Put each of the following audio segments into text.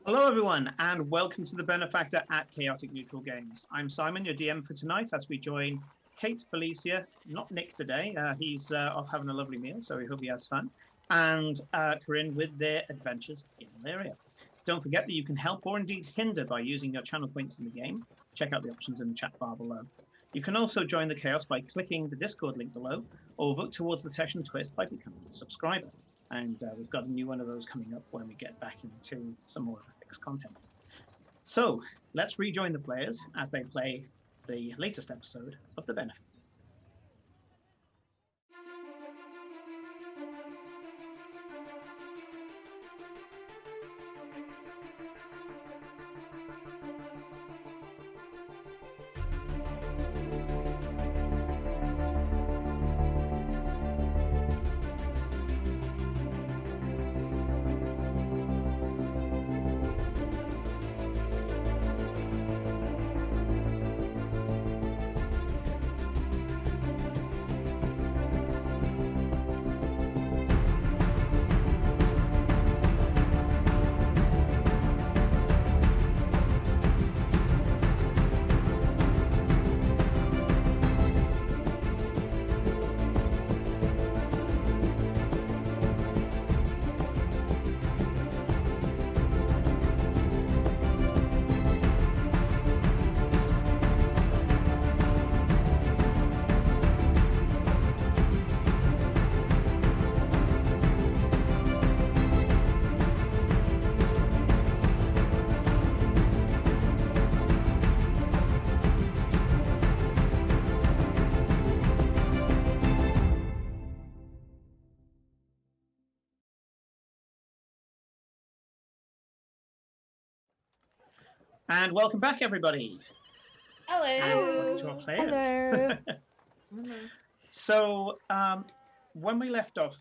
Hello, everyone, and welcome to the Benefactor at Chaotic Neutral Games. I'm Simon, your DM for tonight, as we join Kate, Felicia, not Nick today. He's off having a lovely meal, so we hope he has fun, and Corinne with their adventures in Valeria. Don't forget that you can help or indeed hinder by using your channel points in the game. Check out the options in the chat bar below. You can also join the chaos by clicking the Discord link below, or vote towards the session twist by becoming a subscriber. And we've got a new one of those coming up when we get back into some more of the fixed content. So let's rejoin the players as they play the latest episode of The Benefit. And welcome back, everybody. Hello. And welcome to our players. Hello. So, when we left off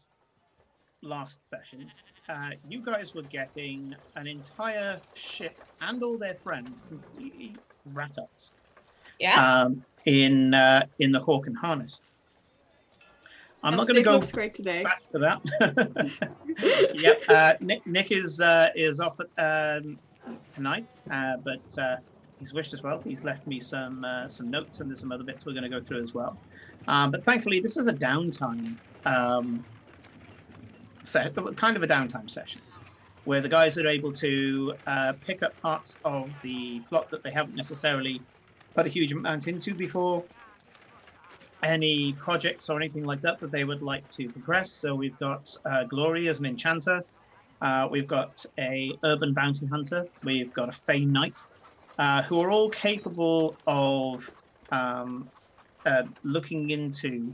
last session, you guys were getting an entire ship and all their friends completely rat-ups. Yeah. In the Hawk and Harness. I'm not going to go great today. back to that. Yep. Nick is off tonight, but he's wished as well. He's left me some notes, and there's some other bits we're going to go through as well. But thankfully, this is a downtime kind of a downtime session where the guys are able to pick up parts of the plot that they haven't necessarily put a huge amount into before, any projects or anything like that that they would like to progress. So we've got Glory as an enchanter, we've got a urban bounty hunter, we've got a Fey Knight, who are all capable of looking into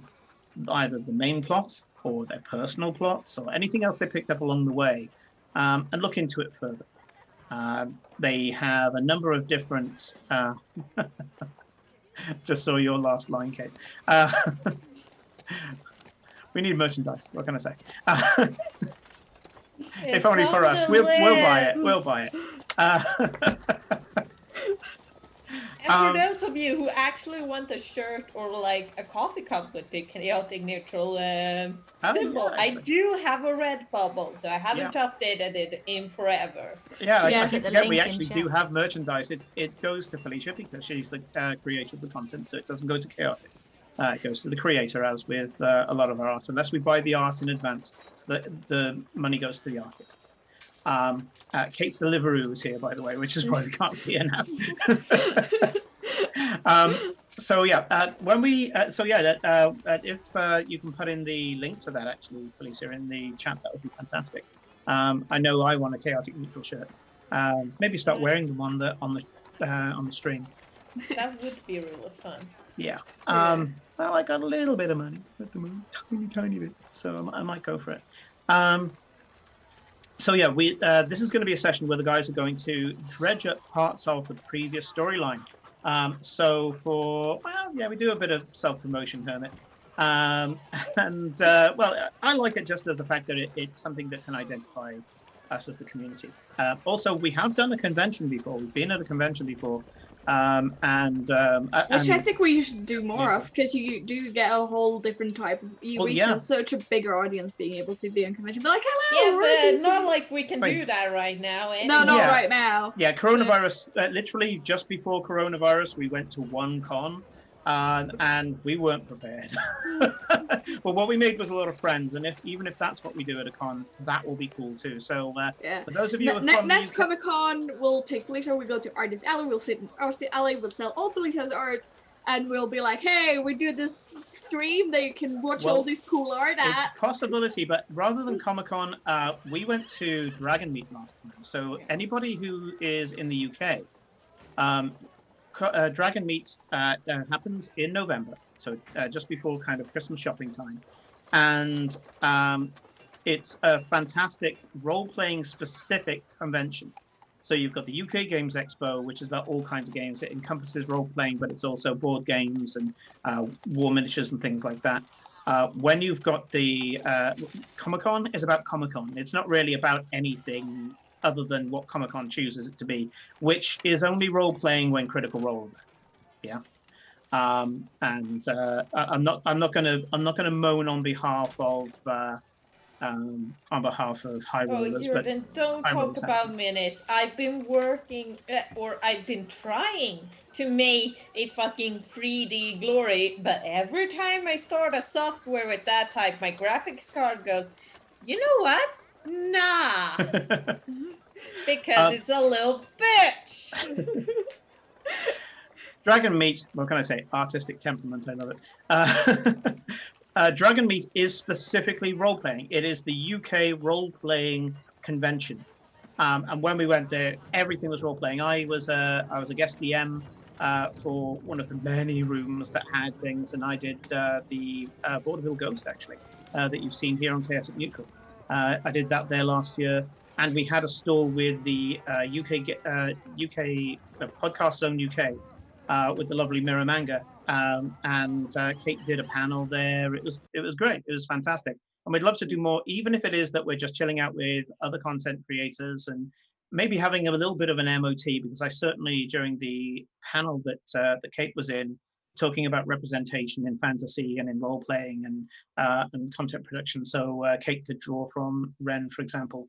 either the main plot or their personal plots or anything else they picked up along the way, and look into it further. They have a number of different just saw your last line, Kate. We need merchandise. What can I say? If only for us. We'll buy it. We'll buy it. And for those of you who actually want a shirt or like a coffee cup with the chaotic neutral symbol, I do have a red bubble. So I haven't updated it in forever. Yeah, we actually do have merchandise. It goes to Felicia because she's the creator of the content, so it doesn't go to Chaotic. It goes to the creator, as with a lot of our art. Unless we buy the art in advance, the money goes to the artist. Kate's Deliveroo is here, by the way, which is why we can't see her now. When we if you can put in the link to that, actually, Felicia, in the chat, that would be fantastic. I know I want a Chaotic Neutral shirt. Maybe start wearing the one that on the stream. That would be really fun. Yeah. Well, I got a little bit of money at the moment, tiny bit, so I might go for it. This is going to be a session where the guys are going to dredge up parts of the previous storyline. We do a bit of self-promotion, Hermit. I like it just as the fact that it's something that can identify us as the community. Also, we have done a convention before. We've been at a convention before. Which I think we should do more of, because you do get a whole different type of such a bigger audience being able to be on convention. Be like, hello! Yeah, but not like we can do that right now. Anyway. No, not right now. Yeah, coronavirus, literally just before coronavirus, we went to one con, and we weren't prepared. Well, what we made was a lot of friends, and even if that's what we do at a con, that will be cool too. So for those of you next Comic Con, we'll take Felicia, we'll go to Artist Alley, we'll sit in Artist Alley, we'll sell all Felicia's art, and we'll be like, hey, we do this stream that you can watch all this cool art at. It's a possibility, but rather than Comic Con, we went to Dragon Meet last time. So anybody who is in the UK, Dragon Meet happens in November, so just before kind of Christmas shopping time, and it's a fantastic role-playing specific convention. So you've got the UK Games Expo, which is about all kinds of games. It encompasses role-playing, but it's also board games and war miniatures and things like that. When you've got the Comic-Con is about Comic-Con. It's not really about anything other than what Comic-Con chooses it to be, which is only role-playing when Critical Role. Yeah. I'm not gonna moan on behalf of High Rollers. Oh, Jordan, don't talk about minis. I've been working, or I've been trying to make a fucking 3D Glory, but every time I start a software with that type, my graphics card goes, you know what? Nah. Because it's a little bitch. Dragon Meat, what can I say? Artistic temperament, I love it. Dragon Meat is specifically role-playing. It is the UK role-playing convention. And when we went there, everything was role-playing. I was a guest DM for one of the many rooms that had things, and I did the Vaudeville Ghost, actually, that you've seen here on Chaotic Neutral. I did that there last year, and we had a stall with the UK Podcast Zone UK with the lovely Mirror Manga. And Kate did a panel there. It was great. It was fantastic. And we'd love to do more, even if it is that we're just chilling out with other content creators and maybe having a little bit of an MOT, because I certainly, during the panel that Kate was in, talking about representation in fantasy and in role playing and content production. So Kate could draw from Ren, for example.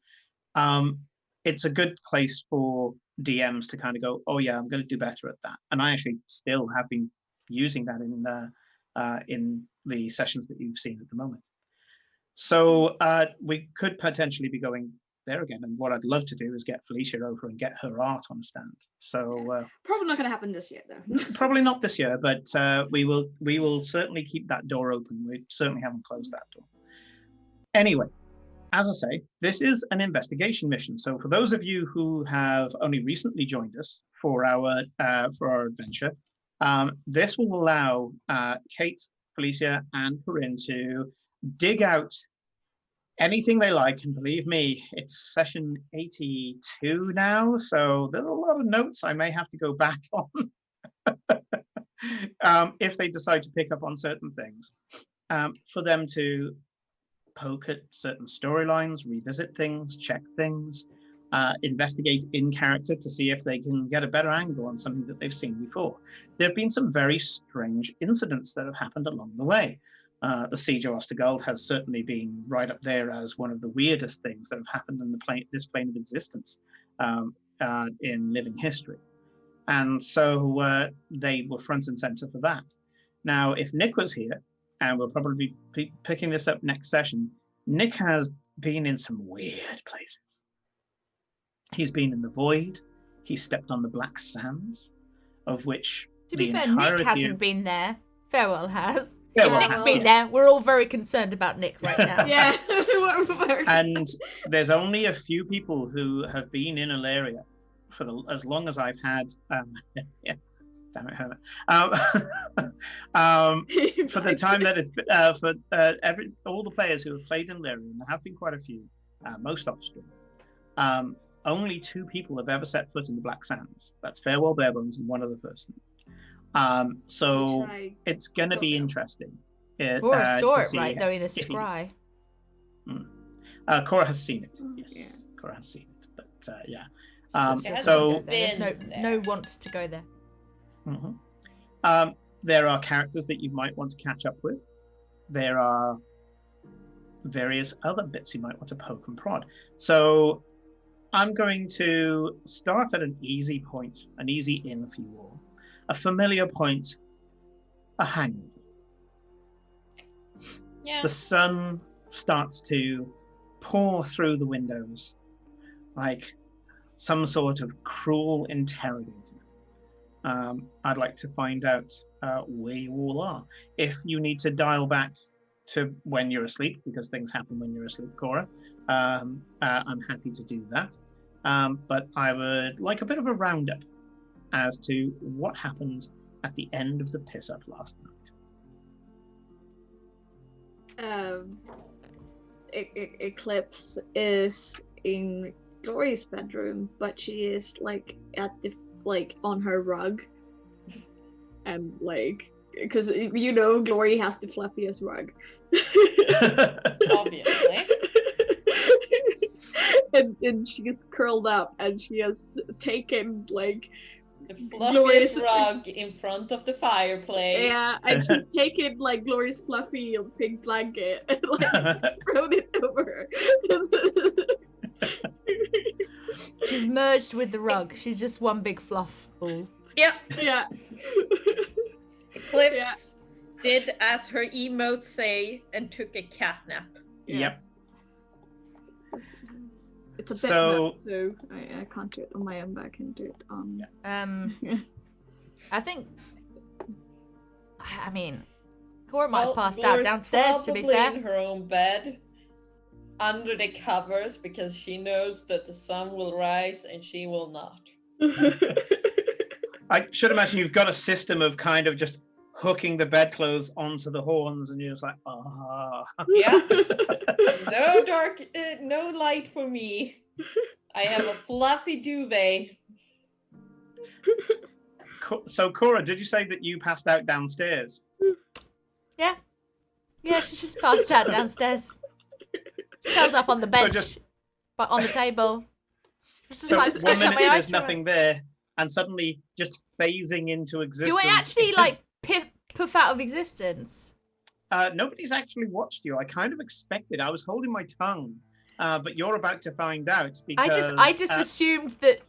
It's a good place for DMs to kind of go, oh yeah, I'm going to do better at that. And I actually still have been using that in the sessions that you've seen at the moment. So we could potentially be going there again. And what I'd love to do is get Felicia over and get her art on a stand. So probably not going to happen this year, though. Probably not this year, but we will certainly keep that door open. We certainly haven't closed that door. Anyway, as I say, this is an investigation mission. So for those of you who have only recently joined us for our adventure, this will allow Kate, Felicia, and Corinne to dig out anything they like. And believe me, it's session 82 now, so there's a lot of notes I may have to go back on if they decide to pick up on certain things, for them to poke at certain storylines, revisit things, check things, investigate in character to see if they can get a better angle on something that they've seen before. There have been some very strange incidents that have happened along the way. The Siege of Ostergold has certainly been right up there as one of the weirdest things that have happened in this plane of existence in living history. And so they were front and center for that. Now, if Nick was here, and we'll probably be picking this up next session, Nick has been in some weird places. He's been in the Void. He stepped on the Black Sands, of which to be fair, Nick hasn't been there. Farewell has. Farewell Nick's has, been there. We're all very concerned about Nick right now. Yeah. And there's only a few people who have been in Ilaria for as long as I've had. Yeah, damn it, Hermit. For the time that it's for all the players who have played in Ilaria, and there have been quite a few, most off stream. Only 2 people have ever set foot in the Black Sands. That's Farewell Barebones and one other person. So it's going to be interesting. Cora saw it, right, though, in a scry. Cora has seen it. Yes, yeah. Cora has seen it. But yeah. So there's no wants to go there. Mm-hmm. There are characters that you might want to catch up with. There are various other bits you might want to poke and prod. So I'm going to start at an easy point, an easy in for you all. A familiar point, a hangover. Yeah. The sun starts to pour through the windows like some sort of cruel interrogator. I'd like to find out where you all are. If you need to dial back to when you're asleep, because things happen when you're asleep, Cora, I'm happy to do that. But I would like a bit of a roundup as to what happened at the end of the piss-up last night. Eclipse is in Glory's bedroom, but she is like on her rug, and because Glory has the fluffiest rug. Obviously. and she is curled up, and she has taken the fluffiest rug in front of the fireplace. Yeah, and she's taken Glory's fluffy pink blanket and thrown it over her. She's merged with the rug. She's just one big fluff ball. Yep. Yeah. Eclipse did as her emotes say and took a cat nap. Yep. It's a bit so I can't do it on my own, but I can do it on. I think. I mean, Cora might have passed out downstairs. To be fair, in her own bed, under the covers, because she knows that the sun will rise and she will not. I should imagine you've got a system of kind of just hooking the bedclothes onto the horns, and you're just like, ah. Yeah. No light for me. I have a fluffy duvet. So, Cora, did you say that you passed out downstairs? Yeah. Yeah, she just passed out downstairs. She curled up on the bench, but on the table. So 1 minute there's nothing there, and suddenly just phasing into existence. Do I actually poof out of existence? Nobody's actually watched you. I kind of expected. I was holding my tongue, but you're about to find out because I just assumed that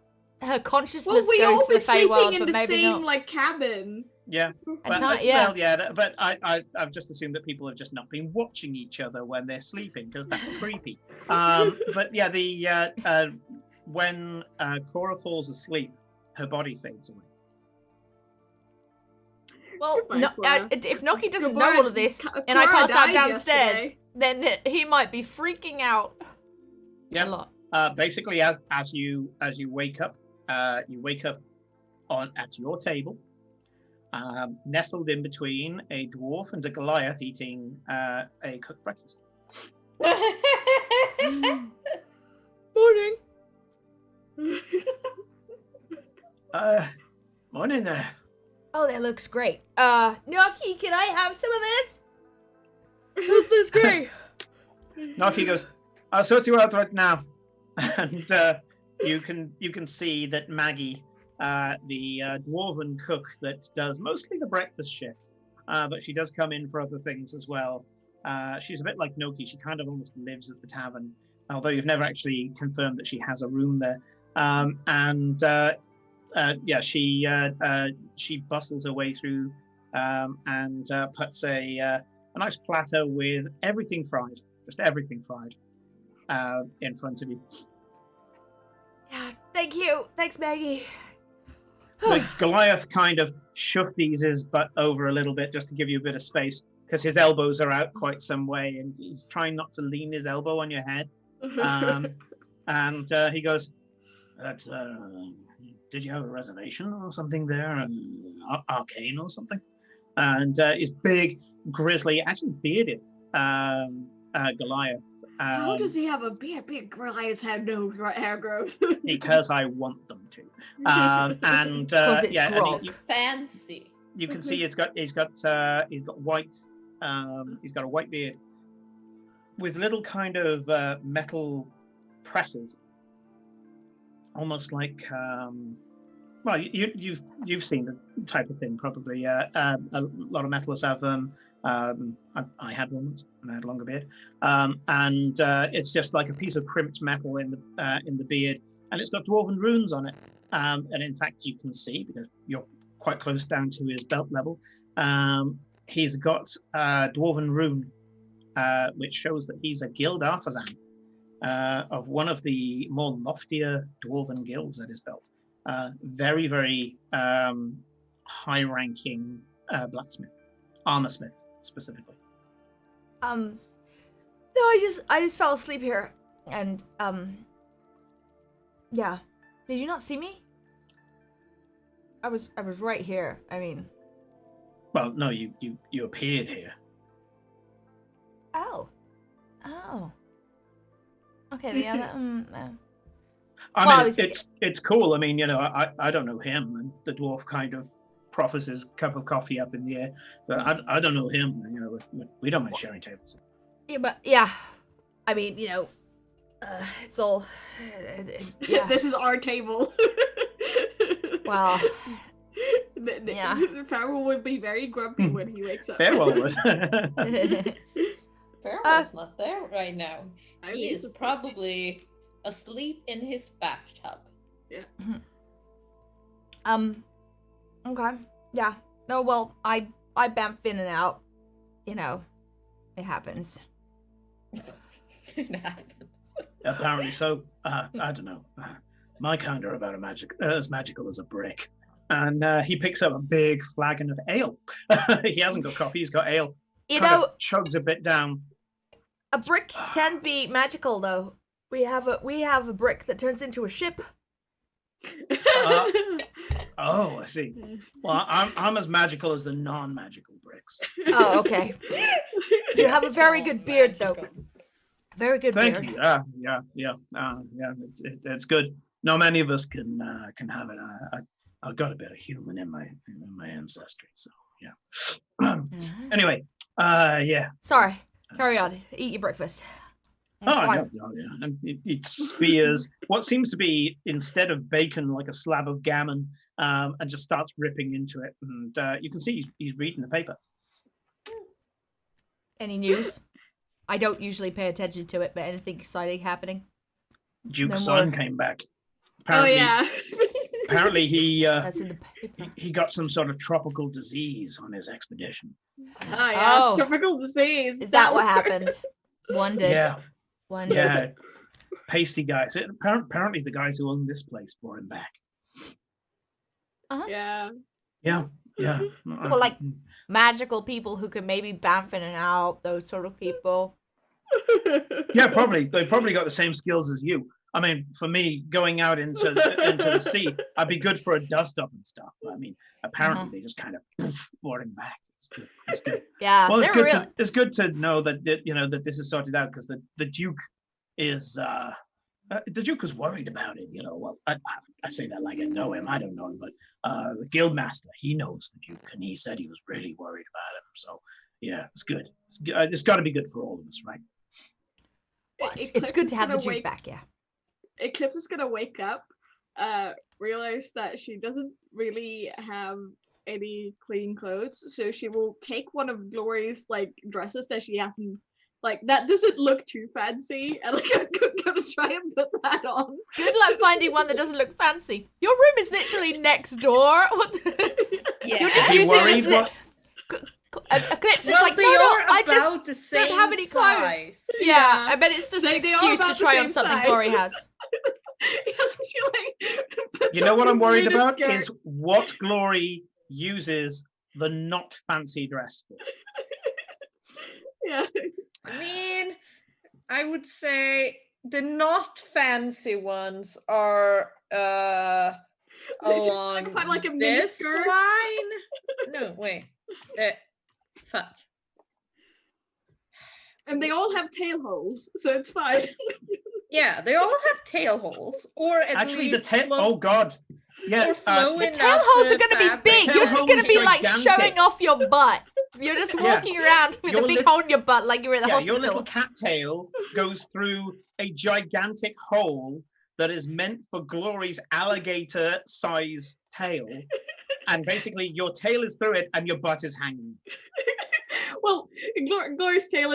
her consciousness Well, we all goes to be the sleeping Feywild, in but the maybe same not. like cabin. Yeah. And But, yeah. Well, yeah, but I've just assumed that people have just not been watching each other when they're sleeping because that's creepy. But yeah, when Cora falls asleep, her body fades away. Well, Goodbye, no, Cora. if Noki doesn't Goodbye. know all of this, and I Cora pass out died downstairs, yesterday. then he might be freaking out Yeah. a lot. Basically, as you wake up at your table, nestled in between a dwarf and a Goliath eating a cooked breakfast. Morning. Morning there. Oh, that looks great. Noki, can I have some of this? This is great. Noki goes, I'll sort you out right now. And you can see that Maggie, the dwarven cook that does mostly the breakfast shift, but she does come in for other things as well. She's a bit like Noki. She kind of almost lives at the tavern, although you've never actually confirmed that she has a room there. She bustles her way through and puts a nice platter with everything fried, just everything fried, in front of you. Yeah, thank you. Thanks, Maggie. The Goliath kind of shufties his butt over a little bit just to give you a bit of space because his elbows are out quite some way and he's trying not to lean his elbow on your head. And he goes, "That's did you have a reservation or something there? Arcane or something?" And his big, grizzly, actually bearded Goliath. How does he have a beard? Beard Goliaths have no hair growth. Because I want them to. And Because it's yeah, grog. and Fancy. you can see he's got white. He's got a white beard with little kind of metal presses, almost like well, you've seen the type of thing probably. A lot of metalists have them. I had one once, and I had a longer beard. And it's just like a piece of crimped metal in the beard, and it's got dwarven runes on it. And in fact, you can see because you're quite close down to his belt level. He's got a dwarven rune, which shows that he's a guild artisan of one of the more loftier dwarven guilds at his belt. Very, very high-ranking blacksmith, armorsmith specifically. No, I just fell asleep here, and yeah. Did you not see me? I was right here. I mean. Well, no, you appeared here. Oh. Okay, the other. I mean, it's cool. I mean, I don't know him, and the dwarf kind of proffers his cup of coffee up in the air. But I don't know him. We don't mind sharing tables. Yeah, but yeah, I mean, it's all. Yeah. This is our table. Well. Yeah. Farrell would be very grumpy when he wakes up. Farewell would. Farrell's not there right now. He he's is probably asleep in his bathtub. Yeah. Okay. Yeah. Oh well, I bamf in and out. It happens. It happens. Apparently so. I don't know. My kind are about as magical as a brick. And he picks up a big flagon of ale. He hasn't got coffee, he's got ale. Chugs a bit down. A brick can be magical, though. We have a brick that turns into a ship. Oh, I see. Well, I'm as magical as the non-magical bricks. Oh, okay. You have a very good beard, though. Very good beard. Thank you. Yeah. It's good. Not many of us can have it. I've got a bit of human in my ancestry, so yeah. Anyway, yeah. Sorry. Carry on. Eat your breakfast. Yeah. And it spears what seems to be, instead of bacon, like a slab of gammon, and just starts ripping into it. And you can see he's reading the paper. Any news? I don't usually pay attention to it, but anything exciting happening? Duke's No son more. came back. Apparently, apparently That's in the paper. he got some sort of tropical disease on his expedition. Ah, yes, Oh. tropical disease. Is that what happened? One did. Yeah, One did. yeah. Pasty guys. Apparently, the guys who own this place brought him back. Yeah. Yeah, yeah. Well, like magical people who can maybe bamf in and out, those sort of people. Yeah, probably. They probably got the same skills as you. I mean, for me, going out into the sea, I'd be good for a dust up and stuff. I mean, apparently they just kind of brought him back. It's good. It's good. Yeah, Well, they're it's good to know that that this is sorted out, because the Duke is the Duke was worried about it. Well, I say that like I know him. I don't know him, but the Guildmaster, he knows the Duke, and he said he was really worried about him. So yeah, it's good. It's got to be good for all of us, right? Well, it's good to have the Duke back, yeah. Eclipse is gonna wake up, realize that she doesn't really have any clean clothes, so she will take one of Glory's dresses that she hasn't, that doesn't look too fancy, and I'm gonna try and put that on. Good luck finding one that doesn't look fancy. Your room is literally next door. Yeah. You're just Are you using worried this. Eclipse is like, no, I just don't have any clothes. Yeah, I bet it's just an They are excuse to about the try on same something size. Glory has. Yes, she puts You know on what I'm this worried weirdest about skirt. is what Glory uses the not fancy dress for. Yeah. I mean, I would say the not fancy ones are along quite like a this miniskirt. line. No, wait. Fuck. And they all have tail holes, so it's fine. Yeah, they all have tail holes, or at Actually, least the tail. Oh God. Yeah. or flow The enough tail holes to are going to be fabric. big. Tail You're just holes going to are be like gigantic. showing off your butt. You're just Yeah. walking around with Your a big little- hole in your butt like you're in the Yeah, your little hospital. cat tail goes through a gigantic hole that is meant for Glory's alligator-sized tail, and basically your tail is through it and your butt is hanging. Well, Glory's tail,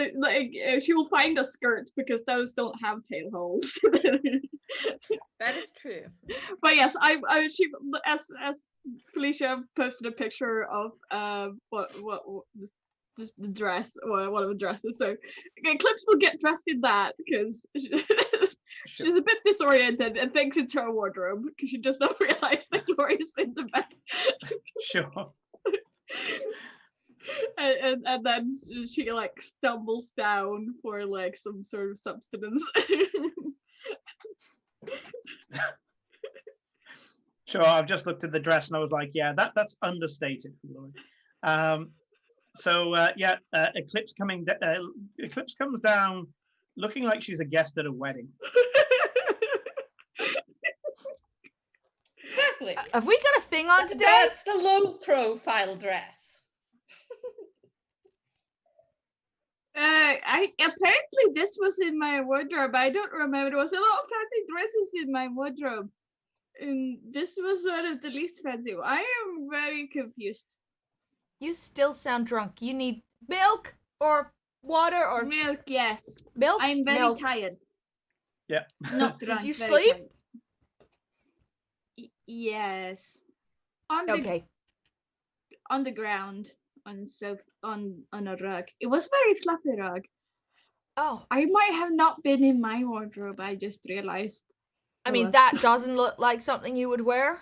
she will find a skirt because those don't have tail holes. That is true. But yes, she as Felicia posted a picture of what this the dress, or one of the dresses. So Eclipse will get dressed in that because she's a bit disoriented and thinks it's her wardrobe because she does not realize that Glory is in the back. Sure. And then she stumbles down for some sort of substance. Sure, I've just looked at the dress and I was like, yeah, that's understated, Glory. Eclipse Eclipse comes down looking like she's a guest at a wedding. Exactly. Have we got a thing on today? That's the low profile dress. Apparently this was in my wardrobe. I don't remember. There was a lot of fancy dresses in my wardrobe, and this was one of the least fancy. I am very confused. You still sound drunk. You need milk or water or Milk, yes. milk. I'm very milk. tired. Yeah. Not Did drunk. you very sleep? tired. Yes. Okay. On the ground, on a rug. It was a very fluffy rug. Oh, I might have not been in my wardrobe. I just realized. I mean that doesn't look like something you would wear,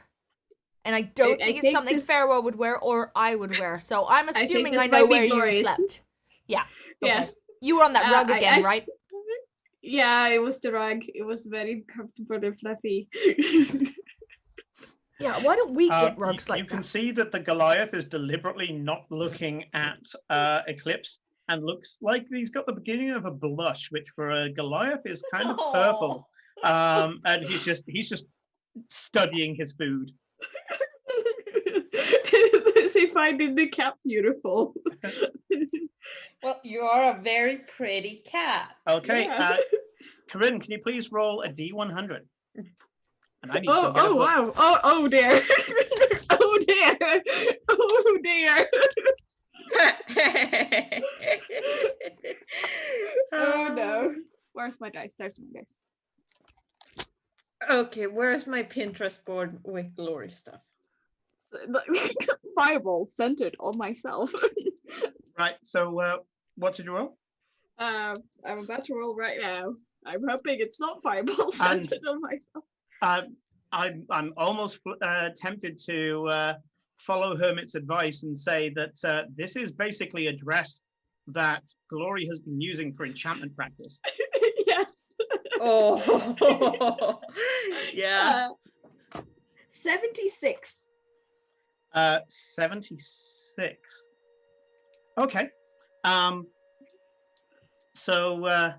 and I don't think it's something Farewell would wear or I would wear. So I'm assuming I know where you slept. Yeah. Okay. Yes. You were on that rug again, right? Yeah, it was the rug. It was very comfortable and fluffy. Yeah, why don't we get rugs like that? You can that? see that the Goliath is deliberately not looking at Eclipse and looks like he's got the beginning of a blush, which for a Goliath is kind of purple. And he's just studying his food. Is he finding the cat beautiful? Well, you are a very pretty cat. Okay, Yeah. Corinne, can you please roll a D100? And I need to Oh go get a book. wow! Oh dear! dear! Oh dear! Oh no. Where's my dice? There's my dice. Okay, where's my Pinterest board with glory stuff? Fireball centered on myself. Right, so what did you roll? I'm about to roll right now. I'm hoping it's not fireball centered on myself. I'm almost tempted to follow Hermit's advice and say that this is basically a dress that Glory has been using for enchantment practice. Yes. Oh, yeah. 76. 76. Okay. So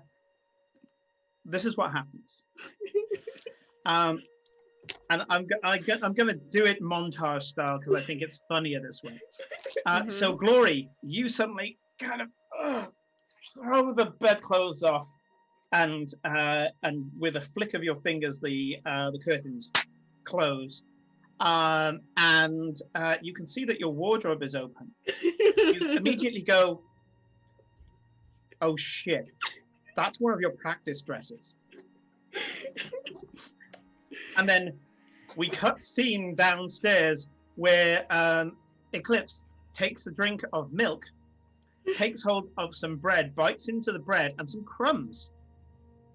this is what happens. And I'm going to do it montage style because I think it's funnier this way. So Glory, you suddenly kind of throw the bedclothes off, and with a flick of your fingers, the curtains close, and you can see that your wardrobe is open. You immediately go, "Oh shit, that's one of your practice dresses." And then we cut scene downstairs where Eclipse takes a drink of milk, takes hold of some bread, bites into the bread, and some crumbs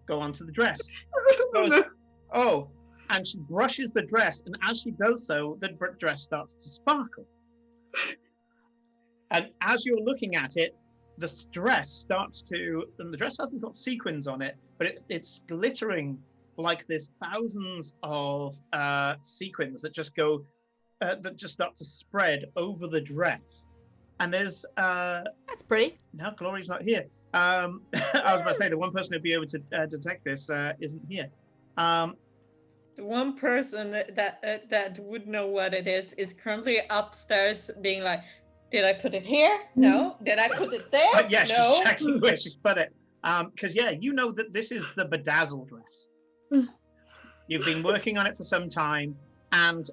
go onto the dress. Goes, oh, and she brushes the dress, and as she does so, the dress starts to sparkle. And as you're looking at it, the dress starts to, and the dress hasn't got sequins on it, but it's glittering like there's thousands of sequins that just go, that just start to spread over the dress. And there's that's pretty. Now Glory's not here. I was about to say the one person who'd be able to detect this isn't here. The one person that would know what it is currently upstairs, being like, "Did I put it here? No. Did I put it there? Yeah, no." She's checking where she's put it. Because you know that this is the bedazzle dress. You've been working on it for some time, and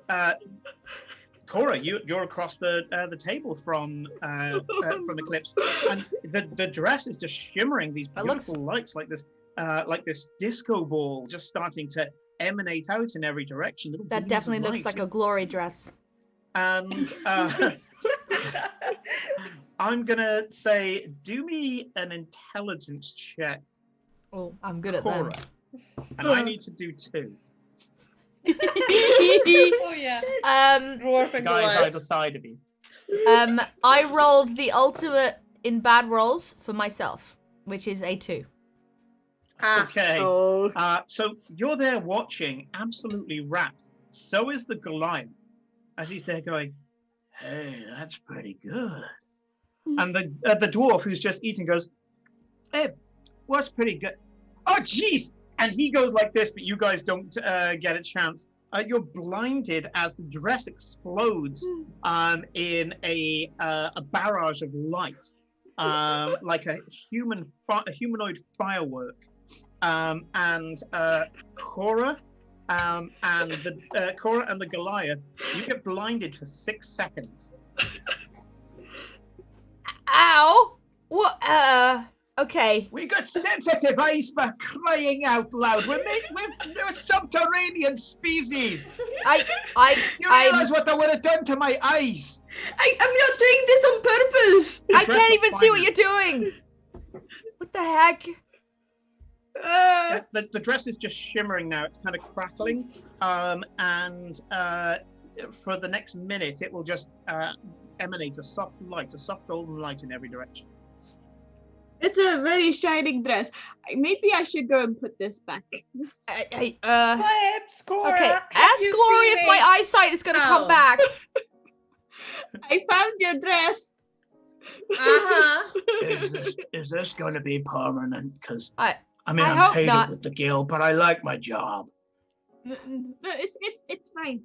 Cora, you're across the table from Eclipse, and the dress is just shimmering these beautiful lights like this disco ball just starting to emanate out in every direction. That definitely looks like a Glory dress. And I'm gonna say, do me an intelligence check. Oh, I'm good at Cora. that. And I need to do 2. Oh yeah. Guys either side of you. I rolled the ultimate in bad rolls for myself, which is a 2. Okay. Oh. So you're there watching, absolutely rapt. So is the Goliath, as he's there going, "Hey, that's pretty good." And the dwarf who's just eating goes, "Hey, what's pretty good? Oh, jeez!" And he goes like this, but you guys don't get a chance. You're blinded as the dress explodes in a barrage of light, like a humanoid firework. And Cora and the Goliath, you get blinded for 6 seconds. Ow! What? Okay. We got sensitive eyes for crying out loud. We're a subterranean species. You realize what that would have done to my eyes? I'm not doing this on purpose. I can't even see what you're doing. What the heck? The dress is just shimmering now. It's kind of crackling, and for the next minute, it will just emanate a soft golden light in every direction. It's a very shining dress. Maybe I should go and put this back. Let's Cora. Okay, ask Glory if my eyesight is gonna come back. I found your dress. Is this going to be permanent? Because I I'm hope paid not. with the guild, but I like my job. No, it's fine.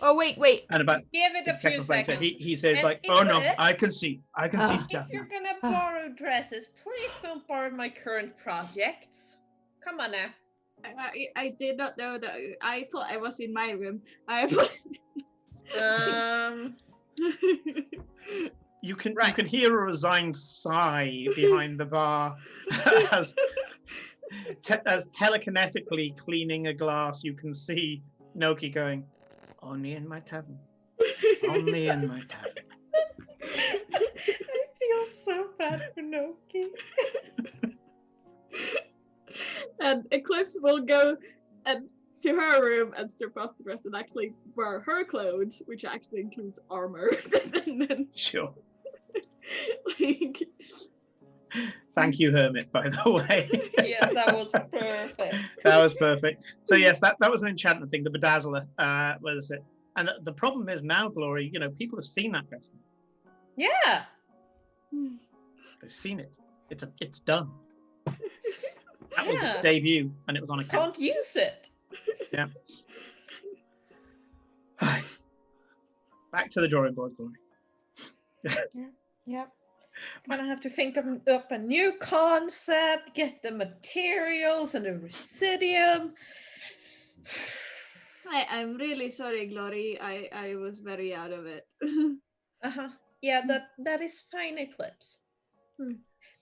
Oh wait. And about Give it a few seconds. He says And like, "Oh no, Eclipse, I can see stuff." If you're gonna borrow dresses, please don't borrow my current projects. Come on now. I did not know that. I thought I was in my room. You can hear a resigned sigh behind the bar as telekinetically cleaning a glass. You can see Noki going, "Only in my tavern, only in my tavern." I feel so bad for Noki. And Eclipse will go to her room and strip off the dress and actually wear her clothes, which actually includes armor. And then, Sure. like... Thank you, Hermit, by the way. Yeah, that was perfect. That was perfect. So yes, that was an enchantment thing, the bedazzler. What is it? And the problem is now, Glory, people have seen that dress. Yeah. They've seen it. It's done. That was its Yeah. debut, and it was on a camp. Can't use it. Yeah. Back to the drawing board, Glory. Yep. Gonna have to think up a new concept, get the materials and the residuum. I'm really sorry, Glory. I was very out of it. Yeah, that is fine, Eclipse.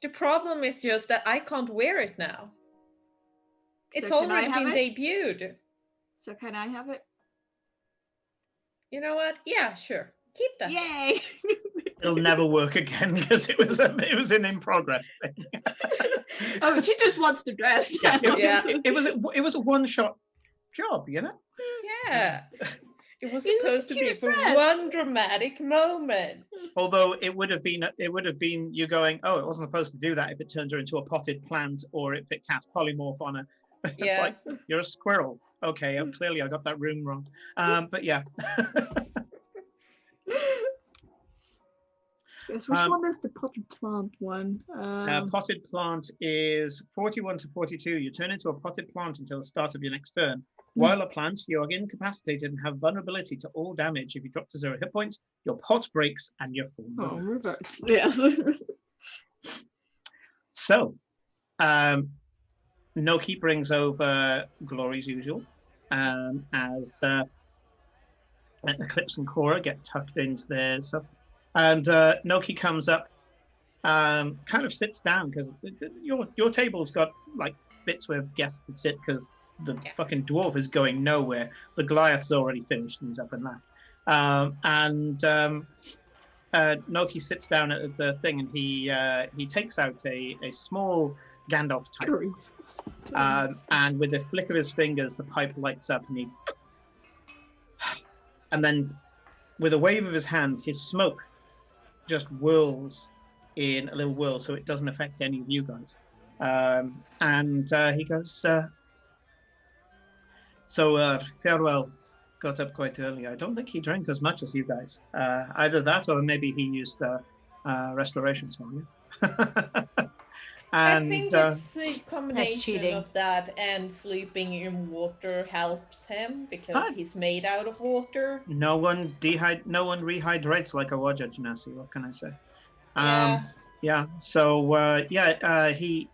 The problem is just that I can't wear it now. It's So can I already have been it? debuted. So can I have it? You know what? Yeah, sure. Keep that. Yay! It'll never work again because it was an in progress thing. Oh, she just wants to dress. Yeah. It was a one-shot job, Yeah. It was It was supposed to be cute for dress. one dramatic moment. Although it would have been you going, oh, it wasn't supposed to do that if it turns her into a potted plant or if it casts polymorph on her. It's Yeah. like, you're a squirrel. Okay, clearly I got that room wrong. But yeah. Yes, which one is the potted plant one? Potted plant is 41 to 42. You turn into a potted plant until the start of your next turn. While a plant, you are incapacitated and have vulnerability to all damage. If you drop to 0 hit points, your pot breaks and your form reverts. Yes. So, Noki brings over Glory's usual, as Eclipse and Cora get tucked into their stuff. And Noki comes up, kind of sits down because your table's got like bits where guests could sit because the fucking dwarf is going nowhere. The Goliath's already finished and he's up and left. Noki sits down at the thing and he takes out a small Gandalf type. And with a flick of his fingers, the pipe lights up and then with a wave of his hand, his smoke just whirls in a little whirl so it doesn't affect any of you guys. He goes, Farewell got up quite early. I don't think he drank as much as you guys. Either that or maybe he used restoration song. I think it's a combination of that and sleeping in water helps him because he's made out of water. No one rehydrates like a Wajah Genasi. What can I say? Yeah. So he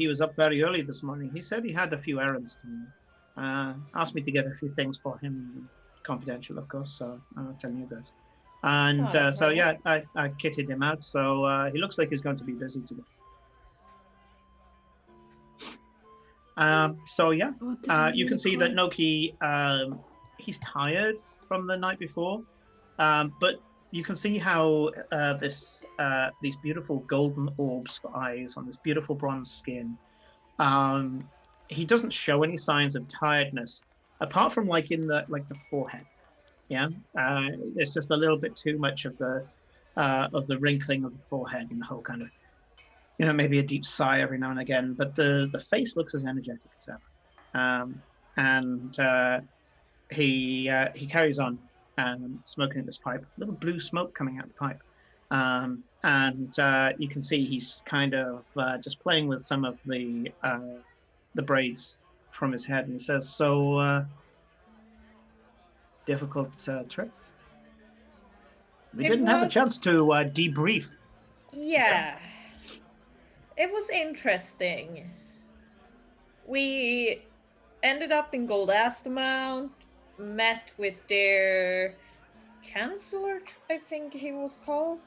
was up very early this morning. He said he had a few errands to do. Asked me to get a few things for him, confidential, of course. So I'll tell you guys. And I kitted him out. So he looks like he's going to be busy today. You can see that Noki, he's tired from the night before, but you can see how these beautiful golden orbs for eyes on this beautiful bronze skin. He doesn't show any signs of tiredness, apart from like in the forehead. Yeah, it's just a little bit too much of the wrinkling of the forehead and the whole kind of, maybe a deep sigh every now and again. But the face looks as energetic as ever. He carries on smoking at this pipe, a little blue smoke coming out the pipe. You can see he's kind of just playing with some of the braids from his head, and he says, "So difficult trip. We didn't have a chance to debrief." Yeah, it was interesting. We ended up in Gold Astamount. met with their chancellor, I think he was called.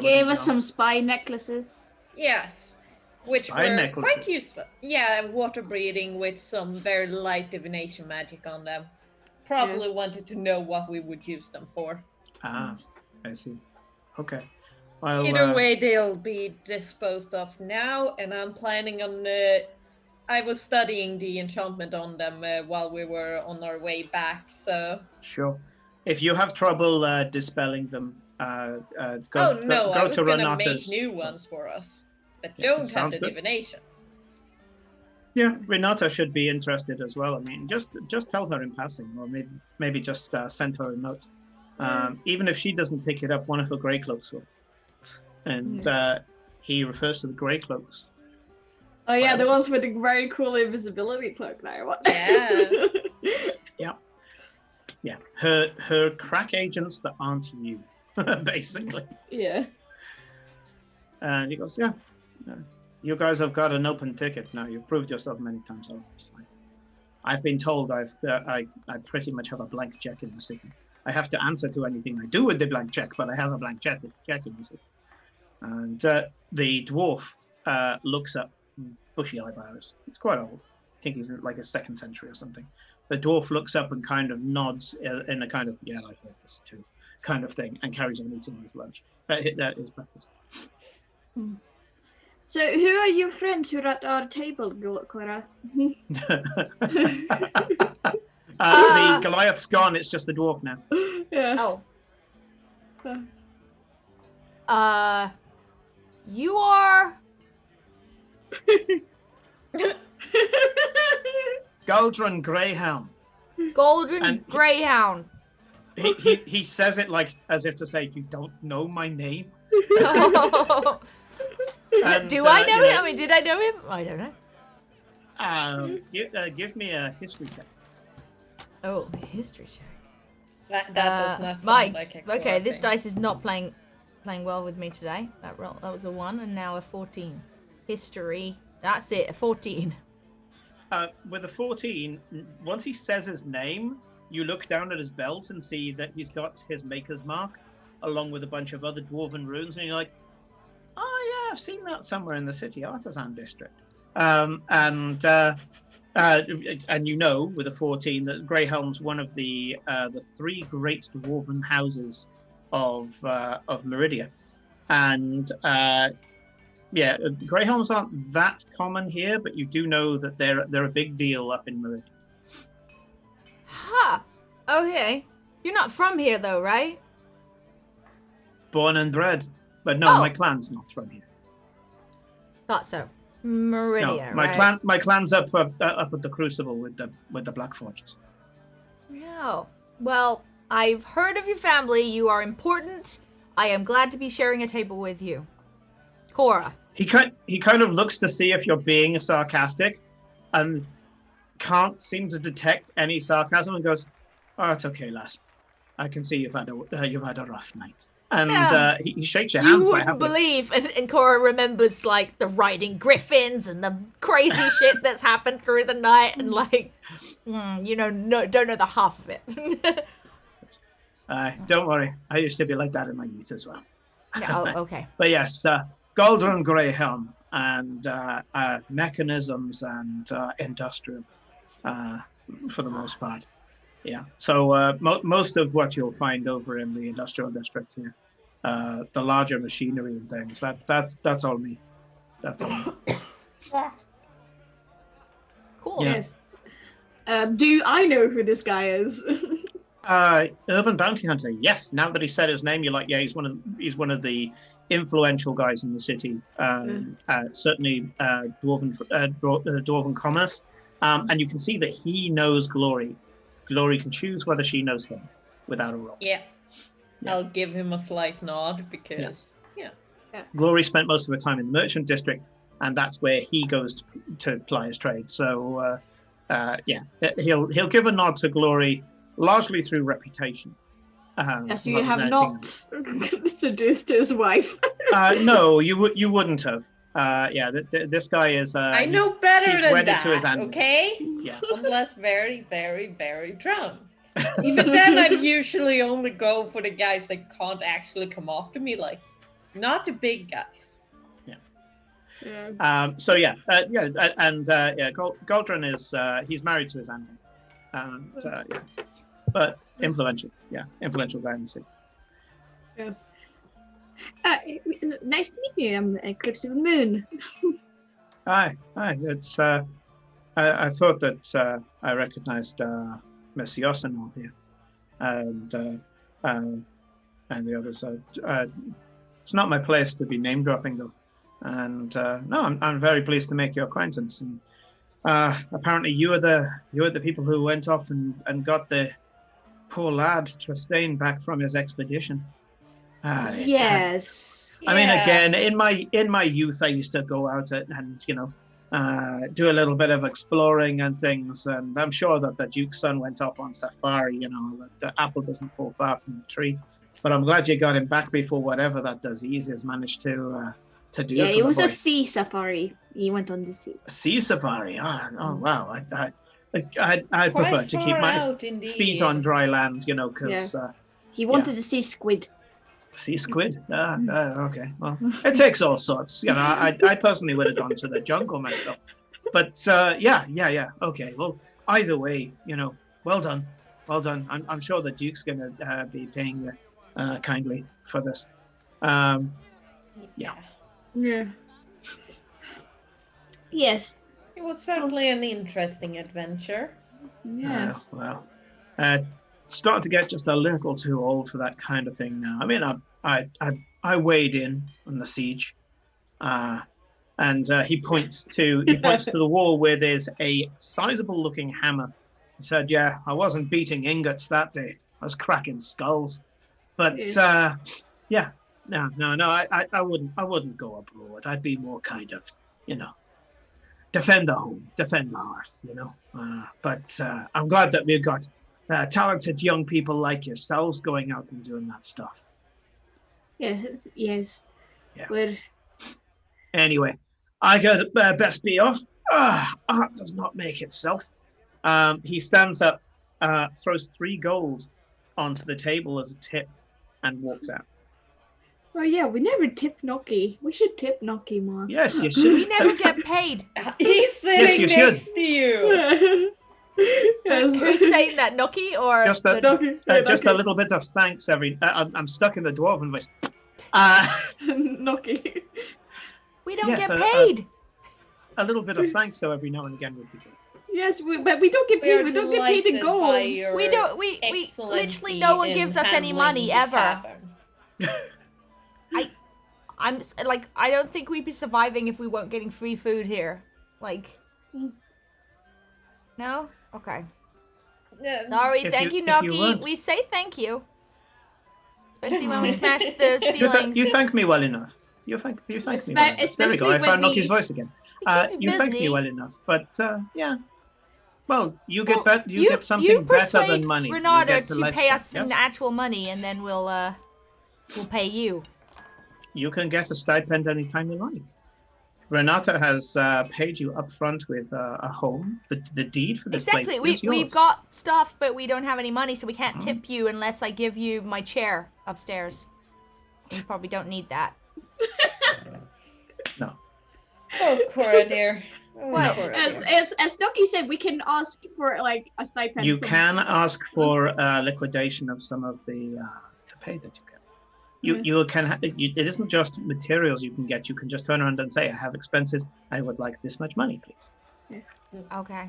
Gave us some spy necklaces. Yes, which Spy were necklaces. quite useful. Yeah, water breathing with some very light divination magic on them. Probably wanted to know what we would use them for. Ah, I see. Okay. Well, either way, they'll be disposed of now, and I'm planning on... I was studying the enchantment on them while we were on our way back, so... Sure. If you have trouble dispelling them, go I was to going to Renata's. make new ones for us that don't have sounds the good. divination. Yeah, Renata should be interested as well. I mean, just tell her in passing, or maybe just send her a note. Even if she doesn't pick it up, one of her grey cloaks will. And he refers to the grey cloaks. Oh yeah, the ones with the very cool invisibility cloak now. Yeah. Yeah. Her crack agents that aren't you, basically. Yeah. And he goes, yeah. You guys have got an open ticket now. You've proved yourself many times over. I've been told I pretty much have a blank check in the city. I have to answer to anything I do with the blank check, but I have a blank check in the city. And the dwarf looks up, bushy eyebrows. He's quite old. I think he's in like a 2nd century or something. The dwarf looks up and kind of nods in a kind of, yeah, I've heard this too, kind of thing, and carries on eating his lunch. That is breakfast. So, who are your friends who are at our table, Cora? The Goliath's gone. It's just the dwarf now. Yeah. Oh. You are... Galdron Greyhound. Golden Greyhound. He says it like as if to say, you don't know my name. And, do I know him? I mean, did I know him? I don't know. Give me a history check. Oh, a history check. That does not sound like a okay, this thing. dice is not playing well with me today. That was a 1 and now a 14. History. That's it, a 14. With a 14, once he says his name, you look down at his belt and see that he's got his maker's mark, along with a bunch of other dwarven runes, and you're like, oh yeah, I've seen that somewhere in the city artisan district. And you know, with a 14, that Greyhelm's one of the 3 great dwarven houses of Meridia, and Greyhelms aren't that common here, but you do know that they're a big deal up in Meridia. Huh. Okay. You're not from here though, right? Born and bred, but no, my clan's not from here. Thought so. Meridia, no, my clan's up at the Crucible with the Black Forges. No. Well, I've heard of your family. You are important. I am glad to be sharing a table with you. Cora. He kind of looks to see if you're being sarcastic, and can't seem to detect any sarcasm, and goes, "Oh, it's okay, lass. I can see you've had a rough night." And he shakes your hand. You wouldn't believe, and Cora remembers like the riding griffins and the crazy shit that's happened through the night, and like, don't know the half of it. Don't worry, I used to be like that in my youth as well. Oh, okay. But yes, Golden Greyhelm and mechanisms and industrial, for the most part. Yeah. So most of what you'll find over in the industrial district here, the larger machinery and things, that's all me. That's all me. Cool. Yeah. Yes. Do I know who this guy is? Urban Bounty Hunter. Yes. Now that he said his name, you're like, yeah, he's one of the influential guys in the city. Certainly dwarven commerce. And you can see that he knows Glory. Glory can choose whether she knows him without a roll. Yeah. I'll give him a slight nod because, yeah. Glory spent most of her time in the merchant district, and that's where he goes to ply his trade. So, he'll give a nod to Glory largely through reputation. Yes, you have not seduced his wife. No, you wouldn't have. This guy is. I know better he's than wedded that. to his animal. Okay. Yeah. Unless very, very, very drunk. Even then, I'd usually only go for the guys that can't actually come after me, like not the big guys. Yeah. Goldrun is he's married to his animal, and but influential guy in the city. Yes. Nice to meet you. I'm Eclipse of the Moon. Aye. It's I thought that I recognized Miss Yosinov here, and the others. It's not my place to be name dropping though, and no, I'm very pleased to make your acquaintance. And apparently, you are the people who went off and got the poor lad Tristane back from his expedition. Yes. I mean, again, in my youth, I used to go out and do a little bit of exploring and things. And I'm sure that the Duke's son went off on safari. The apple doesn't fall far from the tree. But I'm glad you got him back before whatever that disease has managed to do. Yeah, it was a sea safari. He went on the sea. A sea safari. Oh wow! I prefer to keep my feet on dry land. Because he wanted to see squid. Sea squid? Okay. Well, it takes all sorts. I personally would have gone to the jungle myself. But yeah. Okay. Well, either way, well done. I'm sure the Duke's going to be paying you kindly for this. Yeah. Yeah. Yes. It was certainly an interesting adventure. Yes. Well, starting to get just a little too old for that kind of thing now. I mean, I weighed in on the siege, and he points to the wall where there's a sizable looking hammer. He said, "Yeah, I wasn't beating ingots that day. I was cracking skulls." But yeah, no, I wouldn't go abroad. I'd be more kind of, defend the home, defend the hearth, But I'm glad that we've got talented young people like yourselves going out and doing that stuff. Yes. Yeah. But anyway, I got best be off. Art does not make itself. He stands up, throws 3 gold onto the table as a tip, and walks out. Oh yeah, we never tip Noki. We should tip Noki more. Yes, you should. We never get paid. He's sitting next to you. Who's saying that, Noki or just a little bit of thanks every. I'm stuck in the dwarven voice. Noki. We don't get paid. A little bit of thanks though every now and again would be good. Yes, but we don't get paid. We don't get paid in gold. We don't. We literally no one gives us any money ever. I'm like, I don't think we'd be surviving if we weren't getting free food here. Like, no? Okay. Sorry, thank you, Noki. We say thank you. Especially when we smash the ceilings. You thank me well enough. You thank me well enough. There we go, I found Noki's voice again. You thank me well enough, but yeah. Well, you get something better than money. Renata to pay us some actual money, and then we'll pay you. You can get a stipend anytime you like. Renata has paid you up front with a home. The deed for this place is yours. Exactly. We've got stuff, but we don't have any money, so we can't tip you unless I give you my chair upstairs. You probably don't need that. No. Oh, Cora dear. Well, as Noki said, we can ask for like a stipend. You can ask for liquidation of some of the pay that you get. You can. It isn't just materials you can get. You can just turn around and say, "I have expenses. I would like this much money, please." Yeah. Okay.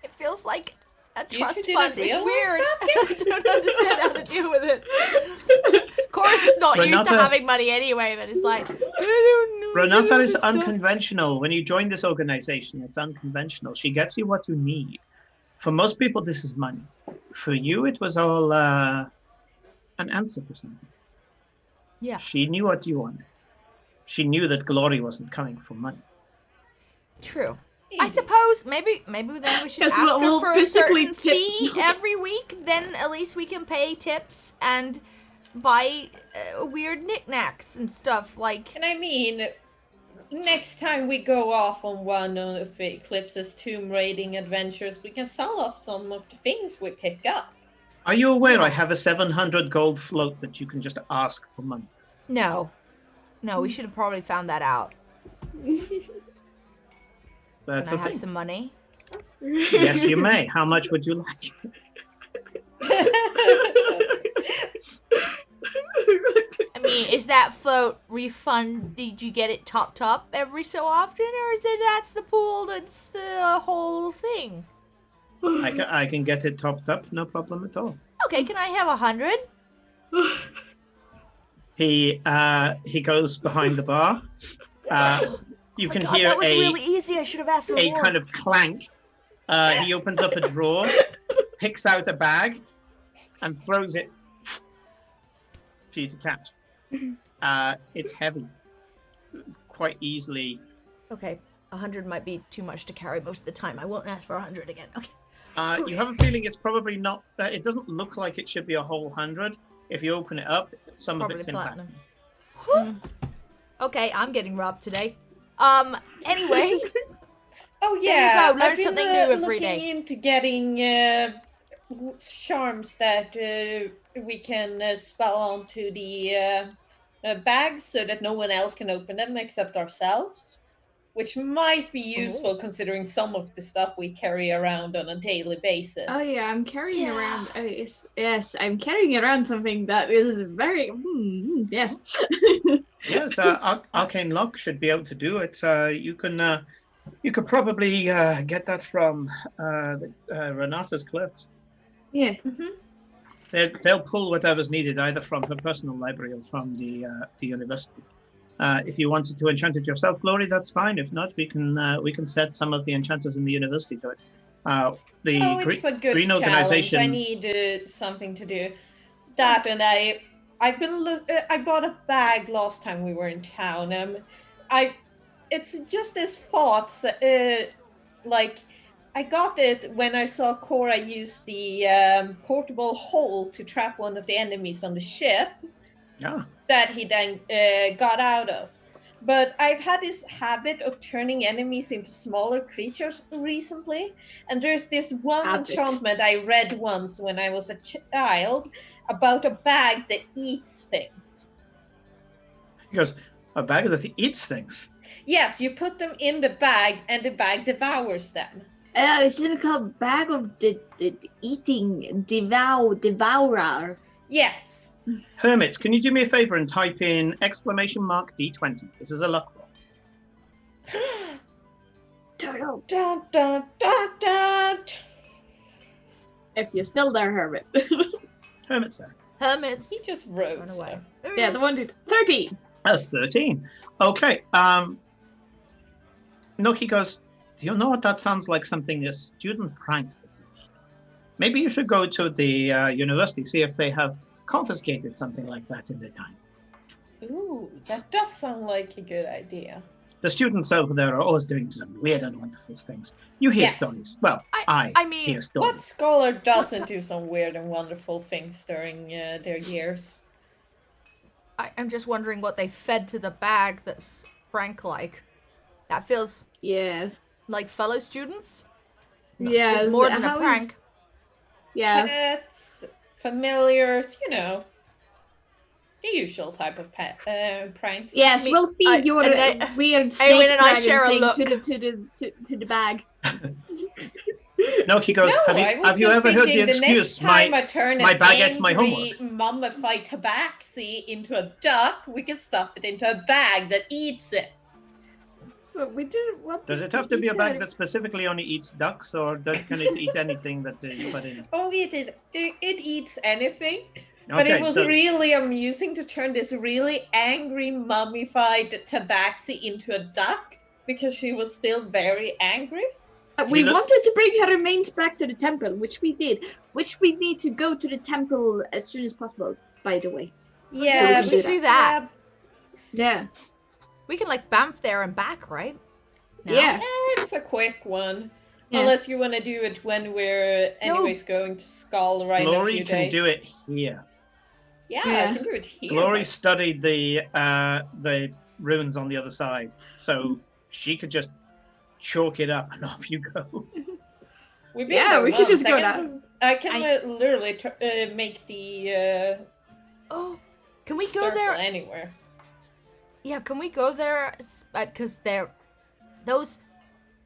It feels like a trust fund. It's weird. I don't understand how to deal with it. Cora's just not used to having money anyway, but it's like, I don't know. Renata is unconventional. When you join this organization, it's unconventional. She gets you what you need. For most people, this is money. For you, it was all an answer to something. Yeah. She knew what you wanted. She knew that glory wasn't coming from money. True. I suppose maybe then we should ask her for a certain fee every week. Then at least we can pay tips and buy weird knickknacks and stuff like. And I mean, next time we go off on one of Eclipse's tomb raiding adventures, we can sell off some of the things we pick up. Are you aware I have a 700 gold float that you can just ask for money? No, we should have probably found that out. That's Can the I have thing. some money? Yes, you may. How much would you like? I mean, is that float refund? Did you get it topped up every so often, or is it that's the pool? That's the whole thing. I can get it topped up, no problem at all. Okay, can I have 100? He goes behind the bar. You can hear that was really easy. I should have asked for a more. kind of clank. He opens up a drawer, picks out a bag, and throws it for you to catch. It's heavy, quite easily. Okay, 100 might be too much to carry most of the time. I won't ask for 100 again. Okay. You have a feeling it's probably not. It doesn't look like it should be a whole 100. If you open it up, some Probably of it's in platinum. platinum. Okay, I'm getting robbed today. Anyway. Oh There yeah, you go, learn I've been something new every looking day. into getting charms that we can spell onto the bags so that no one else can open them except ourselves, which might be useful considering some of the stuff we carry around on a daily basis. Oh yeah, I'm carrying around. Yes, I'm carrying around something that is very. Yes. Yes, Arcane Lock should be able to do it. You could probably get that from Renata's clerks. Yeah. They'll pull whatever's needed, either from her personal library or from the university. If you wanted to enchant it yourself, Glory, that's fine. If not, we can set some of the enchanters in the university to it. It's a good Green challenge. organization. I need something to do. That and I've been I bought a bag last time we were in town. It's just this thought. Like I got it when I saw Cora use the portable hole to trap one of the enemies on the ship. Yeah. That he then got out of. But I've had this habit of turning enemies into smaller creatures recently. And there's this one enchantment I read once when I was a child about a bag that eats things. He goes, a bag that eats things? Yes, you put them in the bag and the bag devours them. Isn't it called bag of the eating devourer? Yes. Hermits, can you do me a favor and type in !D20? This is a luck roll. Turtle. Dun, dun, dun, dun. If you're still there, Hermit. Hermit's there. Hermits. He just wrote. Run away. Yeah, the one did 13. 13. Okay. Noki goes, do you know what that sounds like? Something a student prank. Maybe you should go to the university, see if they have confiscated something like that in their time. Ooh, that does sound like a good idea. The students over there are always doing some weird and wonderful things. You hear stories. Well, I mean, hear stories. What scholar doesn't do some weird and wonderful things during their years? I'm just wondering what they fed to the bag that's prank-like. That feels like fellow students. Yes. More than a prank. Yeah. Pets, familiars, you know. The usual type of pranks. Yes, we'll feed your weird snake and I share a thing look to the bag. No, he goes, have you ever heard the excuse, my baguette, my homework? Mummified tabaxi into a duck, we can stuff it into a bag that eats it. But we didn't. What Does it have to be a bag that specifically only eats ducks, or can it eat anything that you put in? Oh, it eats anything. But it was really amusing to turn this really angry mummified tabaxi into a duck because she was still very angry. We wanted to bring her remains back to the temple, which we did. Which we need to go to the temple as soon as possible, by the way. Yeah, so we should do that. Yeah. We can bamf there and back, right? No? Yeah. It's a quick one. Yes. Unless you want to do it when we're anyways going to Skull right in a few days. Glory can do it here. Yeah, I can do it here. Glory studied the ruins on the other side, so she could just chalk it up and off you go. We could just go down. I can literally make the. Can we go there anywhere? Yeah, can we go there? Because those.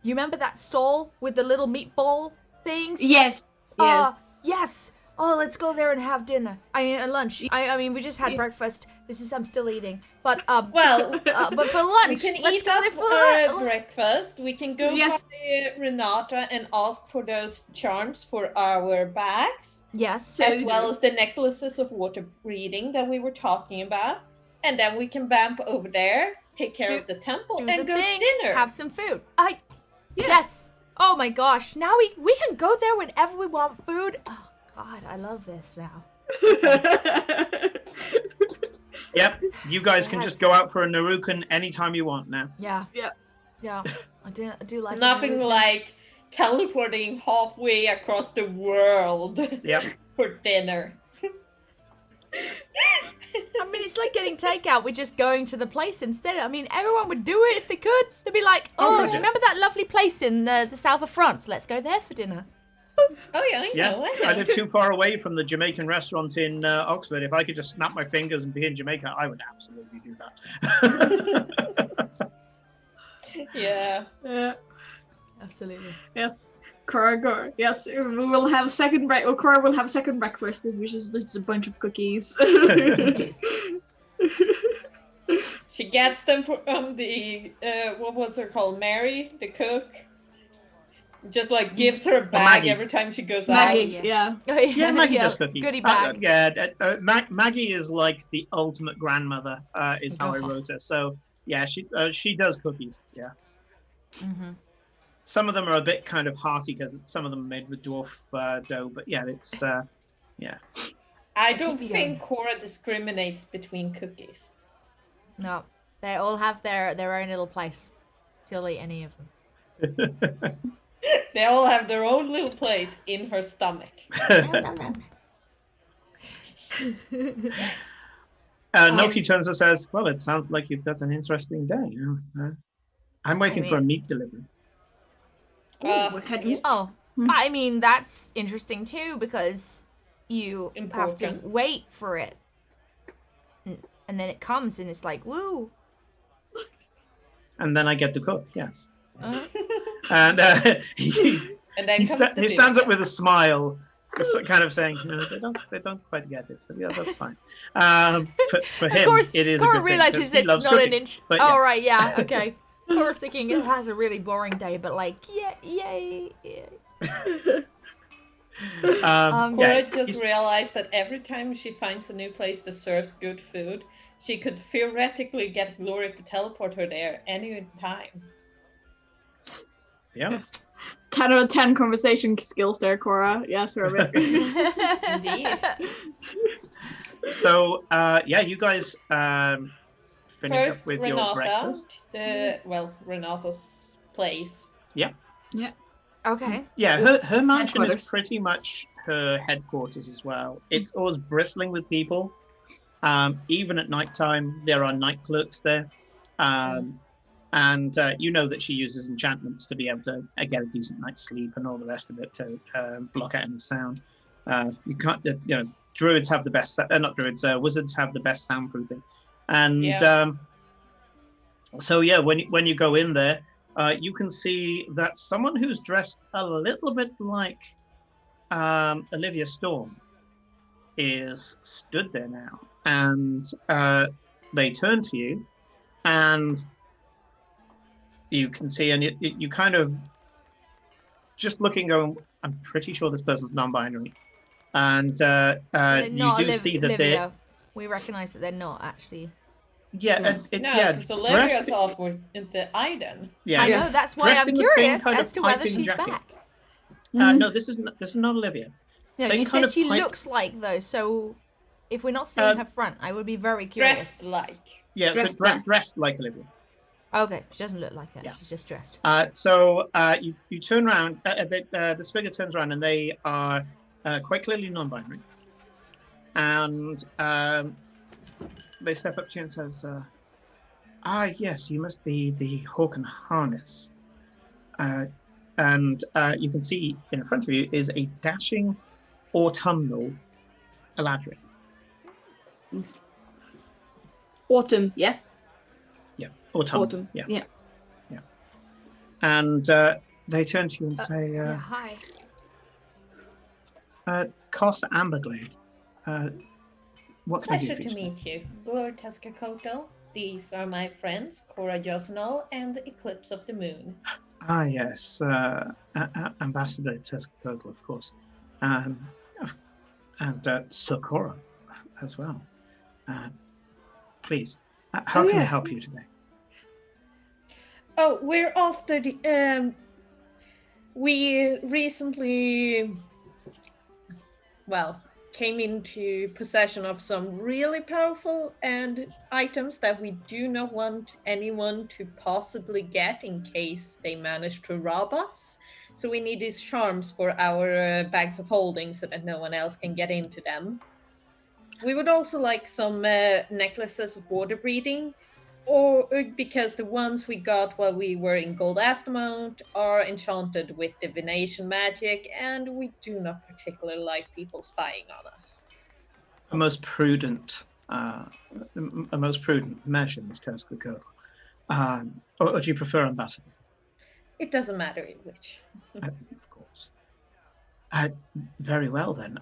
You remember that stall with the little meatball things? Yes. Yes. Oh, let's go there and have dinner. I mean, lunch. I mean, we just had breakfast. I'm still eating. But but for lunch, let's go there for breakfast. We can go by Renata and ask for those charms for our bags. Yes. As well as the necklaces of water breathing that we were talking about. And then we can bamp over there, take care of the temple, and go to dinner. Have some food. Yes. Oh my gosh. Now we can go there whenever we want food. Oh God, I love this now. Yep. You guys can just go out for a Nerukan anytime you want now. Yeah. I do like nothing like teleporting halfway across the world. Yep. For dinner. I mean, it's like getting takeout. We're just going to the place instead. I mean, everyone would do it if they could. They'd be like, do you remember that lovely place in the south of France? Let's go there for dinner. Oh, yeah, I know. I live too far away from the Jamaican restaurant in Oxford. If I could just snap my fingers and be in Jamaica, I would absolutely do that. Yeah. Absolutely. Yes. Cora, yes, we will have second Cora will have second breakfast, which is just a bunch of cookies. She gets them from the what was her called, Mary, the cook. Just like gives her a bag every time she goes out. Maggie, yeah. Maggie does cookies. Goodie bag. Maggie is like the ultimate grandmother. Is how I wrote her. So yeah, she does cookies. Yeah. Mm-hmm. Some of them are a bit kind of hearty because some of them are made with dwarf dough, but yeah, it's yeah. I don't think Cora discriminates between cookies. No, they all have their own little place. She'll eat any of them. They all have their own little place in her stomach. Noki turns and says, "Well, it sounds like you've got an interesting day. I'm waiting for a meat delivery." I mean, that's interesting too because you have to wait for it, and then it comes and it's like, woo. And then I get to cook, yes. And he stands up with a smile, kind of saying, they don't quite get it, but yeah, that's fine. For him, it is Cora a good realizes thing, it's not cooking, an inch. Right, yeah, okay. Cora's thinking it has a really boring day, but like, yay. Cora just realized that every time she finds a new place that serves good food, she could theoretically get Glory to teleport her there any time. Yeah. 10 out of 10 conversation skills there, Cora. Yes, Robert. Indeed. So, you guys finish First, up with Renata, your breakfast. Renata's place. Yeah. Okay. Yeah, her mansion is pretty much her headquarters as well. It's always bristling with people. Even at nighttime, there are night clerks there. And you know that she uses enchantments to be able to get a decent night's sleep and all the rest of it to block out any sound. You can't, druids have the best, not druids, wizards have the best soundproofing. And when you go in there, you can see that someone who's dressed a little bit like Olivia Storm is stood there now. And they turn to you, and you can see, and you kind of just looking, going, I'm pretty sure this person's non-binary. And you do see that they're... We recognize that they're not actually. Yeah, because Olivia's off with the Iden. Yeah, I know. That's why I'm curious as to whether she's back. No, this is not Olivia. No, you said she looks like though. So if we're not seeing her front, I would be very curious. Dressed like. Yeah, dressed like Olivia. Okay, she doesn't look like her. Yeah. She's just dressed. You turn around. This figure turns around, and they are quite clearly non-binary. And they step up to you and says, yes, you must be the Hawk and Harness. And you can see in front of you is a dashing autumnal Eladrin. Autumn, yeah? Yeah, autumn. Yeah. And they turn to you and say, hi. Cos Amberglade, what can I do Pleasure for you to meet you. Glor Teskakoto. These are my friends, Cora Josnal and the Eclipse of the Moon. Yes, Ambassador Teskakoto, of course. And Sakura as well. Please, how can I help you today? Oh, we're after the... we recently... came into possession of some really powerful items that we do not want anyone to possibly get in case they manage to rob us. So we need these charms for our bags of holding so that no one else can get into them. We would also like some necklaces of water breathing, or because the ones we got while we were in Gold Astamount are enchanted with divination magic, and we do not particularly like people spying on us. A most prudent measure, Miss Teskakoto. Or do you prefer Ambassador? It doesn't matter which. Of course. Very well then.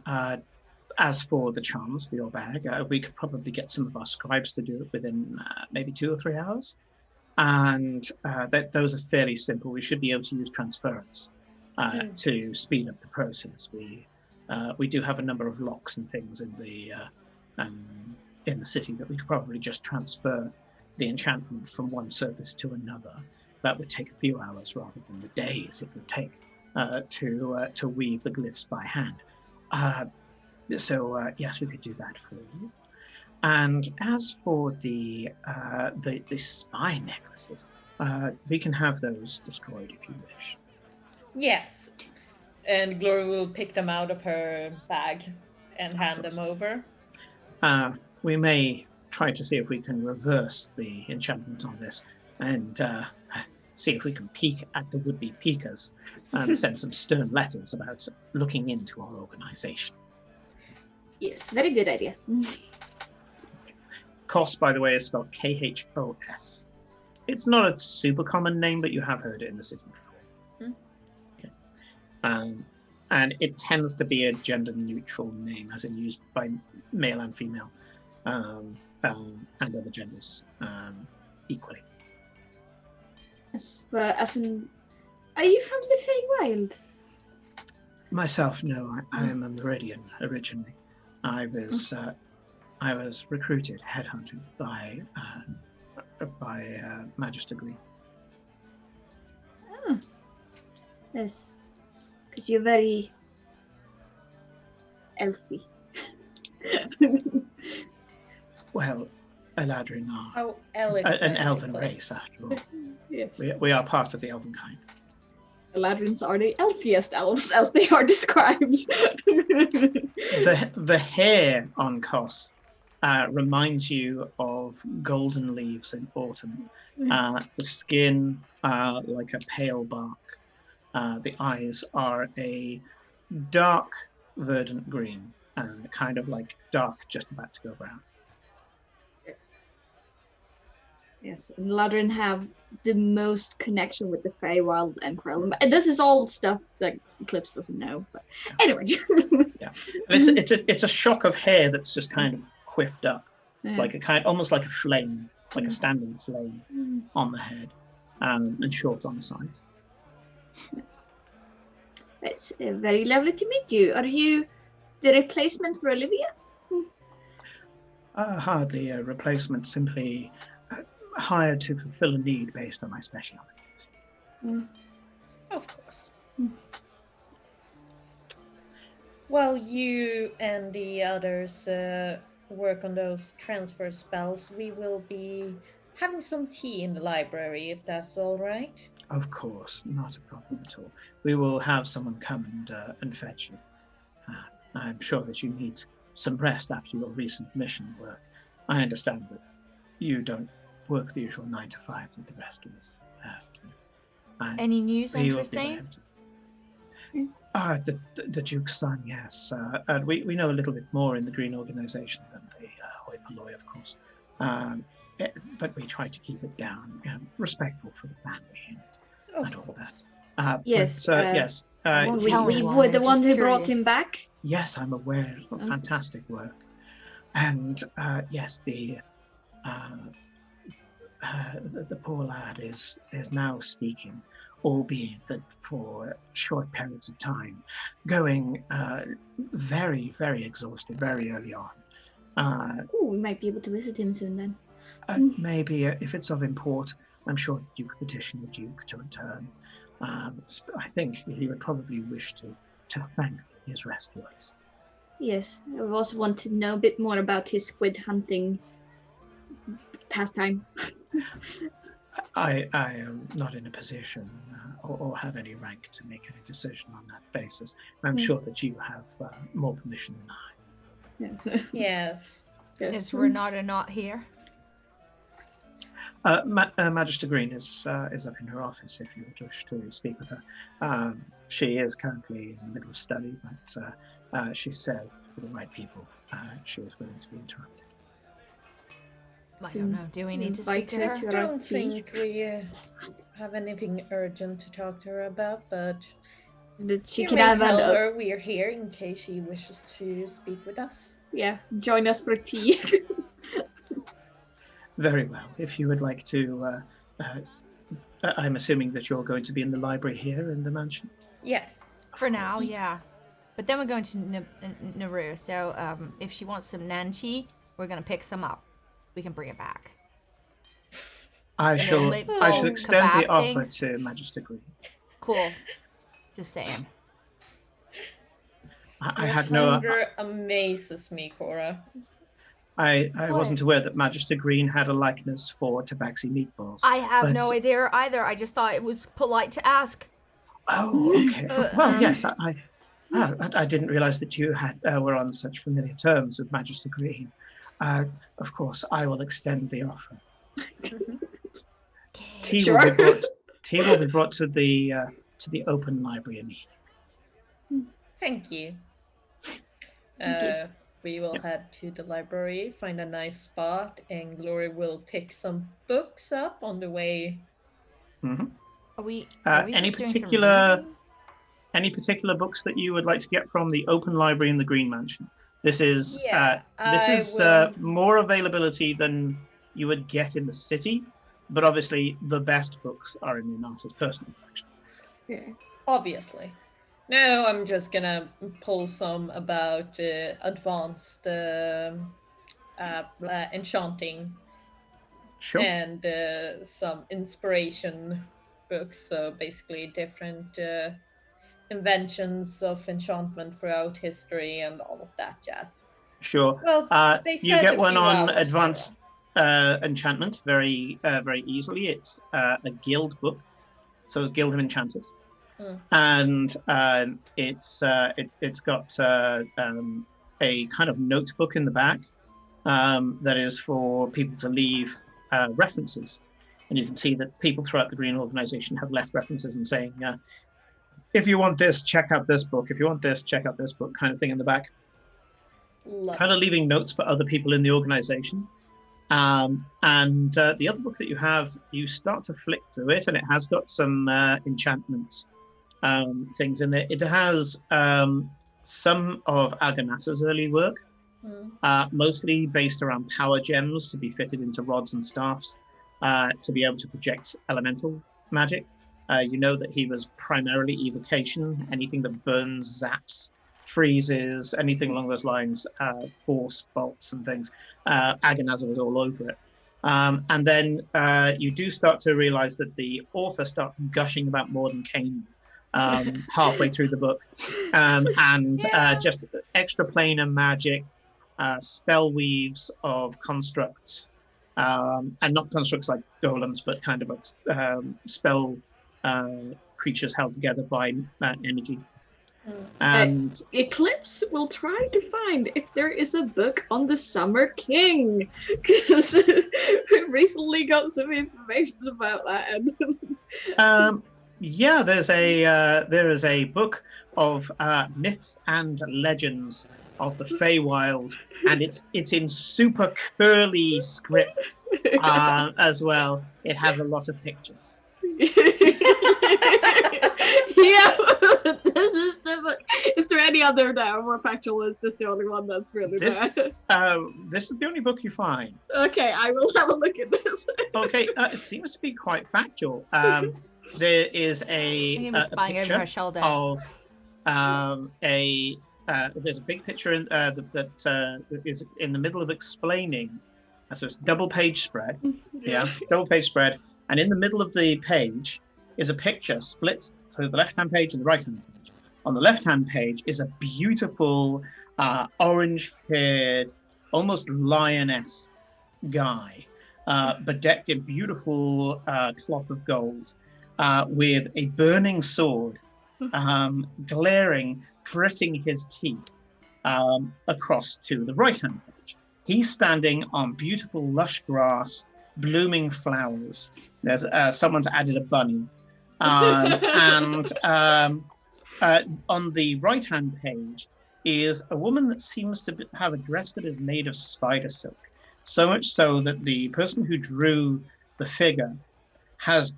As for the charms for your bag, we could probably get some of our scribes to do it within maybe 2 or 3 hours. And those are fairly simple. We should be able to use transference to speed up the process. We do have a number of locks and things in the city that we could probably just transfer the enchantment from one surface to another. That would take a few hours rather than the days it would take to weave the glyphs by hand. So yes, we could do that for you. And as for the spy necklaces, we can have those destroyed if you wish. Yes, and Glory will pick them out of her bag and hand them over. We may try to see if we can reverse the enchantment on this and see if we can peek at the would-be peekers and send some stern letters about looking into our organization. Yes, very good idea. Kos, by the way, is spelled Khos. It's not a super common name, but you have heard it in the city before. Okay. And it tends to be a gender-neutral name, as in used by male and female, and other genders equally. Yes, but as in, are you from the Feywild? Myself, no. I am a Meridian originally. I was recruited, headhunted by Magister Green. Oh. Yes, because you're very elfy. Well, Eladrin are an elven race, after all. Yes. We are part of the elven kind. Eladrins are the elfiest elves, as they are described. The hair on Kos reminds you of golden leaves in autumn. The skin like a pale bark. The eyes are a dark verdant green, kind of like dark, just about to go brown. Yes, and Eladrin have the most connection with the Feywild and Krellin. And this is all stuff that Eclipse doesn't know. But anyway. Yeah, and it's a shock of hair that's just kind of quiffed up. It's like almost like a flame, like a standing flame on the head, and short on the sides. Yes. It's very lovely to meet you. Are you the replacement for Olivia? Hardly a replacement, simply hired to fulfill a need based on my specialities. Of course. While you and the others work on those transfer spells, we will be having some tea in the library, if that's all right. Of course, not a problem at all. We will have someone come and fetch you. I'm sure that you need some rest after your recent mission work. I understand that you don't work the usual 9 to 5 that the rest of us have to. Any news on Tristane? The Duke's son, yes. And we know a little bit more in the Green Organization than the Hoi Polloi, of course. But we try to keep it down, respectful for the family and all that. Yes. Yes. We were the ones who brought him back. Yes, I'm aware. Fantastic work. And yes, the poor lad is now speaking, albeit that for short periods of time, going very, very exhausted very early on. We might be able to visit him soon then. Maybe, if it's of import, I'm sure that you could petition the Duke to return. I think he would probably wish to thank his rescuers. Yes, I also want to know a bit more about his squid hunting pastime. I am not in a position or have any rank to make any decision on that basis. I'm sure that you have more permission than I. Yes. Is Renata not here? Magister Green is up in her office if you would wish to speak with her. She is currently in the middle of study, but she says for the right people, she is willing to be interrupted. I don't know. Do we need to speak to her? I don't think we have anything urgent to talk to her about, but She you can may have tell her we are here in case she wishes to speak with us. Yeah, join us for tea. Very well. If you would like to, I'm assuming that you're going to be in the library here in the mansion? Yes. For now, yeah. But then we're going to Nauru, so if she wants some nanchi, we're going to pick some up. We can bring it back. I shall extend the offer to Magister Green. Cool. Just saying. I had no... Hunger amazes me, Cora. I wasn't aware that Magister Green had a likeness for tabaxi meatballs. I have no idea either. I just thought it was polite to ask. Oh, okay. Well, yes, I didn't realize that you were on such familiar terms with Magister Green. Of course, I will extend the offer. Tea will be brought to the open library immediately. Thank you. We will head to the library, find a nice spot, and Glory will pick some books up on the way. Mm-hmm. Are we any particular books that you would like to get from the open library in the Green Mansion? This is more availability than you would get in the city, but obviously the best books are in Renata's personal collection. Yeah. Obviously. No, I'm just gonna pull some about advanced enchanting. Sure. And some inspiration books, so basically different inventions of enchantment throughout history and all of that jazz. Sure. Well, they said you get one on hours advanced enchantment very easily. It's a guild book, so a guild of enchanters. And it's got a kind of notebook in the back that is for people to leave references, and you can see that people throughout the Green Organization have left references and saying, if you want this, check out this book. If you want this, check out this book, kind of thing in the back. Kind of leaving notes for other people in the organization. And the other book that you have, you start to flick through it, and it has got some enchantments. Things in there. It has some of Aganassa's early work, mostly based around power gems to be fitted into rods and staffs to be able to project elemental magic. You know that he was primarily evocation, anything that burns, zaps, freezes, anything along those lines, force bolts and things. Aganassa was all over it. And then you do start to realize that the author starts gushing about Mordenkainen halfway through the book, and just extra planar magic, spell weaves of constructs, and not constructs like golems, but kind of spell creatures held together by energy. And Eclipse will try to find if there is a book on the Summer King, because we recently got some information about that. Yeah, there is a book of myths and legends of the Feywild, and it's in super curly script as well. It has a lot of pictures. Yeah, this is the book. Is there any other that are more factual? Is this the only one that's really bad? This is the only book you find. Okay, I will have a look at this. Okay, it seems to be quite factual. There is a picture of there's a big picture that is in the middle of explaining. So it's double page spread. Yeah, double page spread. And in the middle of the page is a picture split to the left-hand page and the right-hand page. On the left-hand page is a beautiful orange-haired, almost lioness guy, bedecked in beautiful cloth of gold, with a burning sword, glaring, gritting his teeth across to the right-hand page. He's standing on beautiful lush grass, blooming flowers. There's someone's added a bunny, and on the right-hand page is a woman that seems to have a dress that is made of spider silk, so much so that the person who drew the figure has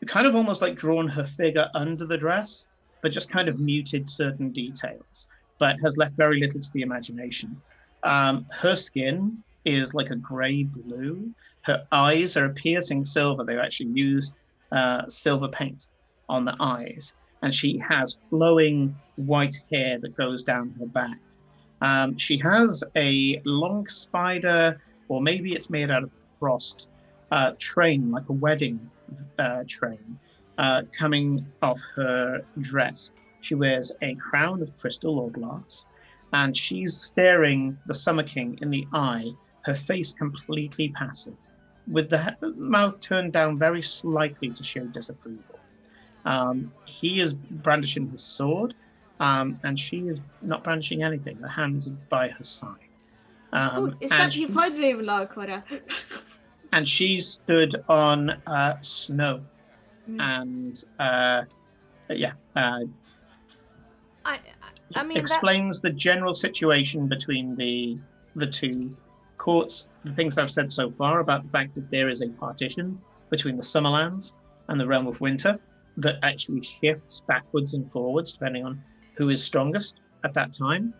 kind of almost like drawn her figure under the dress, but just kind of muted certain details, but has left very little to the imagination. Her skin is like a grey blue. Her eyes are a piercing silver. They've actually used silver paint on the eyes. And she has flowing white hair that goes down her back. She has a long spider, or maybe it's made out of frost, train, like a wedding train, coming off her dress. She wears a crown of crystal or glass, and she's staring the Summer King in the eye, her face completely passive, with the mouth turned down very slightly to show disapproval. He is brandishing his sword, and she is not brandishing anything. Her hands are by her side. Is that your podriv Cora? And she stood on snow, and I mean, explains the general situation between the two courts. The things I've said so far about the fact that there is a partition between the Summerlands and the Realm of Winter that actually shifts backwards and forwards depending on who is strongest at that time.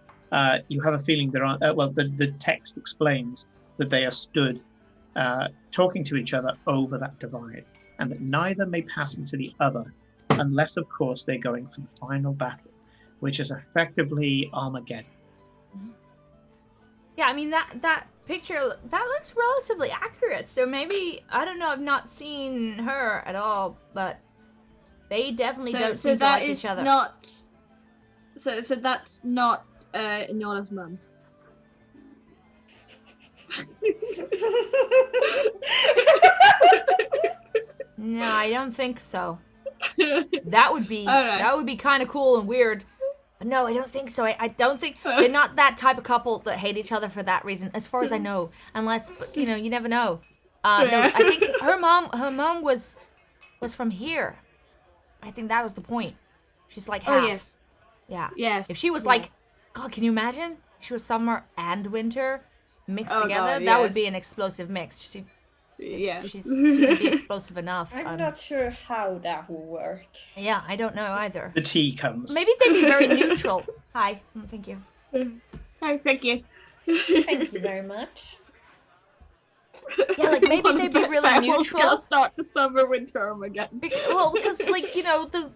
You have a feeling there are the text explains that they are stood talking to each other over that divide, and that neither may pass into the other unless, of course, they're going for the final battle, which is effectively Armageddon. Yeah, I mean that picture, that looks relatively accurate. So maybe, I don't know, I've not seen her at all, but they definitely don't seem to like each other. So that's not Nora's mum. No, I don't think so. That would be kind of cool and weird. But no, I don't think so. I don't think they're not that type of couple that hate each other for that reason, as far as I know. Unless, you never know. No, I think her mom was from here. I think that was the point. She's like half. Oh yes. Yeah. Yes. If she was like, God, can you imagine? She was summer and winter mixed together. God, that would be an explosive mix. She could be explosive enough. I'm not sure how that will work. Yeah, I don't know either. The tea comes. Maybe they'd be very neutral. Hi. Thank you. Hi, thank you. Thank you very much. Yeah, like maybe they'd be really neutral. Gonna start the summer winter again. Because like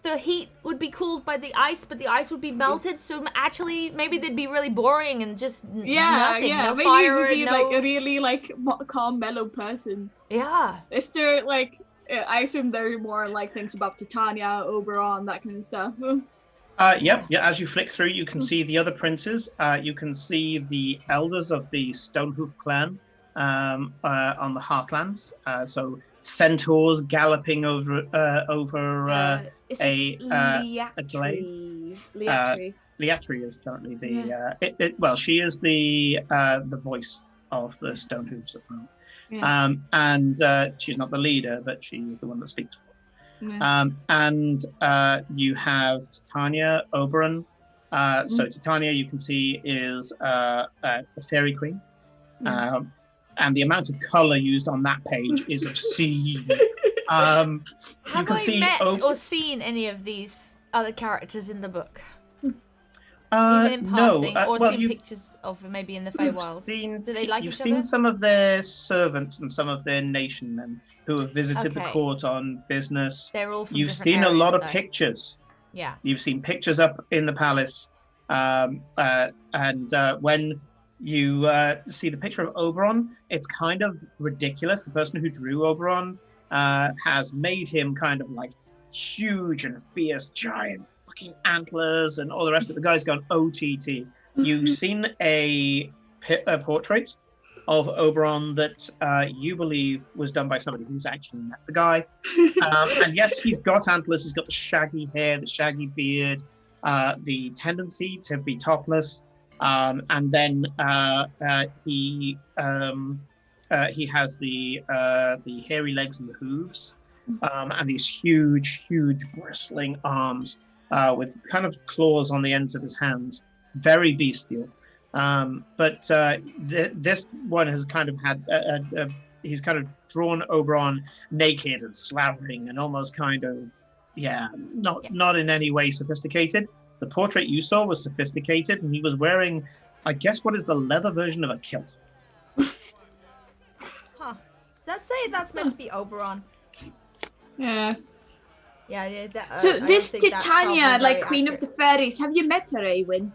the heat would be cooled by the ice, but the ice would be melted. So actually, maybe they'd be really boring and just nothing. No maybe fire, would be no. like a really calm, mellow person. Yeah. Is there like? I assume there are more like things about Titania, Oberon, that kind of stuff. Yeah. As you flick through, you can see the other princes. You can see the elders of the Stonehoof clan. On the Heartlands, so centaurs galloping over a glade. Liatri is currently the well, she is the voice of the Stone Hoops at the moment. Yeah. And she's not the leader, but she is the one that speaks for them. Yeah. And you have Titania Oberon. So Titania, you can see, is a fairy queen. And the amount of color used on that page is obscene. Have I met or seen any of these other characters in the book? Even in passing, no. or seen pictures of them maybe in the Feywilds? Do they like each other? You've seen some of their servants and some of their nation men who have visited the court on business. They're all from You've different seen a lot of areas, pictures. Yeah. You've seen pictures up in the palace. And when you see the picture of Oberon, it's kind of ridiculous. The person who drew Oberon has made him kind of like huge and fierce, giant fucking antlers and all the rest of it. The guy's gone OTT. You've seen a portrait of Oberon that you believe was done by somebody who's actually met the guy. And yes, he's got antlers. He's got the shaggy hair, the shaggy beard, the tendency to be topless. And then he has the hairy legs and the hooves, and these huge bristling arms with kind of claws on the ends of his hands. Very bestial. But this one has kind of had he's kind of drawn Oberon naked and slavering and almost kind of not in any way sophisticated. The portrait you saw was sophisticated, and he was wearing, I guess, what is the leather version of a kilt. Huh. Let's say that's meant to be Oberon. Yeah. Yeah. So this Titania, like Queen of the Fairies, have you met her, Awen?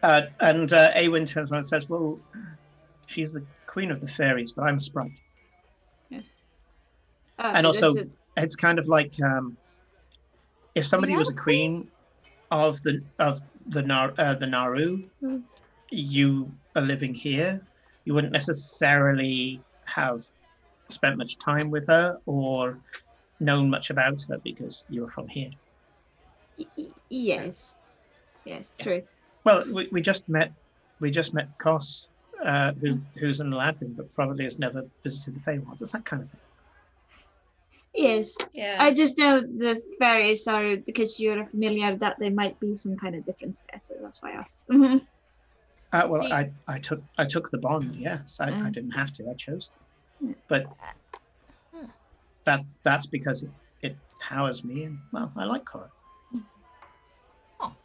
And Awen turns around and says, well, she's the Queen of the Fairies, but I'm a sprite. Yeah. And also, it's kind of like if somebody was a queen of the Naru, you are living here, you wouldn't necessarily have spent much time with her or known much about her because you were from here. Yes, true. Well, we just met Kos, who's an Eladrin, but probably has never visited the Feywild. It's that kind of thing. Yes. Yeah. I just know the fairies are, because you're familiar, that there might be some kind of difference there, so that's why I asked. Well, I took the bond. Yes, I didn't have to. I chose to, but that's because it powers me, and well, I like Cora. Oh,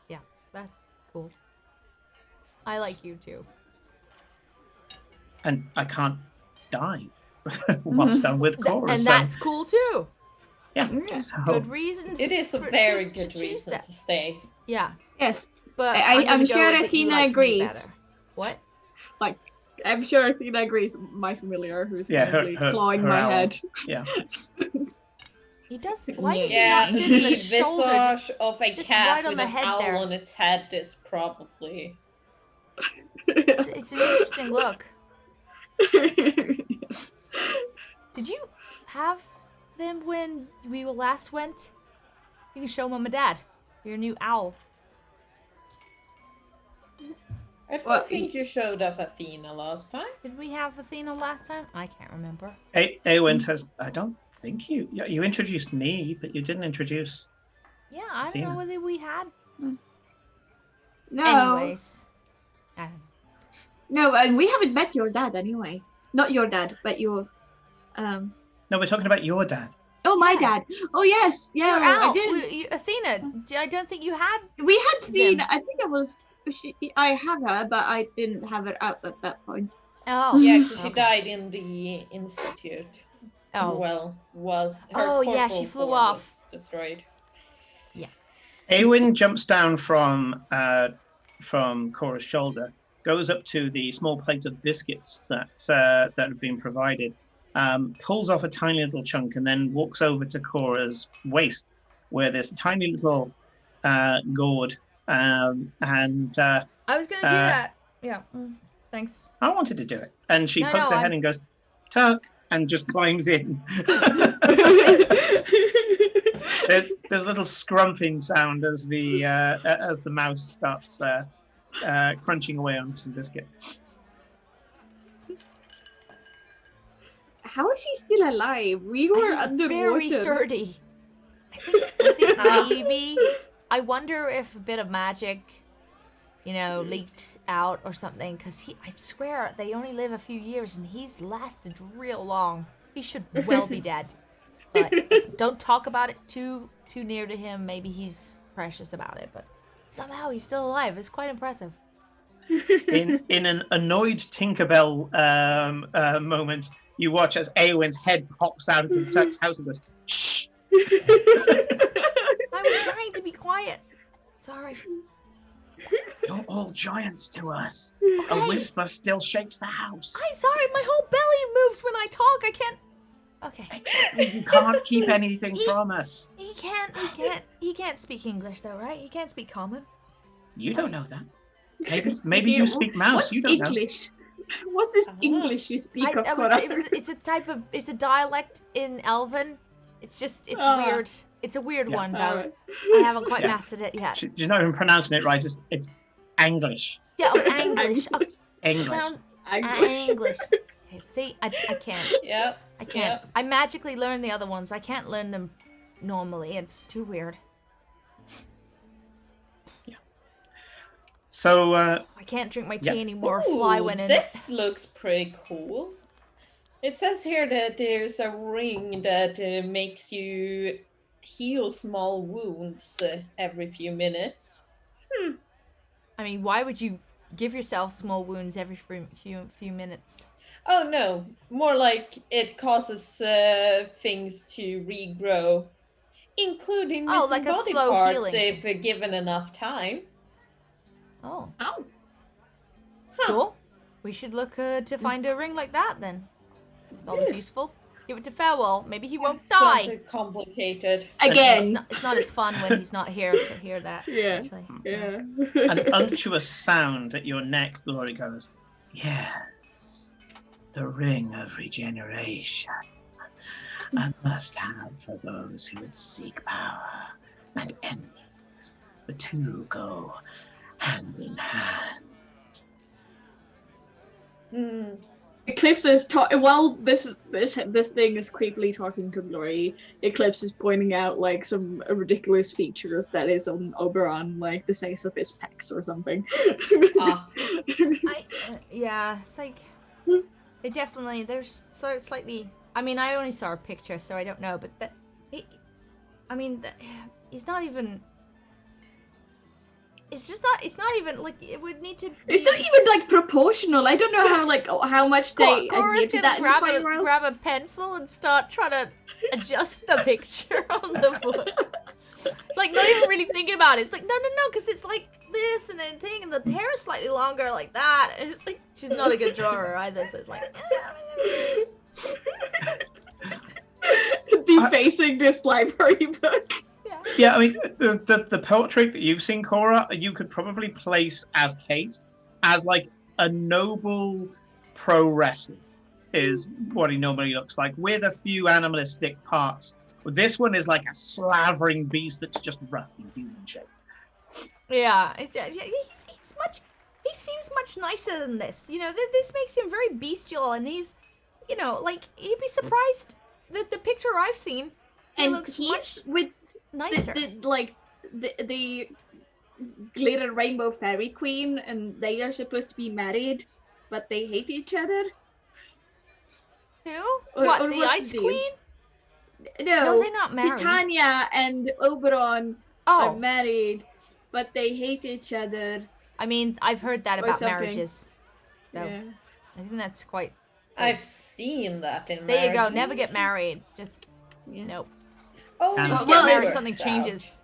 yeah, that's cool. I like you too. And I can't die whilst I'm with Cora. And that's cool too. Yeah. So good reasons. It is a very good reason to stay. Yeah. Yes. But I'm sure Athena agrees. What? Like, I'm sure Athena agrees. My familiar, who's probably clawing her my owl. head. Yeah. He does. Why does he not sit in the shoulder? Visage of a cat right on with the an head owl there. on its head is probably. It's an interesting look. Did you have them when we last went? You can show Mom and Dad your new owl. I don't think you showed off Athena last time. Did we have Athena last time? I can't remember. Awen says, I don't think you introduced me, but you didn't introduce. Yeah, I don't know whether we had. No. Anyways. No, and we haven't met your dad anyway. Not your dad, but your. No, we're talking about your dad. Oh, my dad. Oh, yes. Yeah, I did. Athena, I don't think you had. We had Athena. I think I have her, but I didn't have her out at that point. Oh. Yeah, because she died in the institute. Oh. Well, her she flew off. Destroyed. Yeah. Awen jumps down from Cora's shoulder, goes up to the small plate of biscuits that have been provided, pulls off a tiny little chunk, and then walks over to Cora's waist, where there's a tiny little gourd. I was going to do that. Yeah. Thanks. I wanted to do it. And she pokes her head and goes, "Tuck," and just climbs in. There's a little scrumping sound as the mouse starts crunching away on some biscuit. How is he still alive? We were He's underwater. very sturdy. I think maybe. I wonder if a bit of magic, leaked out or something. Because I swear, they only live a few years, and he's lasted real long. He should well be dead. But don't talk about it too near to him. Maybe he's precious about it, but somehow he's still alive. It's quite impressive. In an annoyed Tinkerbell moment, you watch as Eowyn's head pops out into Tuck's house and goes, shh. I was trying to be quiet. Sorry. You're all giants to us. Okay. A whisper still shakes the house. I'm sorry. My whole belly moves when I talk. I can't. Okay. Exactly. You can't keep anything from us. He can't speak English though, right? He can't speak common. You don't know that. Maybe you speak mouse. What's You don't English? What's this English you speak of? It's a dialect in Elven. It's weird. It's a weird one though. I haven't quite mastered it yet. You're not even pronouncing it right. It's English. Yeah, English. English. English. Okay, see, I can't. Yeah. I can't. Yep. I magically learn the other ones. I can't learn them normally. It's too weird. Yeah. So I can't drink my tea anymore. Ooh, Fly went in. This looks pretty cool. It says here that there's a ring that makes you heal small wounds every few minutes. I mean, why would you give yourself small wounds every few minutes? Oh no, more like it causes things to regrow, including missing like a body slow parts healing. if given enough time. Oh, Oh. cool. We should look to find a ring like that then. Always useful. Give it to Farewell. Maybe he won't die. Sounds complicated. Again. It's not as fun when he's not here to hear that. Yeah. Actually. Yeah. an unctuous sound at your neck, Glory goes, yes, the ring of regeneration. I must have for those who would seek power and enemies. The two go hand in hand. Eclipse is while this thing is creepily talking to Glory, Eclipse is pointing out like some ridiculous features that is on Oberon, like the size of his pecs or something. It's like it definitely there's slightly. I mean, I only saw a picture, so I don't know, but he's not even. It's not even like it would need to be... It's not even like proportional. I don't know how much they Cora's adhere to that. grab a pencil and start trying to adjust the picture on the book. Like not even really thinking about it. It's like no, because it's like this and then thing, and the hair is slightly longer like that. And it's like she's not a good drawer either. So it's like defacing this library book. Yeah, I mean, the portrait that you've seen, Cora, you could probably place as Kate as like a noble pro wrestler is what he normally looks like, with a few animalistic parts. This one is like a slavering beast that's just rough in human shape. Yeah, he seems much nicer than this. This makes him very bestial, and he's, like you'd be surprised that the picture I've seen. He and looks he's much with nicer. The glitter rainbow fairy queen, and they are supposed to be married, but they hate each other. Who? Or The Ice Queen? No, they're not married. Titania and Oberon are married, but they hate each other. I mean, I've heard that about marriages. So Yeah. I think that's quite... I've seen that in There you go. marriages. Never get married. Just... Yeah. Nope. Oh, And- Get Well, married, it something works changes.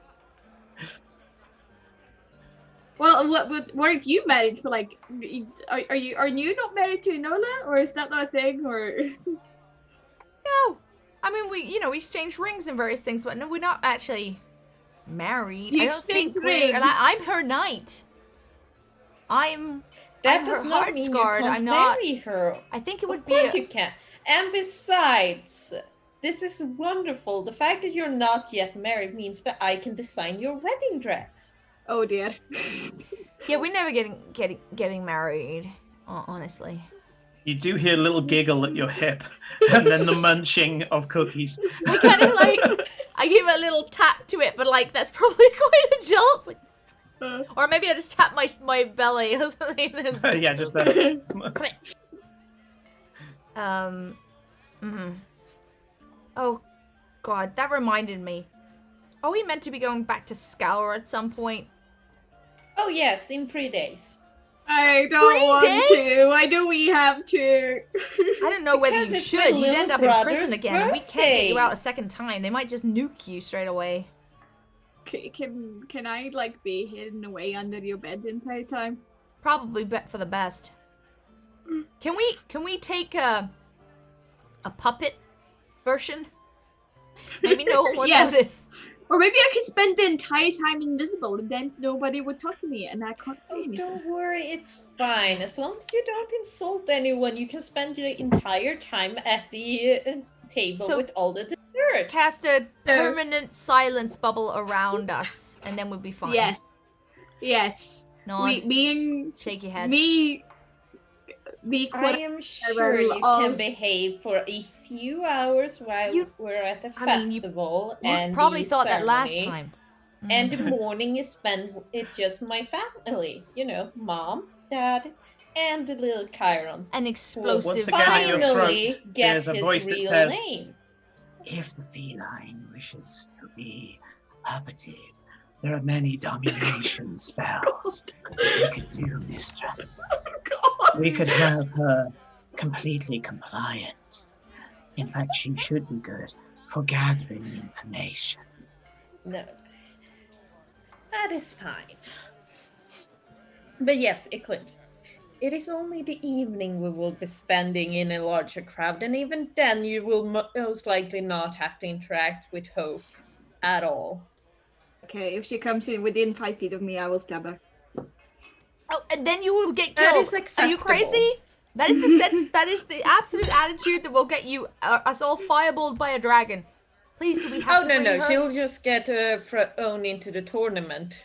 Well, weren't you married for like? Are you not married to Enola, or is that not a thing? Or No. I mean, we exchanged rings and various things, but no, we're not actually married. You I don't think exchanged we're... rings. I'm her knight. I'm That her does not heart mean scarred. you I'm can't not... marry her. I think it would Of be... course you can. And besides, This is wonderful. The fact that you're not yet married means that I can design your wedding dress. Oh dear. Yeah, we're never getting married, honestly. You do hear a little giggle at your hip, and then the munching of cookies. I kind of like, I give a little tap to it, but like that's probably quite a jolt. Like, or maybe I just tap my belly or something. Yeah, just that. Oh, God, that reminded me. Are we meant to be going back to Scour at some point? Oh yes, in 3 days. I don't want to. Why do we have to? I don't know whether you should. You'd end up in prison again, and we can't get you out a second time. They might just nuke you straight away. Can I like be hidden away under your bed the entire time? Probably bet for the best. Can we take a puppet version? Maybe no one will notice. Or maybe I could spend the entire time invisible and then nobody would talk to me and I can't say anything. Don't worry, it's fine. As long as you don't insult anyone, you can spend your entire time at the table with all the desserts. Cast a permanent silence bubble around us and then we'll be fine. Yes. Nod. Me and shake your head. I am sure you can behave for a few hours while we're at the festival. You probably thought that last time. And the morning is spent with just my family. You know, mom, dad, and the little Chiron. An explosive finally get his real name. If the feline wishes to be puppeted, there are many domination spells we could do, mistress. We could have her completely compliant. In fact, she should be good for gathering information. No. That is fine. But yes, Eclipse. It is only the evening we will be spending in a larger crowd, and even then you will most likely not have to interact with Hope at all. Okay, if she comes in within 5 feet of me, I will stab her. Oh, and then you will get killed. That is acceptable. Are you crazy? That is the sense. That is the absolute attitude that will get you us all fireballed by a dragon. Please, do we have to? Oh no, she'll just get thrown into the tournament.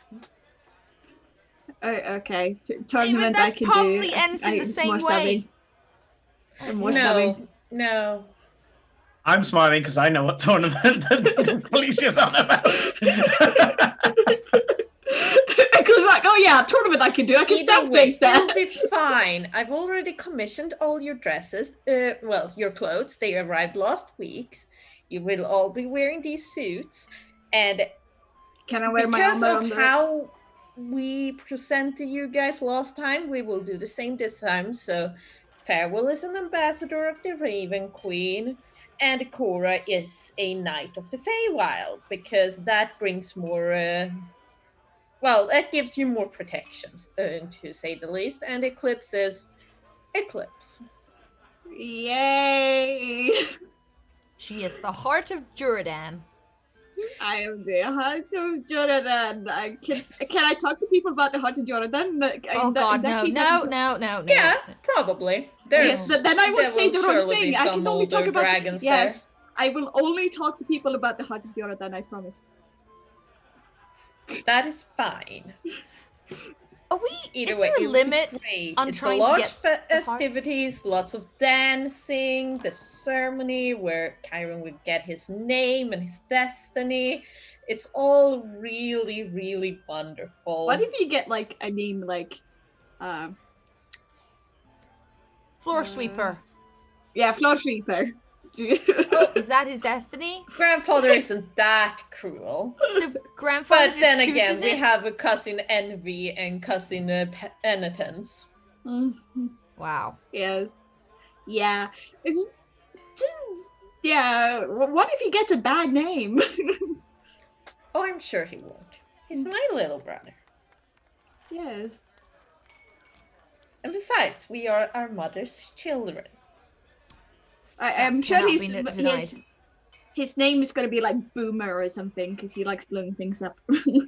Okay, tournament that I can probably do. ends in the same way. No. I'm smiling because I know what tournament Felicia's on about. Because like, oh yeah, tournament I can do. I can stab things there. It'll be fine. I've already commissioned all your dresses. Your clothes. They arrived last week. You will all be wearing these suits, and can I wear my armor because of how we presented you guys last time, we will do the same this time. So, Farewell is an ambassador of the Raven Queen. And Cora is a knight of the Feywild, because that brings more, that gives you more protections, to say the least. And Eclipse is Eclipse. Yay! She is the heart of Juradan. I am the heart of Juradan. Can I talk to people about the heart of Juradan? No. Yeah, probably. Then I would say the wrong thing. I can only talk about dragons. Yes, I will only talk to people about the heart of Juradan. I promise. That is fine. Are we? Is there a limit on trying to get festivities, lots of dancing, the ceremony where Chiron would get his name and his destiny. It's all really, really wonderful. What if you get like a name like, Floor Sweeper? Yeah, Floor Sweeper. Is that his destiny? Grandfather isn't that cruel. So grandfather but then just again, we it? have a cousin Envy and cousin Penitence. Mm-hmm. Wow. Yeah. Yeah. Yeah. What if he gets a bad name? Oh, I'm sure he won't. He's my little brother. Yes. And besides, we are our mother's children. I'm sure his name is going to be like Boomer or something because he likes blowing things up. He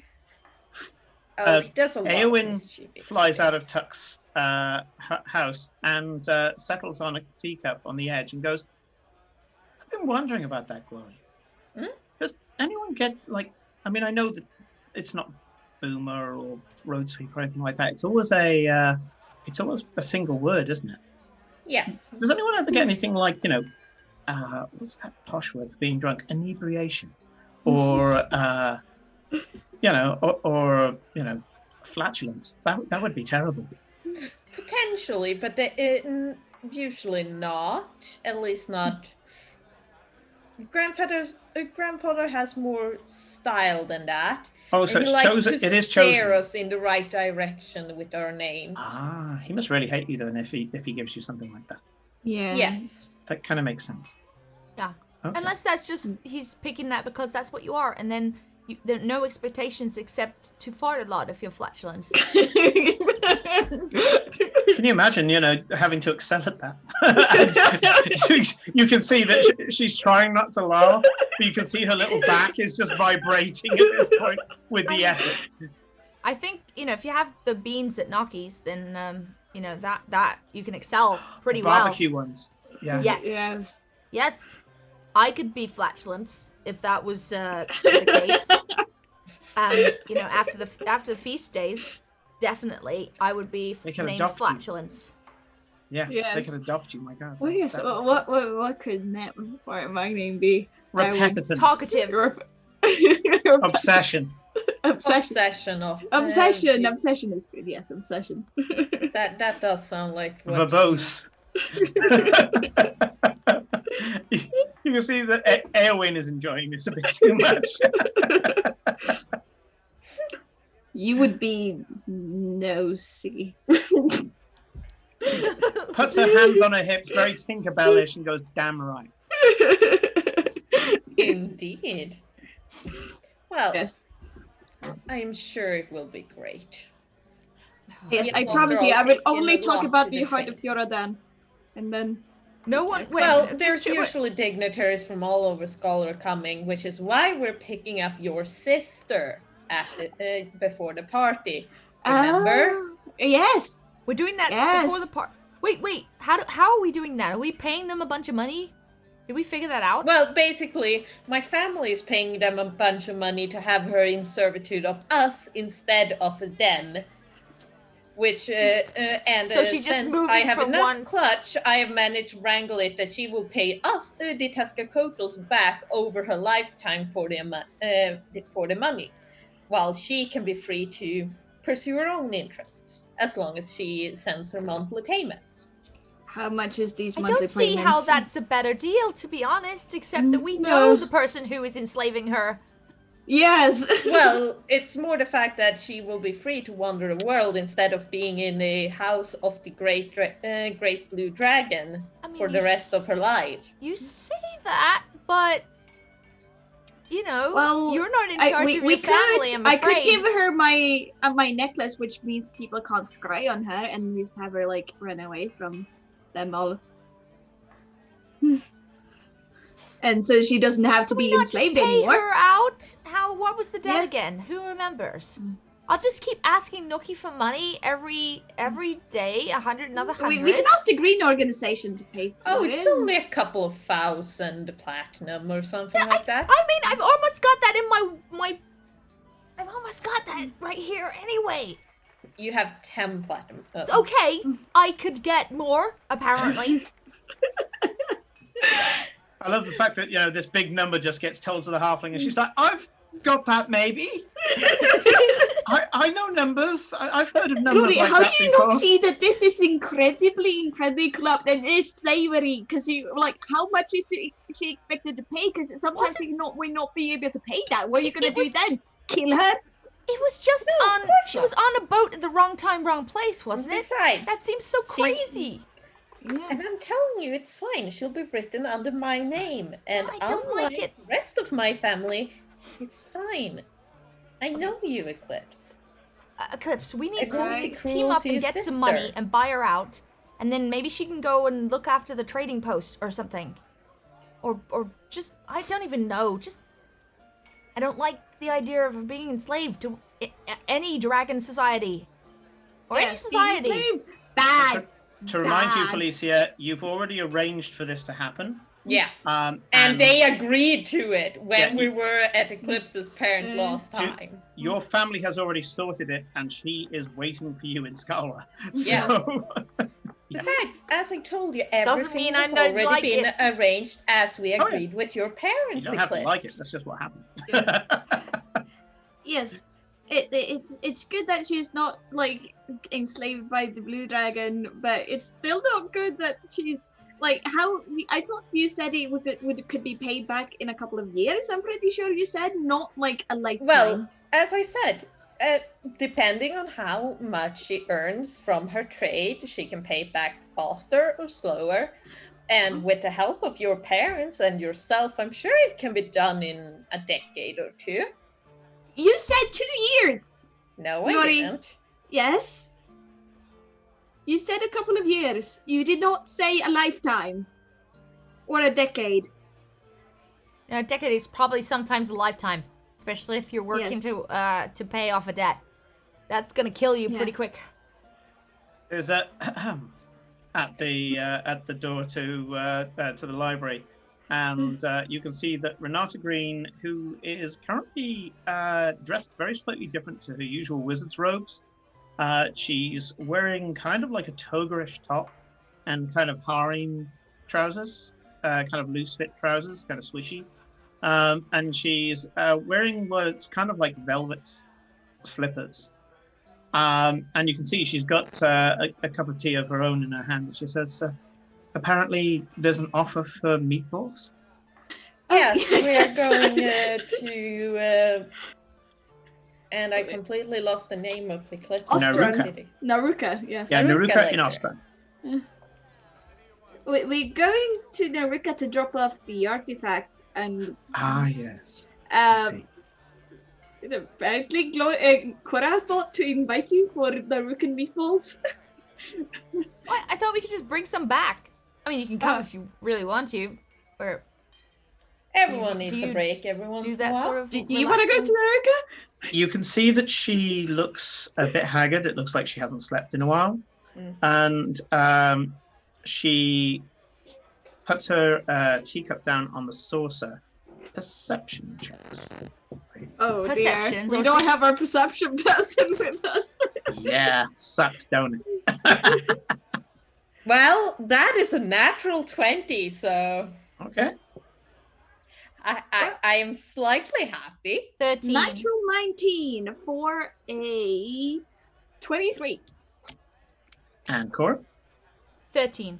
does a lot. Eowyn flies out of Tuck's house and settles on a teacup on the edge and goes, been wondering about that, Glory. Does anyone get like? I mean, I know that it's not boomer or road sweep or anything like that. It's always a single word, isn't it? Yes. Does anyone ever get anything like, what's that posh word for being drunk? Inebriation, or flatulence. That would be terrible. Potentially, but usually not. At least not. Grandfather has more style than that. Oh, so he it's likes chosen. to It is steer chosen. us in the right direction with our names. Ah, he must really hate you then if he gives you something like that. Yeah. Yes. That kind of makes sense. Yeah. Okay. Unless that's just he's picking that because that's what you are, and then there are no expectations except to fart a lot if you're flatulence. Can you imagine, having to excel at that? You can see that she's trying not to laugh, but you can see her little back is just vibrating at this point with the effort. I think, if you have the beans at Nockies, then, that you can excel pretty The well. barbecue ones. Yeah. Yes. Yes. I could be flatulence if that was the case. After the feast days, definitely I would be named Flatulence. Yeah, Yes. they could adopt you. My God. Well, yes. What could my name be? Repetitive. Talkative. Obsession. Obsession is good. Yes, obsession. That does sound like verbose. You can see that Eowyn is enjoying this a bit too much. You would be nosy. Puts her hands on her hips, very Tinkerbellish, and goes, "Damn right." Indeed. Well, yes. I am sure it will be great. Yes, I promise you, I will only talk about the Heart of Yoradan, and then. No one. Well, there's usually dignitaries from all over Scholar coming, which is why we're picking up your sister at before the party. Remember? Yes. We're doing that before the party. Wait. How are we doing that? Are we paying them a bunch of money? Did we figure that out? Well, basically, my family is paying them a bunch of money to have her in servitude of us instead of them. Which so she's just moving I have from enough one clutch, I have managed to wrangle it that she will pay us the Tezcacotls back over her lifetime for the money, while she can be free to pursue her own interests as long as she sends her monthly payments. How much is these monthly payments? I don't see how that's a better deal, to be honest, except that we know the person who is enslaving her. Yes. Well, it's more the fact that she will be free to wander the world instead of being in the house of the great blue dragon for the rest of her life. You say that, but well, you're not in charge of your family. I'm afraid. I could give her my necklace, which means people can't scry on her, and just have her run away from them all. And so she doesn't have to be enslaved anymore. Pay her out? What was the debt again? Who remembers? I'll just keep asking Nookie for money every day, another 100. We can ask the green organization to pay for it. Oh, it's only a couple of thousand platinum or something like that. I mean, I've almost got that in my I've almost got that right here anyway. You have 10 platinum. Okay, I could get more, apparently. I love the fact that, this big number just gets told to the halfling and she's like, I've got that maybe. I know numbers. I've heard of numbers Glory, like how that do you before. not see that this is incredibly corrupt and is slavery? Because how much is she expected to pay? Because sometimes we not be able to pay that. What are you going to do then? Kill her? It was just she was on a boat at the wrong time, wrong place, wasn't it? Besides, that seems so crazy. Yeah. And I'm telling you, it's fine. She'll be written under my name. And I don't like it. The rest of my family, it's fine. I know you, Eclipse. Eclipse, we need to team up and get some money and buy her out. And then maybe she can go and look after the trading post or something. Or just, I don't even know. I don't like the idea of being enslaved to any dragon society. Or any society. Bad. To remind you, Felicia, you've already arranged for this to happen. Yeah. And they agreed to it when we were at Eclipse's parent last time. Your family has already sorted it, and she is waiting for you in Skala. Yeah. So, Besides, as I told you, everything has I don't already like been it. arranged as we agreed with your parents. you don't have to Eclipse. like it. That's just what happened. Yes. It's good that she's not like enslaved by the blue dragon, but it's still not good that she's like how I thought you said it could be paid back in a couple of years. I'm pretty sure you said not like a lifetime. Well, as I said, depending on how much she earns from her trade, she can pay it back faster or slower. And with the help of your parents and yourself, I'm sure it can be done in a decade or two. You said 2 years. No, I Lori. didn't. Yes. You said a couple of years. You did not say a lifetime or a decade. A decade is probably sometimes a lifetime, especially if you're working to pay off a debt. That's gonna kill you pretty quick. Is that at the door to the library, and you can see that Renata Green, who is currently dressed very slightly different to her usual wizard's robes. She's wearing kind of like a toga-ish top and kind of harem trousers, kind of loose fit trousers, kind of swishy. And she's wearing what's kind of like velvet slippers. And you can see she's got a cup of tea of her own in her hand. She says, apparently there's an offer for meatballs. Yes, we are going to... and I completely lost the name of Eclipse. Neruka. Neruka, yes. Yeah, Neruka in later. Ostran. We're going to Neruka to drop off the artifact, and yes. I see. apparently Cora thought to invite you for Nerukan meatballs. I thought we could just bring some back. I mean, you can come if you really want to, or everyone needs a break. Everyone do that sort of. Do you want to go to Neruka? You can see that she looks a bit haggard. It looks like she hasn't slept in a while, and she puts her teacup down on the saucer. Perception checks. Oh Perceptions, dear, or we don't just- have our perception person with us. Yeah, sucks, don't it? Well, that is a natural 20, so Okay. I am slightly happy. 13. Natural 19 for a 23. And Cora? 13.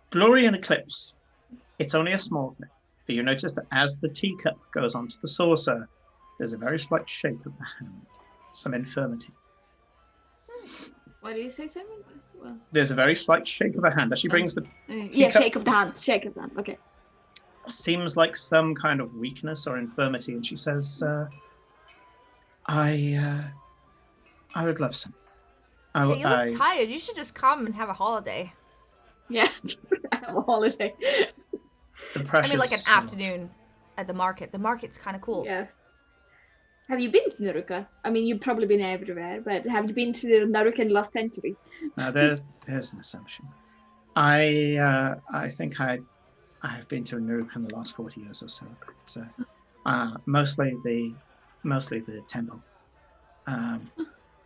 Glory and Eclipse. It's only a small thing, but you notice that as the teacup goes onto the saucer, there's a very slight shake of the hand. Some infirmity. What do you say, Simon? Well, There's a very slight shake of the hand as she brings the yeah, shake of the hand. Shake of the hand. Okay. seems like some kind of weakness or infirmity, and she says, I would love some. Yeah, you look tired. You should just come and have a holiday. Yeah, have a holiday. The I precious mean, like an afternoon at the market. The market's kind of cool. Yeah. Have you been to Neruka? I mean, you've probably been everywhere, but have you been to Neruka in the last century? Now there's an assumption. I think I've been to Neruka in the last 40 years or so, but mostly the temple.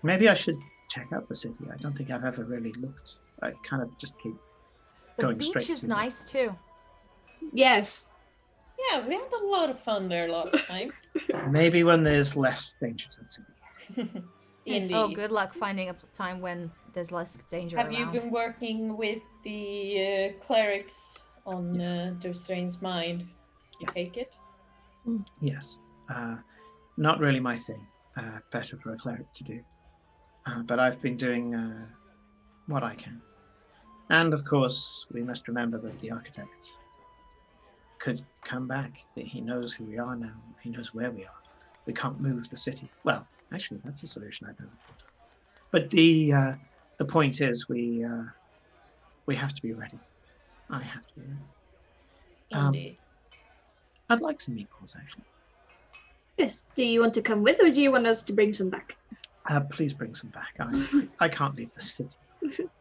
Maybe I should check out the city. I don't think I've ever really looked. I kind of just keep The going straight. beach is to nice too. Yes. Yeah, we had a lot of fun there last time. Maybe when there's less dangers at sea. Indeed. Oh, good luck finding a time when there's less danger Have around. you been working with the clerics on Durstrain's mind? Yes. Take it? Yes. Not really my thing. Better for a cleric to do. But I've been doing what I can. And of course, we must remember that the architect could come back. He knows who we are now. He knows where we are. We can't move the city. Well, actually, that's a solution I've never thought of. But the point is, we have to be ready. I have to be ready. Indeed. I'd like some meatballs, actually. Yes. Do you want to come with, or do you want us to bring some back? Please bring some back. I can't leave the city.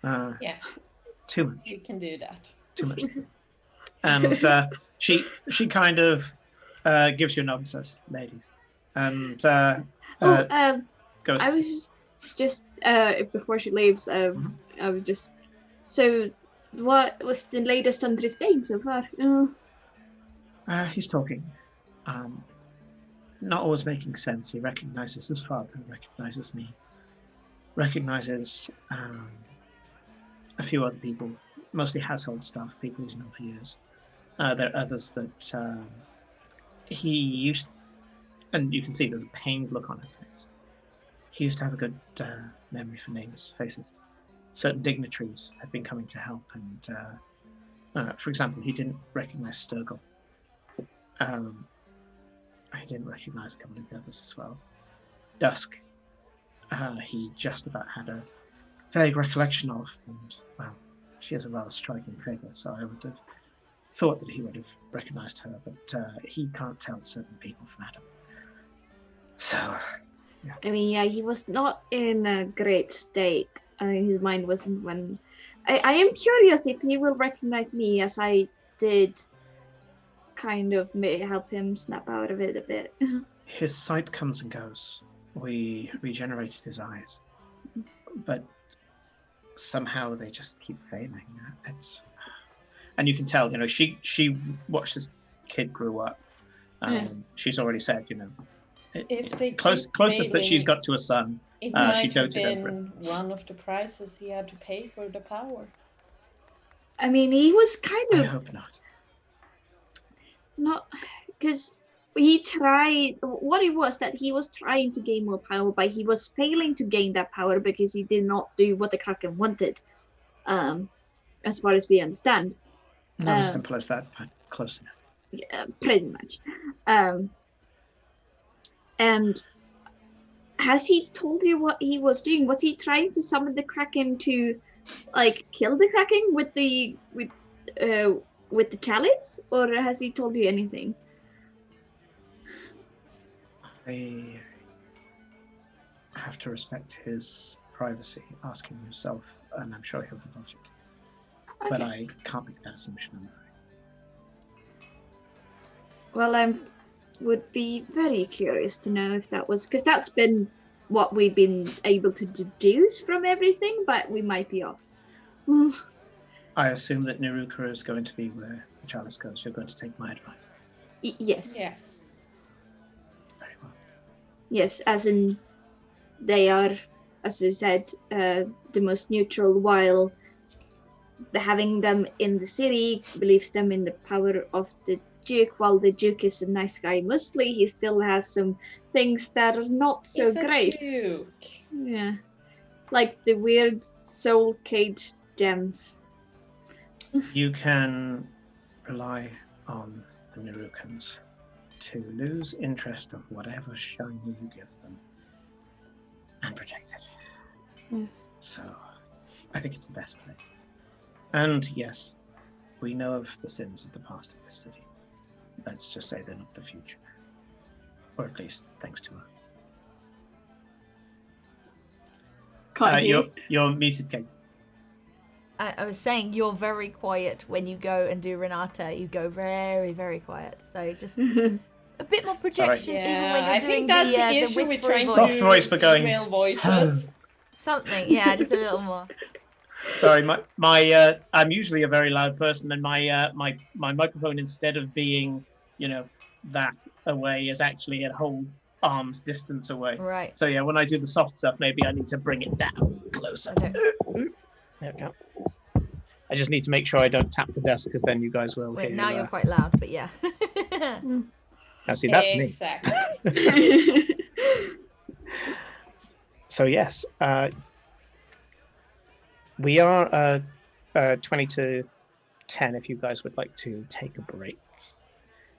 Yeah, Too much. we can do that. too much. And she kind of gives you a nod and says, "Ladies," and goes. I was just before she leaves. I was just. So, what was the latest on Tristane so far? He's talking. Not always making sense. He recognizes his father, recognizes me, recognizes a few other people, mostly household staff, people he's known for years. There are others that he used, and you can see there's a pained look on her face. He used to have a good memory for names, faces. Certain dignitaries had been coming to help, and for example, he didn't recognize Sturgill. I didn't recognize a couple of the others as well. Dusk, he just about had a vague recollection of, and well, she is a rather striking figure, so I would have thought that he would have recognized her, but he can't tell certain people from Adam. So, yeah. I mean, yeah, he was not in a great state. His mind wasn't when. I am curious if he will recognize me, as I did kind of help him snap out of it a bit. His sight comes and goes. We regenerated his eyes, but somehow they just keep failing. And you can tell, she watched this kid grew up. She's already said, if they closest failing, that she's got to a son. It might she have been one of the prices he had to pay for the power. I mean, he was kind of. I hope not. Not because he tried. What it was that he was trying to gain more power, but he was failing to gain that power because he did not do what the Kraken wanted. As far as we understand. Not as simple as that, but close enough. Yeah, pretty much. And has he told you what he was doing? Was he trying to summon the Kraken to, kill the Kraken with the chalice, or has he told you anything? I have to respect his privacy. Ask him himself, and I'm sure he'll divulge it. Okay. But I can't make that assumption, I'm afraid. Well, I would be very curious to know if that was, because that's been what we've been able to deduce from everything, but we might be off. I assume that Neruka is going to be where the chalice goes. You're going to take my advice. Yes. Yes. Very well. Yes, as in they are, as you said, the most neutral, while having them in the city believes them in the power of the Duke. While the Duke is a nice guy mostly, he still has some things that are not so He's great. A Duke. Yeah, like the weird soul cage gems. You can rely on the Nerukans to lose interest of whatever shiny you give them and protect it. Yes. So, I think it's the best place. And yes, we know of the sins of the past of this city. Let's just say they're not the future. Or at least thanks to us. You're muted, Kate. I was saying you're very quiet when you go and do Renata. You go very, very quiet. So just a bit more projection, even when you're doing the whispery voice. Soft voice for going. Male voices. Something, yeah, just a little more. Sorry, I'm usually a very loud person, and my microphone, instead of being, that away, is actually at whole arm's distance away. Right. So yeah, when I do the soft stuff, maybe I need to bring it down closer. There we go. I just need to make sure I don't tap the desk, because then you guys will. Wait, now you're quite loud, but yeah. Now see, that's me. Exactly. So yes, we are 20 to 10 if you guys would like to take a break.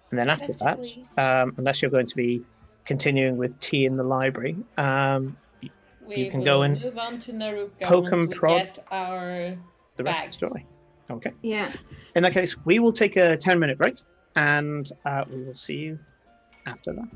And then after that, unless you're going to be continuing with tea in the library, you can go and move on to Neruka poke and prod get our the rest bags. of the story. Okay. Yeah. In that case, we will take a 10-minute break, and we will see you after that.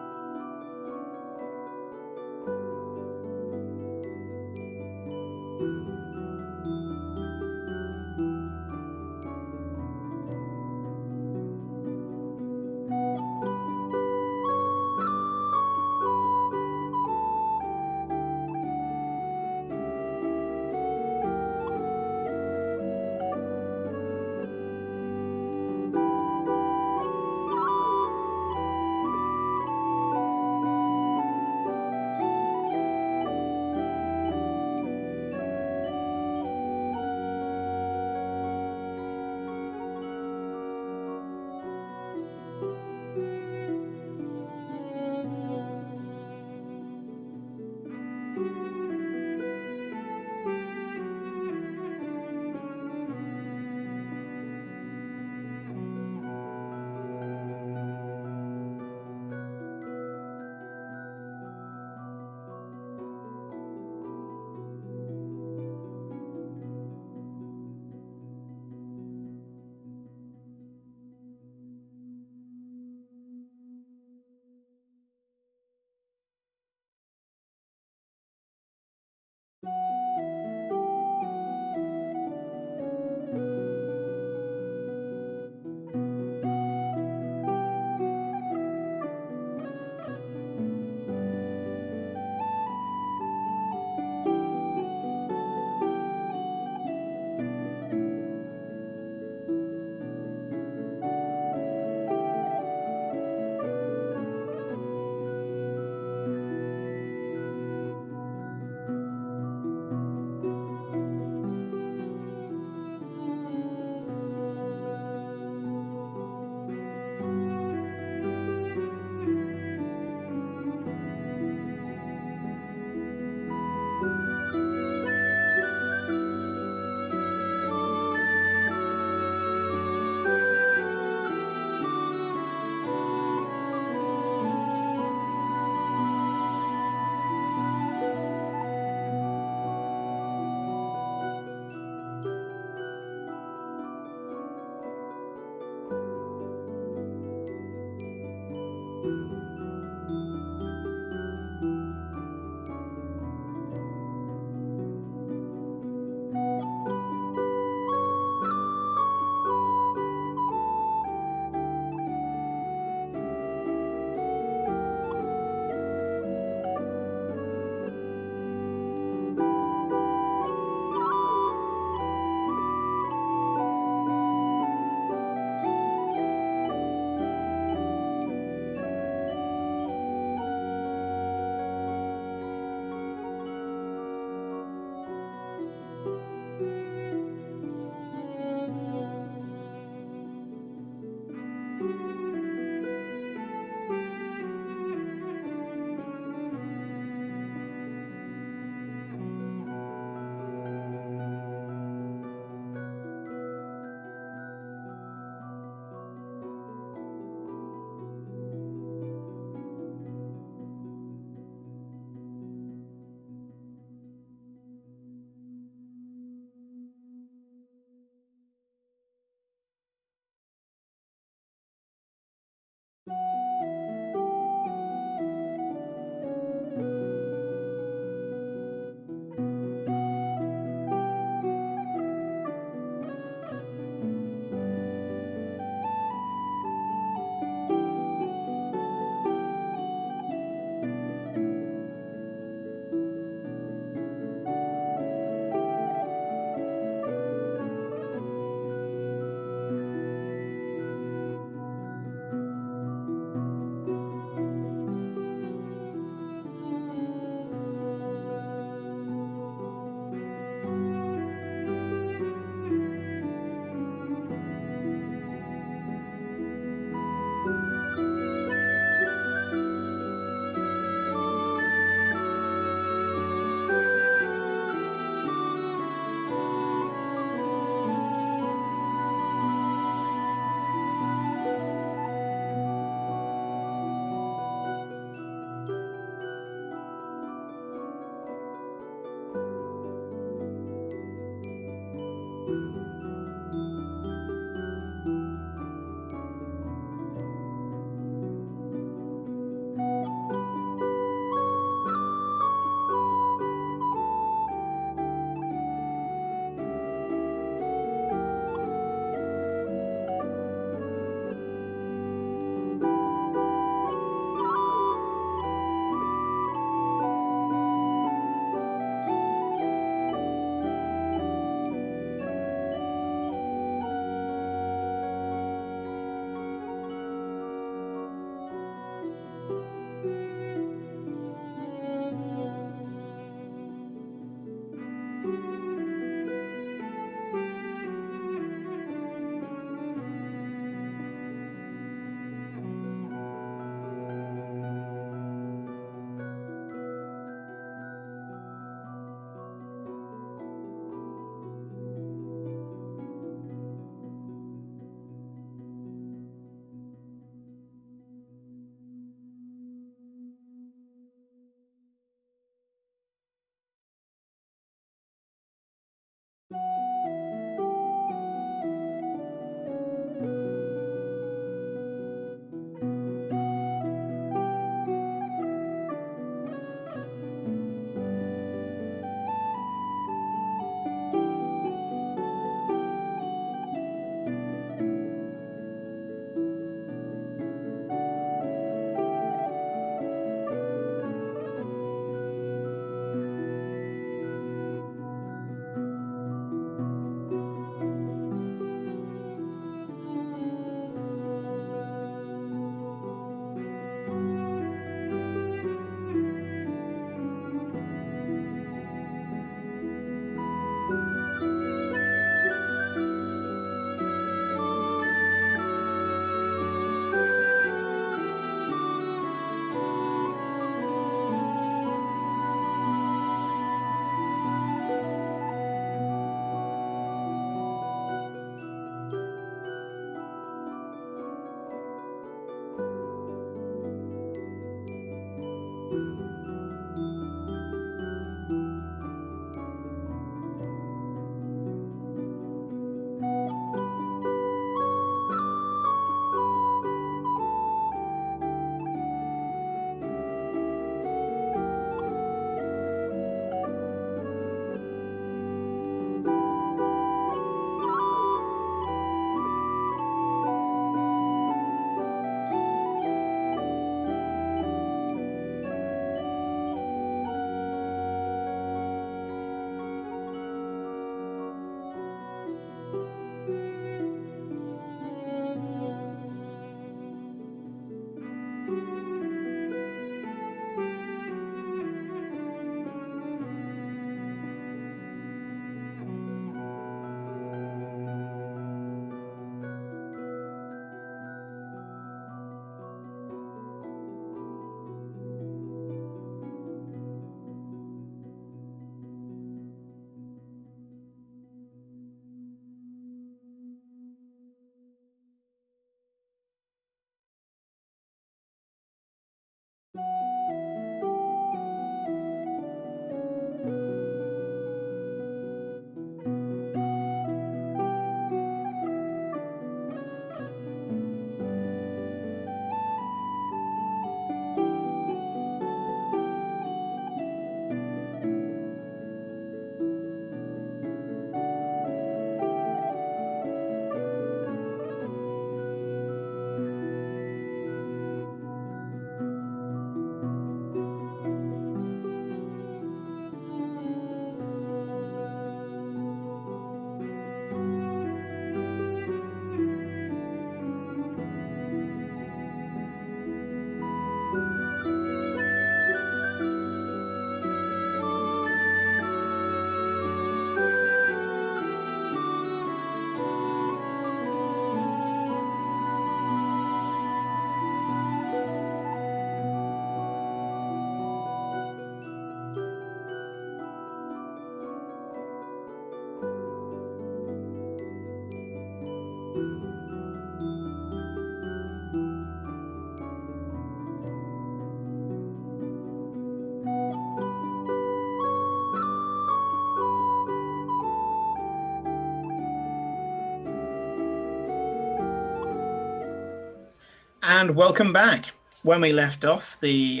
And welcome back. When we left off, the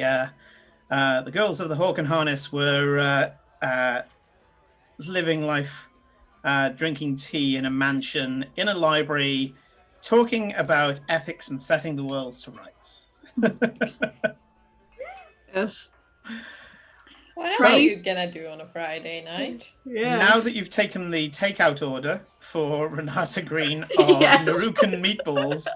girls of the Hawk and Harness were living life, drinking tea in a mansion, in a library, talking about ethics and setting the world to rights. Yes. What are you gonna do on a Friday night? Yeah. Now that you've taken the takeout order for Renata Green of Yes. Nerukan meatballs,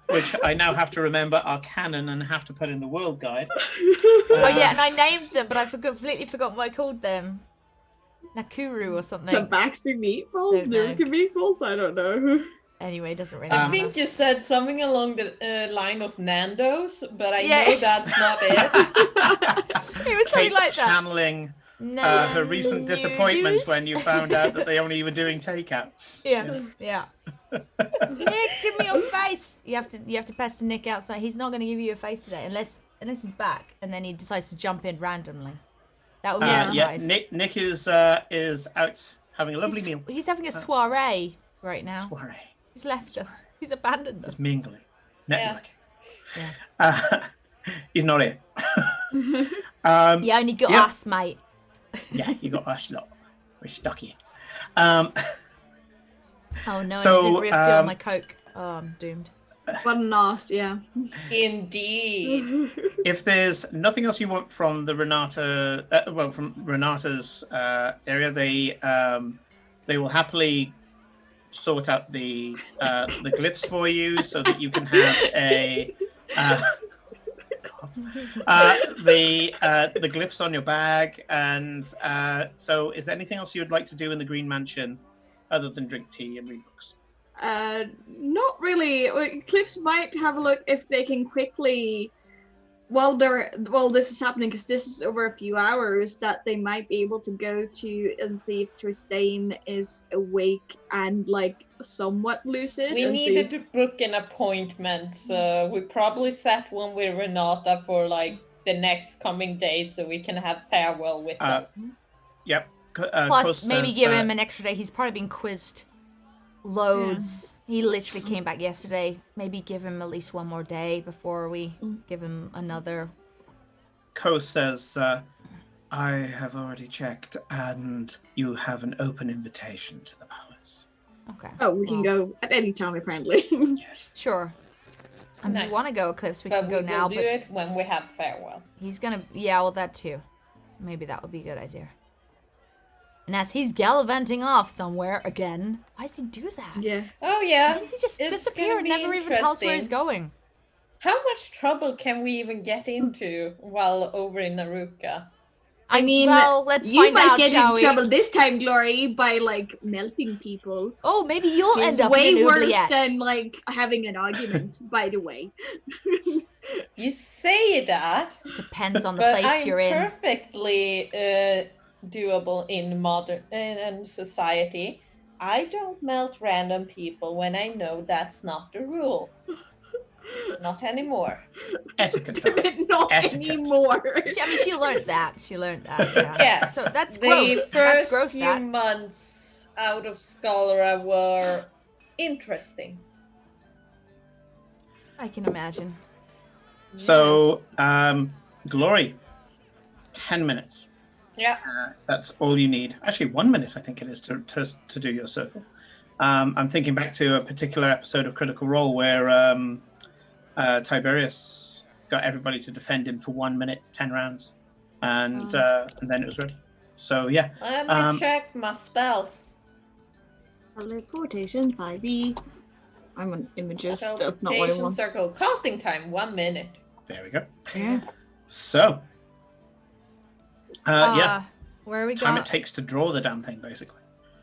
which I now have to remember are canon and have to put in the world guide. Oh yeah, and I named them, but I completely forgot what I called them. Nakuru or something. Tabaxi meatballs? Neruka meatballs? I don't know. Anyway, it doesn't really I matter. think you said something along the line of Nando's, but I know that's not it. It was something Kate's like that. channeling her recent disappointment when you found out that they only were doing takeout. Yeah. Nick, give me your face. You have to pester Nick out. He's not going to give you a face today unless he's back, and then he decides to jump in randomly. That would be a surprise. Yeah, Nick is out having a lovely meal. He's having a soiree right now. Soiree. He's left us. He's abandoned us. It's mingling. Networking. Yeah. He's not here. You only got us, mate. Yeah, you got us lot. We're stuck here. Oh no, so, I didn't refill my Coke. Oh, I'm doomed. What an ass, yeah. Indeed. If there's nothing else you want from the Renata, from Renata's area, they will happily sort out the glyphs for you so that you can have a the glyphs on your bag. And so, is there anything else you would like to do in the Green Mansion other than drink tea and read books? Not really. Clips might have a look if they can quickly, while this is happening, because this is over a few hours, that they might be able to go to and see if Tristane is awake and like somewhat lucid. We needed to book an appointment, so we probably set one with Renata for like the next coming days, so we can have farewell with us. Yep. Plus, maybe give him an extra day. He's probably been quizzed loads. Yeah. He literally came back yesterday. Maybe give him at least one more day before we give him another. Ko says, I have already checked, and you have an open invitation to the palace. Okay. Oh, we can go at any time, apparently. Yes. Sure. And if you want to go, Eclipse, we can go now. But we will do it when we have farewell. He's gonna... Yeah, well, that too. Maybe that would be a good idea. And as he's gallivanting off somewhere again, why does he do that? Yeah. Oh, yeah. Why does he just disappear and never even tell us where he's going? How much trouble can we even get into while over in Neruka? I mean, well, let's you find out, might get shall in we? trouble this time, Glory, by like melting people. Oh, maybe you'll end up way in an worse oubliette. than like having an argument. By the way. You say that. Depends on the place you're in. But I'm perfectly doable in modern society. I don't melt random people when I know that's not the rule. Not anymore. Etiquette. Not anymore. I mean, she learned that. Yeah. Yes. So that's growth. The That's first growth. few months out of Scholara were interesting. I can imagine. So, Glory, 10 minutes. Yeah. That's all you need. Actually, 1 minute, I think it is, to do your circle. I'm thinking back to a particular episode of Critical Role where Tiberius got everybody to defend him for 1 minute, 10 rounds, and then it was ready. So yeah. Let me check my spells. Teleportation 5e. I'm an images. That's not what I want. Circle. Casting time 1 minute. There we go. Yeah. So. Yeah. Where are we Time going? it takes to draw the damn thing, basically.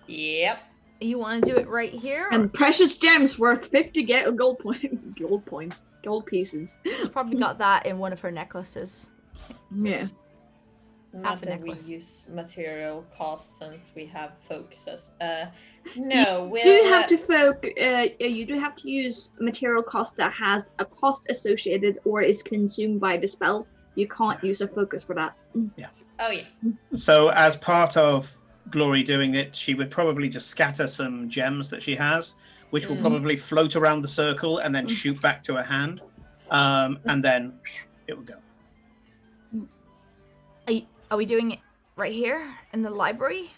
Yep. You want to do it right here? And precious gems worth 50 gold points. Gold pieces. She's probably got that in one of her necklaces. Yeah. Not a that we necklace. use material costs since we have focuses. No, we'll... You do have to use material cost that has a cost associated or is consumed by the spell. You can't use a focus for that. Yeah. Oh, yeah. So as part of Glory doing it, she would probably just scatter some gems that she has which will probably float around the circle and then shoot back to a hand, and then it will go. Are we doing it right here in the library?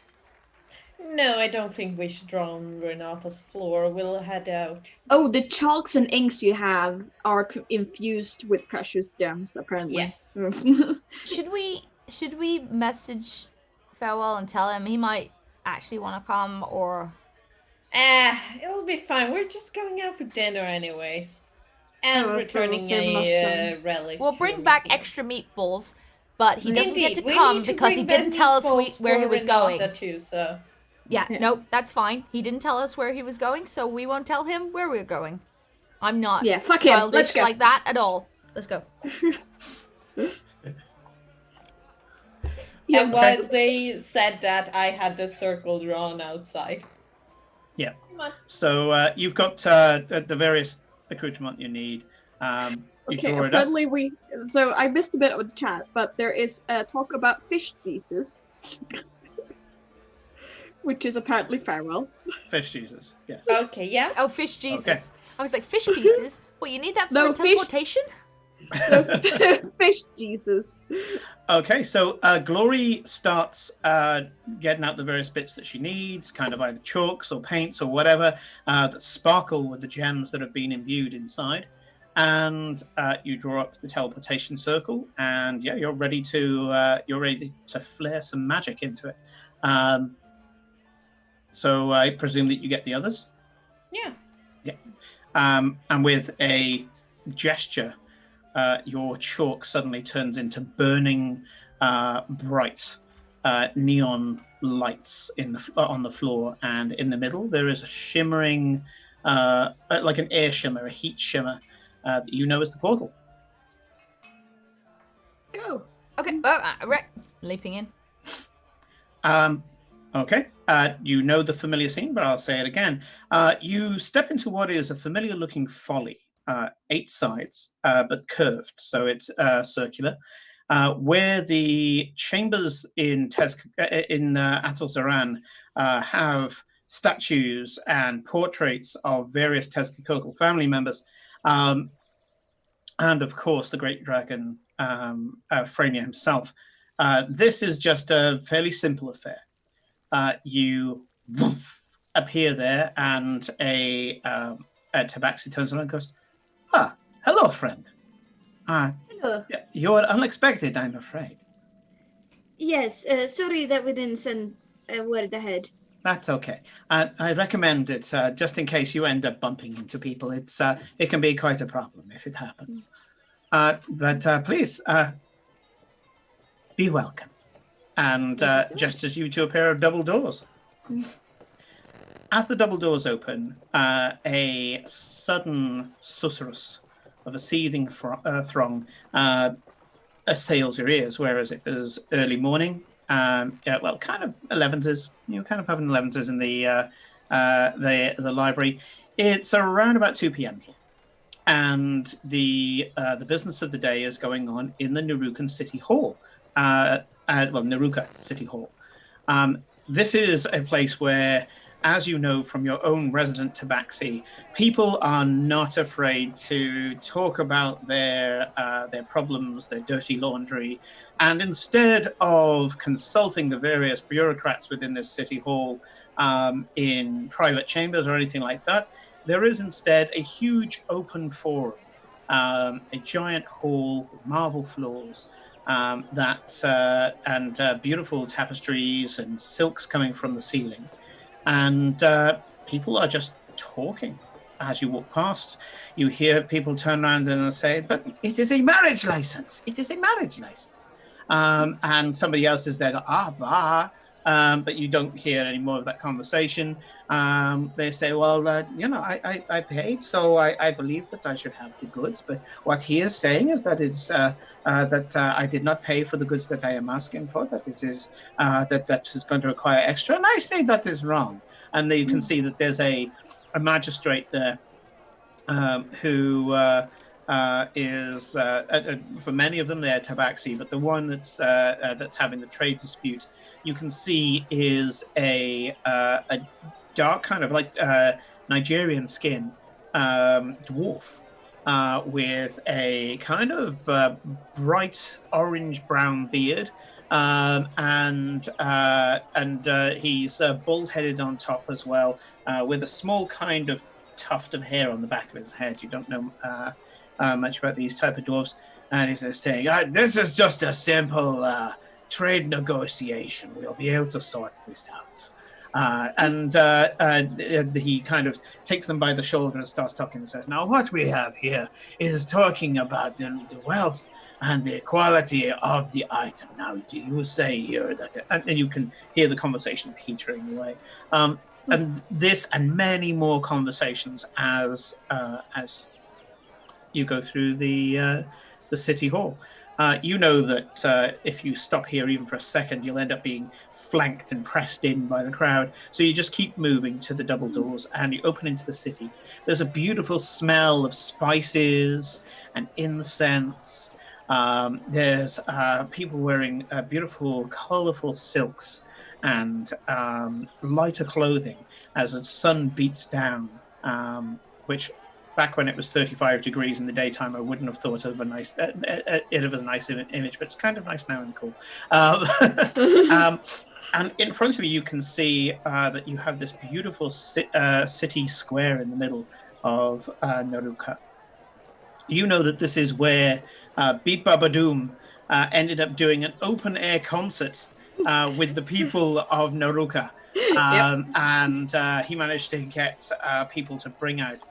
No, I don't think we should draw on Renata's floor. We'll head out. Oh, the chalks and inks you have are infused with precious gems, apparently. Yes. Should we message Farewell and tell him he might actually want to come, or? It'll be fine. We're just going out for dinner anyways. And returning a relic. We'll bring back extra meatballs, but he doesn't get to come because he didn't tell us where he was going. Too, so. Yeah, nope, that's fine. He didn't tell us where he was going, so we won't tell him where we're going. I'm not fuck him. childish Let's go. like that at all. Let's go. And while they said that, I had the circle drawn outside. Yeah. So you've got the various accoutrement you need. You draw it up. So I missed a bit of the chat, but there is talk about fish Jesus. Which is apparently Farewell. Fish Jesus, yes. Okay, yeah. Oh, fish Jesus. Okay. I was like, fish pieces? Well, you need that for teleportation? Fish Jesus. Okay, so Glory starts getting out the various bits that she needs, kind of either chalks or paints or whatever, that sparkle with the gems that have been imbued inside. And you draw up the teleportation circle, and yeah, you're ready to flare some magic into it. So I presume that you get the others? Yeah. Yeah. And with a gesture, your chalk suddenly turns into burning, bright neon lights on the floor, and in the middle there is a shimmering, like an air shimmer, a heat shimmer, that you know is the portal. Go. Okay, right. Leaping in. Okay, you know the familiar scene, but I'll say it again. You step into what is a familiar-looking folly, 8 sides, but curved, so it's circular, where the chambers in Atul Zaran have statues and portraits of various Tezcatlipoca family members, and of course the great dragon Frania himself. This is just a fairly simple affair. You appear there, and a tabaxi turns around and goes, hello, friend. Hello. You're unexpected, I'm afraid. Yes, sorry that we didn't send word ahead. That's okay. I recommend it, just in case you end up bumping into people. It can be quite a problem if it happens. But please, be welcome. And just as you two appear at double doors. As the double doors open, a sudden susurrus of a seething throng assails your ears, whereas it was early morning. Kind of 11s. You kind of having 11s in the library. It's around about 2 p.m. here, and the business of the day is going on in the Nerukan City Hall. Neruka City Hall. This is a place where, as you know from your own resident tabaxi, people are not afraid to talk about their problems, their dirty laundry, and instead of consulting the various bureaucrats within this city hall in private chambers or anything like that, there is instead a huge open forum, a giant hall with marble floors, and beautiful tapestries and silks coming from the ceiling. And people are just talking. As you walk past, you hear people turn around and say, but it is a marriage license. It is a marriage license. And somebody else is there, but you don't hear any more of that conversation. They say, well, I paid, so I believe that I should have the goods. But what he is saying is that it's that I did not pay for the goods that I am asking for. That it is that is going to require extra, and I say that is wrong. And then you can see that there's a magistrate there who is for many of them they're tabaxi, but the one that's having the trade dispute, you can see is a dark, kind of like Nigerian skin dwarf with a kind of bright orange-brown beard. And he's bald-headed on top as well, with a small kind of tuft of hair on the back of his head. You don't know much about these type of dwarves. And he's saying, this is just a simple trade negotiation. We'll be able to sort this out. He kind of takes them by the shoulder and starts talking and says, now what we have here is talking about the wealth and the quality of the item. Now, do you say here that... And you can hear the conversation petering away. And this and many more conversations as you go through the city hall. You know that if you stop here even for a second, you'll end up being flanked and pressed in by the crowd. So you just keep moving to the double doors and you open into the city. There's a beautiful smell of spices and incense. There's people wearing beautiful, colorful silks and lighter clothing as the sun beats down, which back when it was 35 degrees in the daytime, I wouldn't have thought of a nice image, but it's kind of nice now and cool. And in front of you can see that you have this beautiful city square in the middle of Neruka. You know that this is where Beat Babadoom ended up doing an open-air concert with the people of Neruka. And he managed to get people to bring out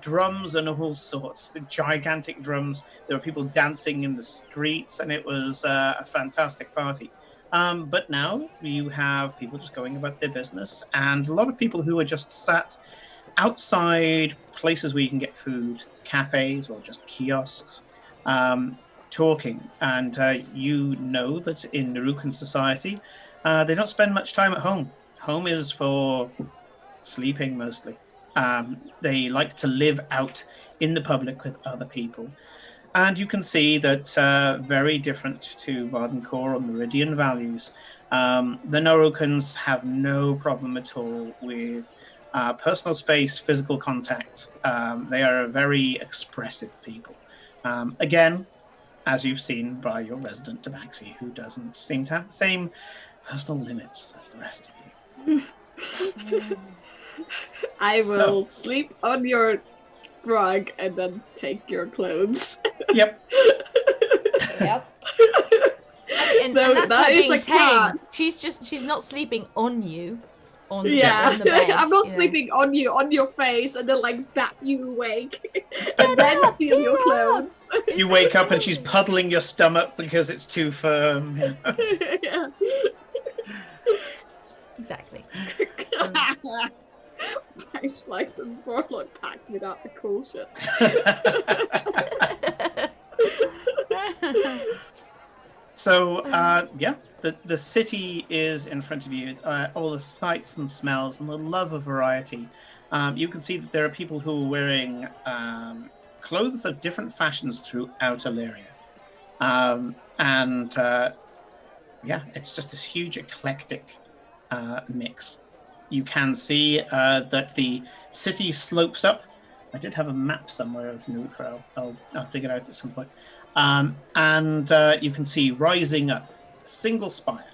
drums and all sorts, the gigantic drums. There were people dancing in the streets, and it was a fantastic party. But now you have people just going about their business, and a lot of people who are just sat outside places where you can get food, cafes or just kiosks, talking. And you know that in Nerukan society, they don't spend much time at home. Home is for sleeping mostly. They like to live out in the public with other people. And you can see that very different to Vardencore or Meridian values. The Norokans have no problem at all with personal space, physical contact. They are a very expressive people. Again, as you've seen by your resident Tabaxi, who doesn't seem to have the same personal limits as the rest of you. I will sleep on your rug and then take your clothes. Yep. Yep. And that's her being tame. She's not sleeping on you. On the bed, I'm not sleeping on you, on your face, and then like bat you awake, and then steal your clothes. You wake up and she's puddling your stomach because it's too firm. Yeah. Exactly. Nice slice and Warlock packed without the cool shit. So, the city is in front of you. All the sights and smells and the love of variety. You can see that there are people who are wearing clothes of different fashions throughout Illyria. It's just this huge eclectic mix. You can see that the city slopes up. I did have a map somewhere of Neruka. I'll dig it out at some point. And you can see rising up a single spire,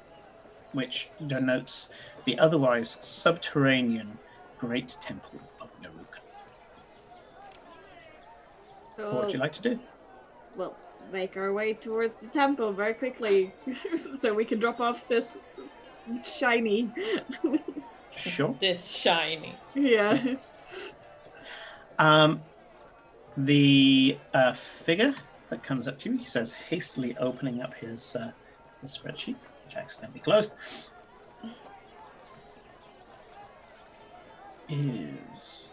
which denotes the otherwise subterranean Great Temple of Neruka. So, What would you like to do? Well, make our way towards the temple very quickly, so we can drop off this shiny. Sure. This shiny. Yeah. The figure that comes up to you, he says, hastily opening up his spreadsheet, which I accidentally closed, is...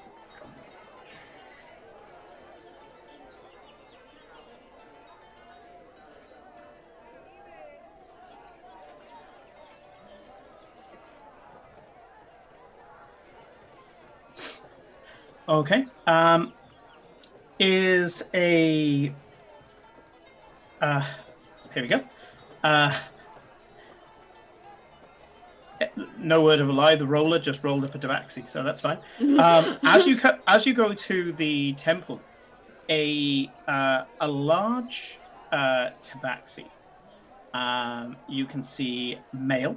Okay. Is a... here we go. no word of a lie, the roller just rolled up a tabaxi, so that's fine. As you go to the temple, a large tabaxi. You can see male,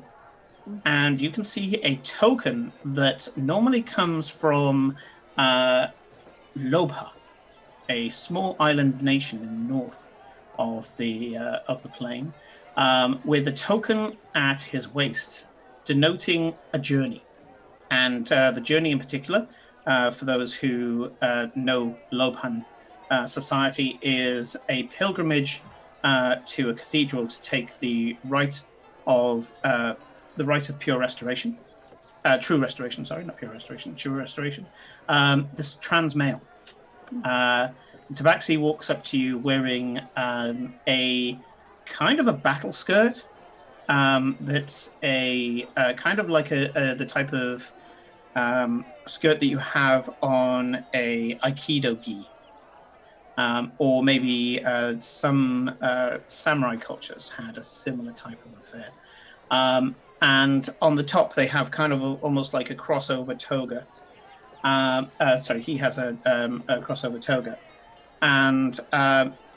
and you can see a token that normally comes from Lobha, a small island nation in the north of the plain, with a token at his waist denoting a journey. And the journey in particular, for those who know Lobhan society, is a pilgrimage to a cathedral to take the rite of pure restoration. True restoration, sorry, not pure restoration, true restoration. This trans male. Tabaxi walks up to you wearing a kind of a battle skirt that's a kind of like the type of skirt that you have on a Aikido gi. Or maybe some samurai cultures had a similar type of affair. And on the top, they have kind of almost like a crossover toga. He has a crossover toga. And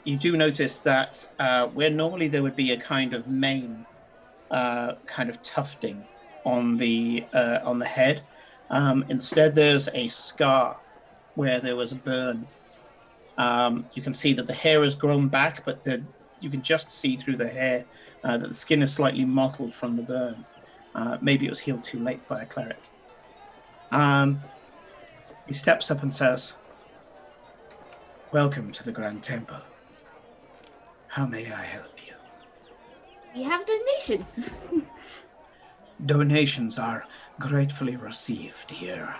you do notice that where normally there would be a kind of mane, kind of tufting on the head, instead there's a scar where there was a burn. You can see that the hair has grown back, but you can just see through the hair that the skin is slightly mottled from the burn. Maybe it was healed too late by a cleric. He steps up and says, "Welcome to the Grand Temple. How may I help you?" We have a donation. Donations are gratefully received here.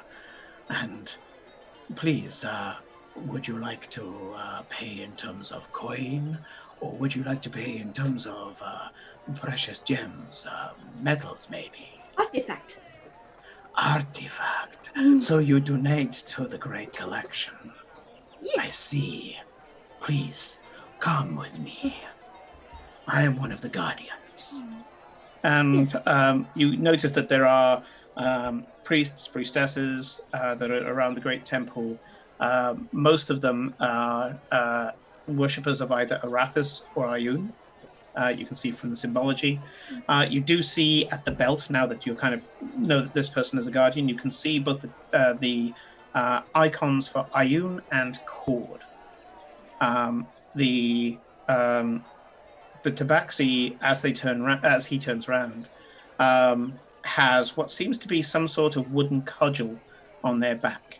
And please, would you like to pay in terms of coin, or would you like to pay in terms of precious gems, metals maybe? Artifact. Artifact. So you donate to the great collection. Yes. I see. Please, come with me. I am one of the guardians. And you notice that there are priests, priestesses that are around the great temple. Most of them are worshippers of either Arathis or Ayun. You can see from the symbology. You do see at the belt, now that you kind of know that this person is a guardian, you can see both the icons for Ayun and Cord. The tabaxi, as he turns around, has what seems to be some sort of wooden cudgel on their back.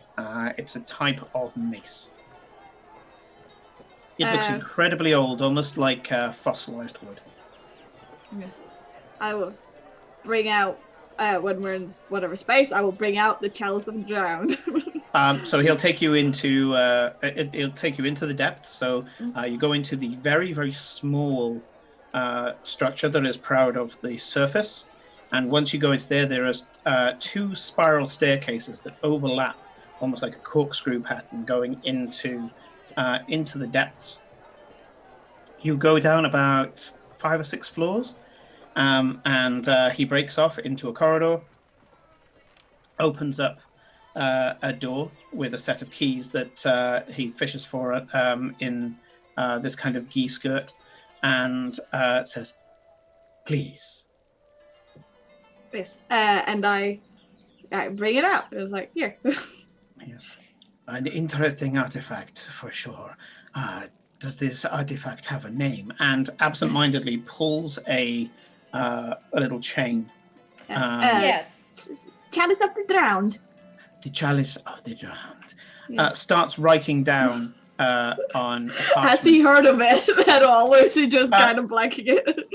It's a type of mace. It looks incredibly old, almost like fossilized wood. Yes. I will bring out, when we're in whatever space, I will bring out the Chalice of the Drowned. So he'll take you into the depths. So you go into the very, very small structure that is proud of the surface. And once you go into there are two spiral staircases that overlap, almost like a corkscrew pattern, going into the depths. You go down about 5 or 6 floors, and he breaks off into a corridor, opens up a door with a set of keys that he fishes for in this kind of gi skirt, and says, "Please." Yes. And I bring it out. It was like, here. Yes. An interesting artifact for sure. Does this artifact have a name? And absentmindedly pulls a little chain. Yes. Chalice of the Drowned. The Chalice of the Drowned. Starts writing down on Has he heard of it at all, or is he just kind of blanking it?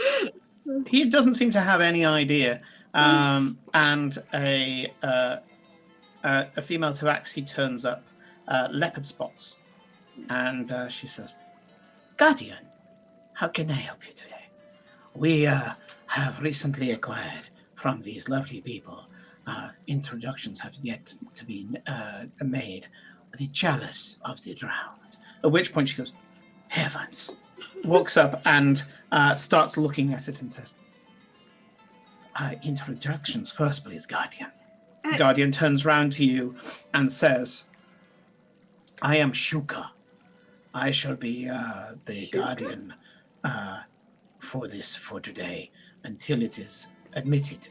He doesn't seem to have any idea. And a female tabaxi turns up, leopard spots, and she says, "Guardian, how can I help you today? We have recently acquired from these lovely people, introductions have yet to be made, the Chalice of the Drowned." At which point she goes, "Heavens," walks up and starts looking at it and says, Introductions first, please, Guardian. Guardian turns round to you and says, I am Shuka. I shall be the Guardian for today until it is admitted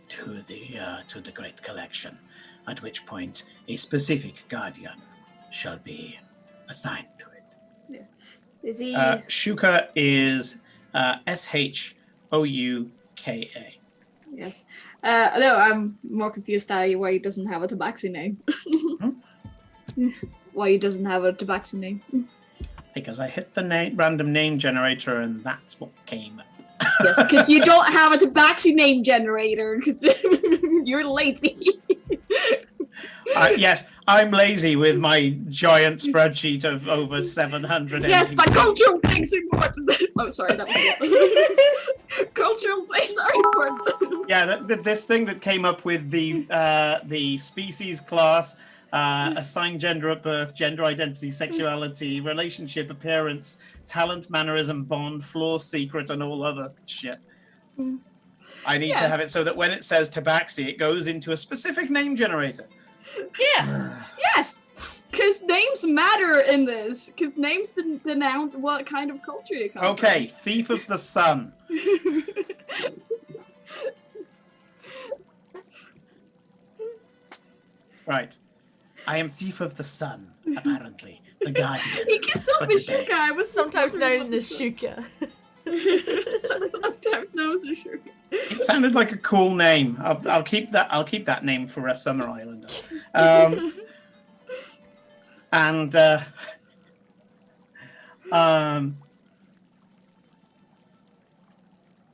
to the Great Collection, at which point a specific Guardian shall be assigned to it. Yeah. Is he... Shuka is Shouka. Yes. No, I'm more confused why he doesn't have a tabaxi name. Why he doesn't have a tabaxi name. Because I hit the random name generator and that's what came up. Yes, because you don't have a tabaxi name generator, because you're lazy. Yes, I'm lazy with my giant spreadsheet of over 700 Yes, NPCs. but cultural things are important. Oh, sorry, that was it. Cultural things are important. Yeah, this thing that came up with the species, class, assigned gender at birth, gender identity, sexuality, relationship, appearance, talent, mannerism, bond, flaw, secret, and all other shit. I need to have it so that when it says tabaxi, it goes into a specific name generator. Yes. Yes, because names matter in this. Because names denote what kind of culture you come Okay, Thief of the Sun. from. Right. I am Thief of the Sun, apparently. The Guardian. He can still be Shuka. I was sometimes known as Shuka. Sometimes known as Shuka. It sounded like a cool name. I'll keep that. I'll keep that name for a Summer Islander.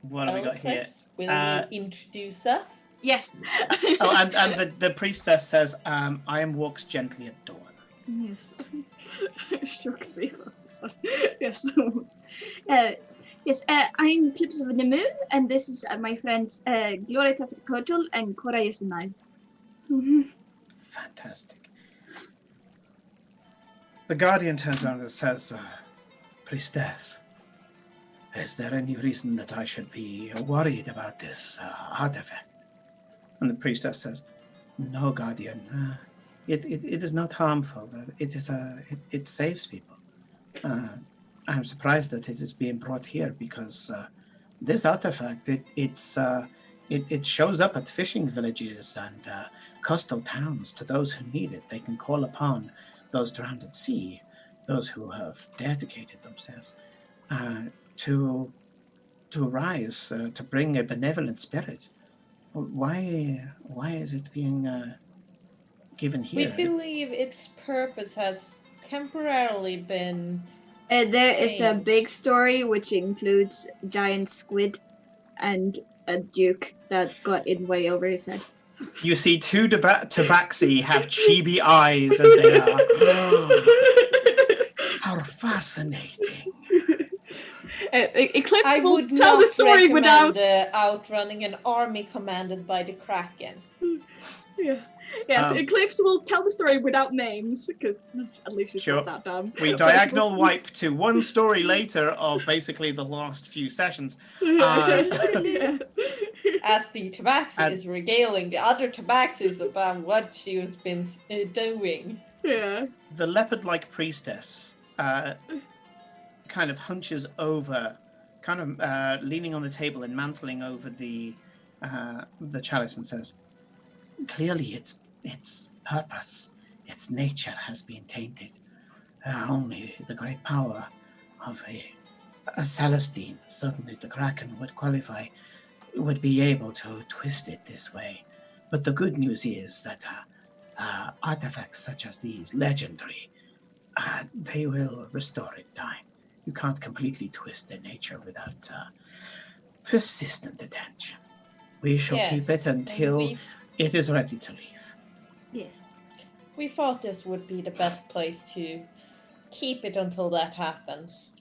What have we got here? Will you introduce us? Yes. And the priestess says, I am walks gently at dawn. Yes. Yes. Yes, I'm Clips of the Moon, and this is my friends Gloria Tassikotl and Cora Yesenai. Fantastic. The Guardian turns around and says, Priestess, is there any reason that I should be worried about this artifact? And the priestess says, no, Guardian. It is not harmful. It saves people. I'm surprised that it is being brought here because this artifact, it shows up at fishing villages and coastal towns to those who need it. They can call upon those drowned at sea, those who have dedicated themselves to rise, to bring a benevolent spirit. Why is it being given here? We believe its purpose has temporarily been There is a big story which includes giant squid and a duke that got in way over his head. You see two tabaxi have chibi eyes as they are. How fascinating. Eclipse I will would tell not the story recommend without outrunning an army commanded by the Kraken. Yes, Eclipse will tell the story without names because at least she's not that dumb. We diagonal wipe to one story later of basically the last few sessions. As the tabaxi is regaling the other tabaxis about what she has been doing. Yeah. The leopard-like priestess kind of hunches over, kind of leaning on the table and mantling over the chalice and says, clearly its purpose, its nature has been tainted. Only the great power of a Celestine, certainly the Kraken would be able to twist it this way. But the good news is that artifacts such as these, legendary, they will restore in time. You can't completely twist their nature without persistent attention. We shall keep it until it is ready to leave. Yes. We thought this would be the best place to keep it until that happens.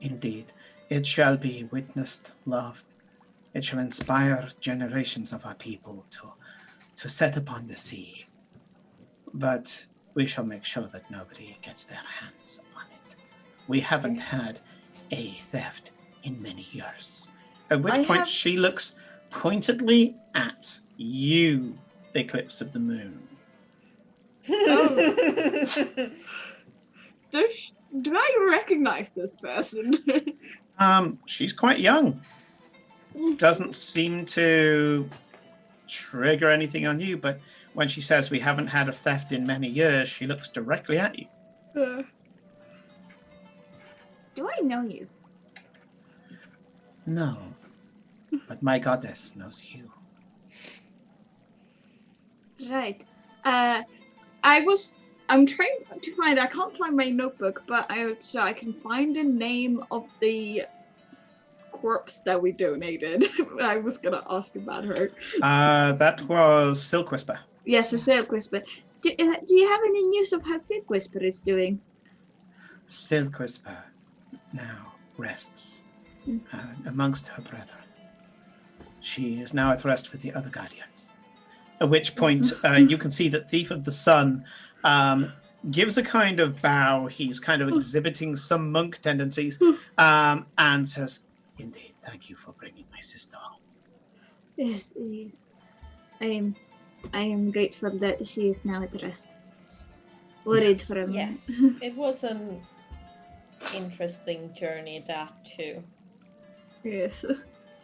Indeed. It shall be witnessed, loved. It shall inspire generations of our people to set upon the sea. But we shall make sure that nobody gets their hands on it. We haven't had a theft in many years. At which point she looks pointedly at you, Eclipse of the Moon. Oh. Do I recognize this person? She's quite young. Doesn't seem to trigger anything on you, but when she says we haven't had a theft in many years, she looks directly at you. Do I know you? No, but my goddess knows you. Right. I'm trying to find. I can't find my notebook, but I can find the name of the corpse that we donated. I was gonna ask about her. That was Silk Whisper. Yes, a Silk Whisper. Do you have any news of how Silk Whisper is doing? Silk Whisper now rests amongst her brethren. She is now at rest with the other guardians. At which point, you can see that Thief of the Sun gives a kind of bow. He's kind of exhibiting some monk tendencies, and says, "Indeed, thank you for bringing my sister home." Yes, I am grateful that she is now at rest. Worried for a moment. Yes, it was an interesting journey, that too. Yes.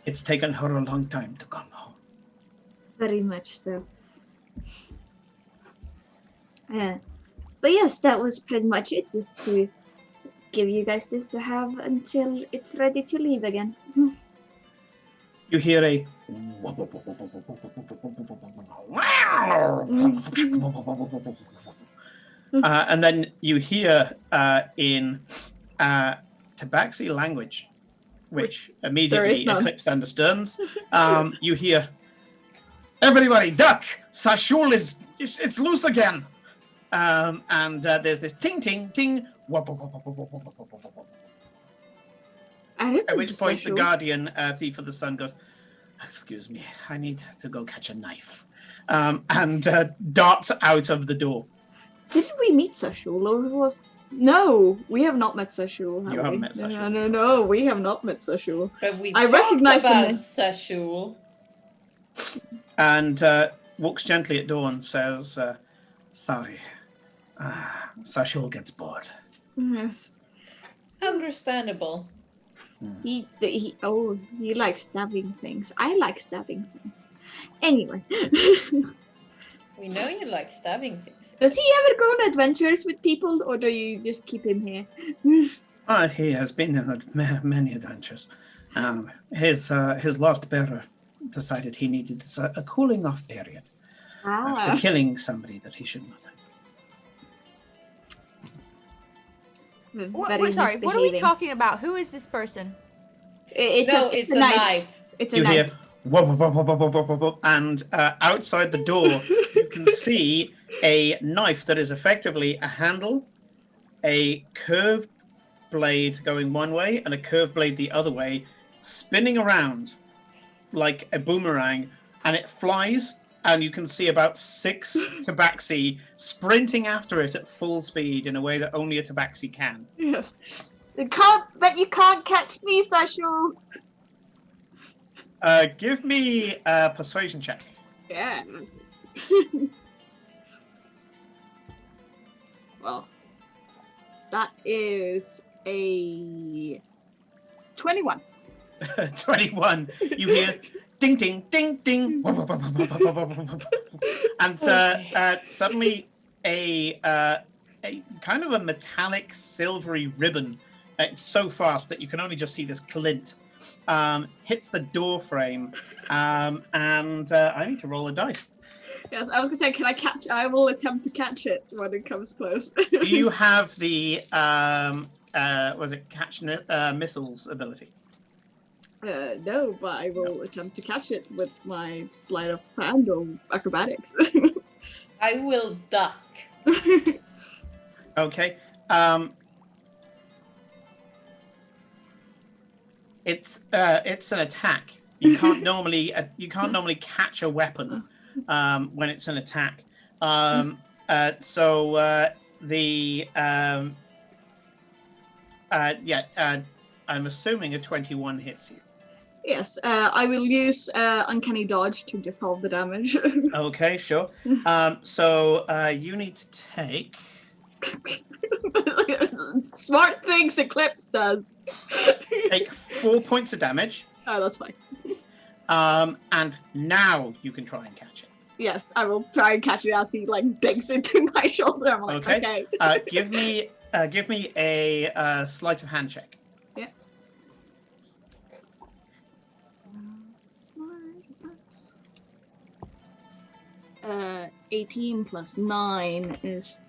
It's taken her a long time to come home. Very much so. But yes, that was pretty much it, just to give you guys this to have until it's ready to leave again. You hear a and then you hear in Tabaxi language, which immediately Eclipse understands. You hear, "Everybody duck! Sashul it's loose again!" And there's this ting ting ting. At which point the Guardian, Thief of the Sun, goes, "Excuse me, I need to go catch a knife," and darts out of the door. Didn't we meet Sashul, or was... No, we have not met Sashul. You haven't met Sashul. No, we have not met Sashul. But we I recognize the name. Sashul. And walks gently at door and says, "Sorry, Sashul gets bored." Yes. Understandable. He likes stabbing things. I like stabbing things. Anyway. We know you like stabbing things. Does he ever go on adventures with people, or do you just keep him here? He has been on many adventures. His last bearer decided he needed a cooling off period after killing somebody that he shouldn't have. Sorry, what are we talking about? Who is this person? It's a knife. It's a knife. Hear, whoa, whoa, whoa, whoa, whoa, whoa, whoa, and outside the door, you can see a knife that is effectively a handle, a curved blade going one way, and a curved blade the other way, spinning around like a boomerang, and it flies, and you can see about 6 tabaxi sprinting after it at full speed in a way that only a tabaxi can. Yes. You can't catch me, Sashul. Give me a persuasion check. Yeah. Well, that is a 21. 21. You hear ding, ding, ding, ding. And suddenly a kind of a metallic silvery ribbon. It's so fast that you can only just see this glint. Hits the door frame. And I need to roll a dice. Yes, I was going to say, can I catch... I will attempt to catch it when it comes close. Do you have the... was it catch missiles ability? No, but I will attempt to catch it with my sleight of hand or acrobatics. I will duck. Okay. It's an attack. You can't normally catch a weapon when it's an attack. I'm assuming a 21 hits you. Yes, I will use Uncanny Dodge to just hold the damage. Okay, sure. So you need to take... Smart things Eclipse does. Take 4 points of damage. Oh, that's fine. And now you can try and catch it. Yes, I will try and catch it as he like digs into my shoulder. I'm like, okay. Give me a sleight of hand check. Yeah. 18 plus 9 is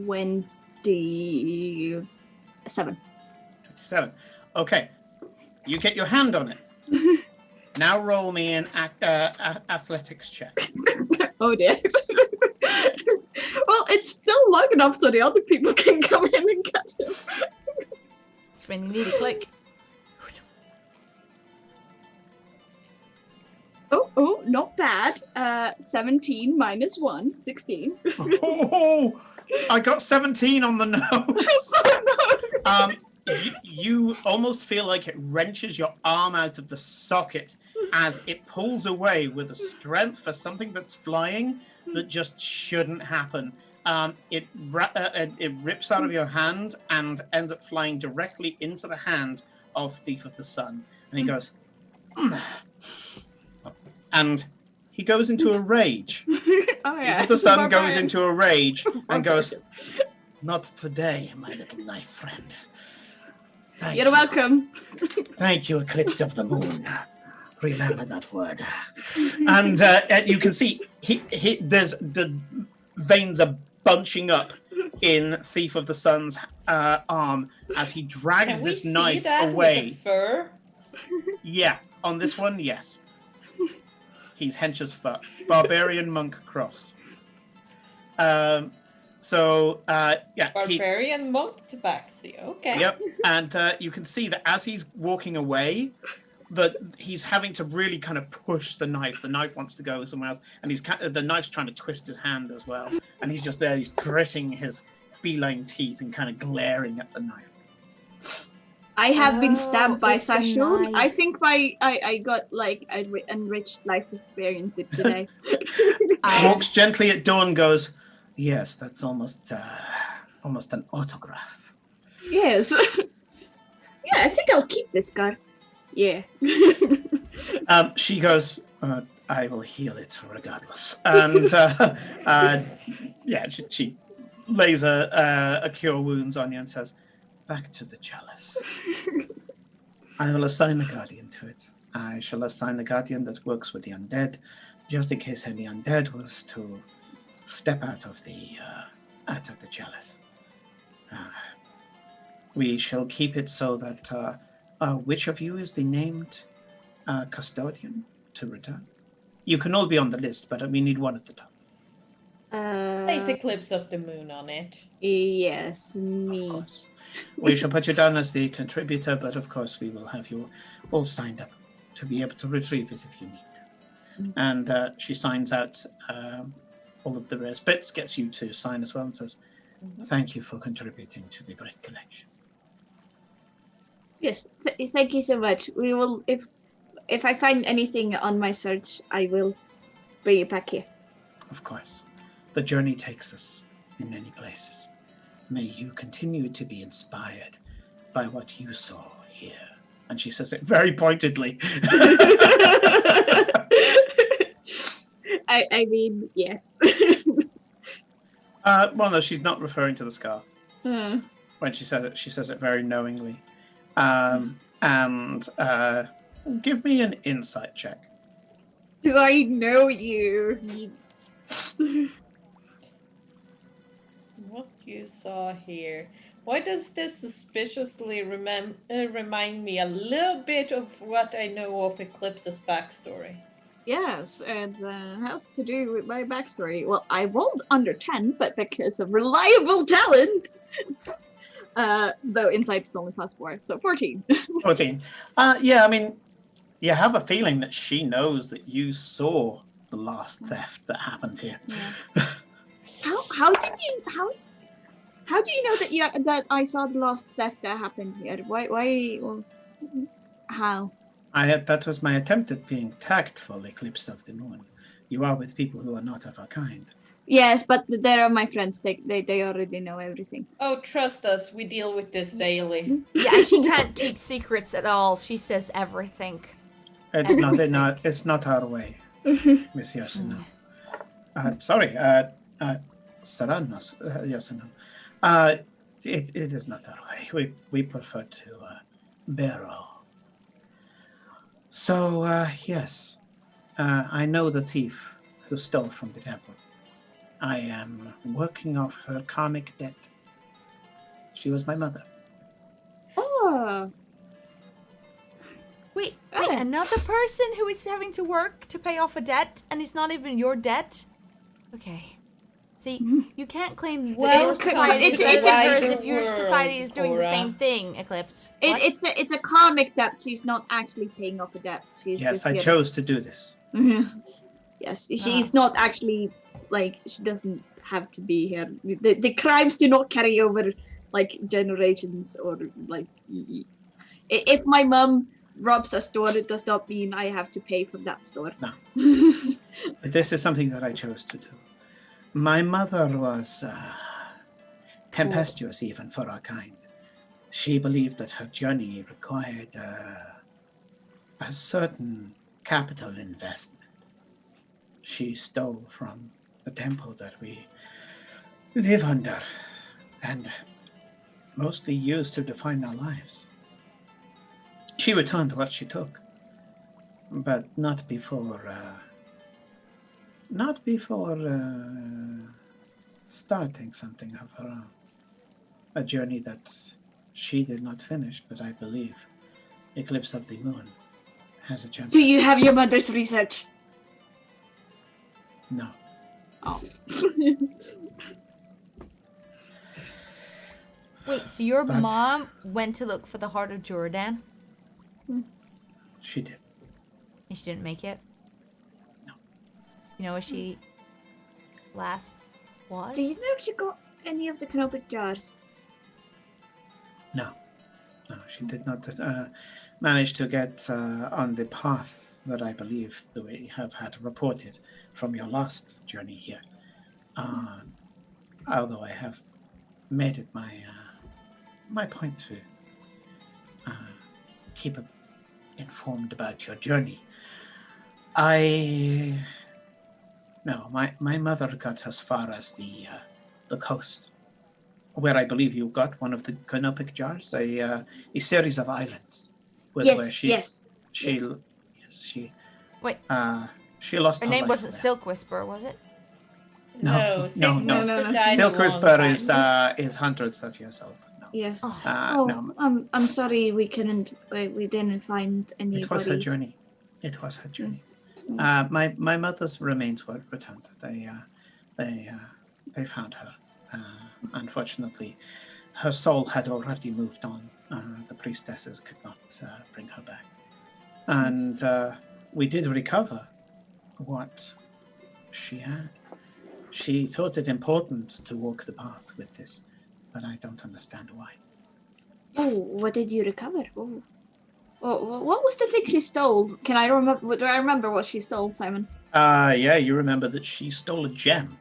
27. 27. Okay. You get your hand on it. Now roll me an athletics check. Oh dear. Well, it's still long enough so the other people can come in and catch him. It's when you need a click. Oh, not bad. 17 minus 1, 16. Oh, I got 17 on the nose. You almost feel like it wrenches your arm out of the socket as it pulls away with a strength for something that's flying that just shouldn't happen. It rips out of your hand and ends up flying directly into the hand of Thief of the Sun. And he goes... And he goes into a rage. Oh, yeah. Thief of the Sun goes into a rage and goes, "Not today, my little knife friend. You're welcome. Thank you, Eclipse of the Moon. Remember that word." And you can see there's the veins are bunching up in Thief of the Sun's arm as he drags this knife away. With the fur? Yeah, on this one, yes. He's hench as fuck. Barbarian monk crossed. Yeah. Barbarian monk tabaxi. Okay. Yep. And you can see that as he's walking away, that he's having to really kind of push the knife. The knife wants to go somewhere else, and the knife's trying to twist his hand as well. And he's just there. He's gritting his feline teeth and kind of glaring at the knife. I have been stabbed by Sashun. I think I got like an enriched life experience today. Walks gently at Dawn, goes, "Yes, that's almost an autograph." Yes. Yeah, I think I'll keep this guy. Yeah. She goes, "I will heal it regardless." And she lays a cure wounds on you and says, "Back to the chalice. I will assign a guardian to it. I shall assign a guardian that works with the undead, just in case any undead was to step out of the chalice. We shall keep it so that which of you is the named custodian to return? You can all be on the list, but we need one at the top." Place Eclipse of the Moon on it. Yes, me. Of course. We shall put you down as the contributor, but of course we will have you all signed up to be able to retrieve it if you need. And she signs out all of the various bits, gets you to sign as well, and says, "Thank you for contributing to the great collection." Yes, thank you so much. We will, if I find anything on my search, I will bring it back here. Of course. The journey takes us in many places. May you continue to be inspired by what you saw here. And she says it very pointedly. I mean, yes. Well, no, she's not referring to the scar. When she says it very knowingly. And give me an insight check. Do I know you? What you saw here. Why does this suspiciously remind me a little bit of what I know of Eclipse's backstory? Yes, it has to do with my backstory. Well, I rolled under 10, but because of reliable talent, though insight is only +4, so 14. 14. Yeah, I mean, you have a feeling that she knows that you saw the last theft that happened here. Yeah. How do you know that I saw the last theft that happened here? Why? Well, how? That was my attempt at being tactful, Eclipse of the Moon. You are with people who are not of our kind. Yes, but they are my friends. They already know everything. Oh, trust us, we deal with this daily. Yeah, she can't keep secrets at all. She says everything. It's not our way, Miss Yoshino. Sorry, Saranos Yoshino. It is not our way. We prefer to barrow. So, yes, I know the thief who stole from the temple. I am working off her karmic debt. She was my mother. Oh. Wait, another person who is having to work to pay off a debt and it's not even your debt? Okay. See, you can't claim that your society is better than hers if your society is doing the same thing, Eclipse. It's a karmic debt. She's not actually paying off a debt. Yes, I chose to do this. Yes, she's not actually, like, she doesn't have to be here. The crimes do not carry over, like, generations or, like, if my mom robs a store, it does not mean I have to pay for that store. No. But this is something that I chose to do. My mother was tempestuous even for our kind. She believed that her journey required a certain capital investment. She stole from the temple that we live under and mostly used to define our lives. She returned what she took, but not before starting something of her own. A journey that she did not finish, but I believe Eclipse of the Moon has a chance. Do you have your mother's research? No. Oh. Wait, so your mom went to look for the Heart of Jordan? She did. And she didn't make it? No. You know where she last was? Do you know if she got any of the canopic jars? No, she did not manage to get on the path that I believe that we have had reported from your last journey here. Although I have made it my point to keep informed about your journey. My mother got as far as the coast, where I believe you got one of the canopic jars, a series of islands. Was yes, where she lost her her name life wasn't there. Silk Whisper, was it? No. died Silk a long Whisper time. is hundreds of years old. No. Yes. No. I'm sorry we didn't find any. It was her bodies. journey. It was her journey. My mother's remains were returned. They found her. Unfortunately, her soul had already moved on. The priestesses could not bring her back. And we did recover what she had. She thought it important to walk the path with this, but I don't understand why. Oh, what did you recover? Oh. What was the thing she stole? Can I remember? Do I remember what she stole, Simon? Yeah, you remember that she stole a gem.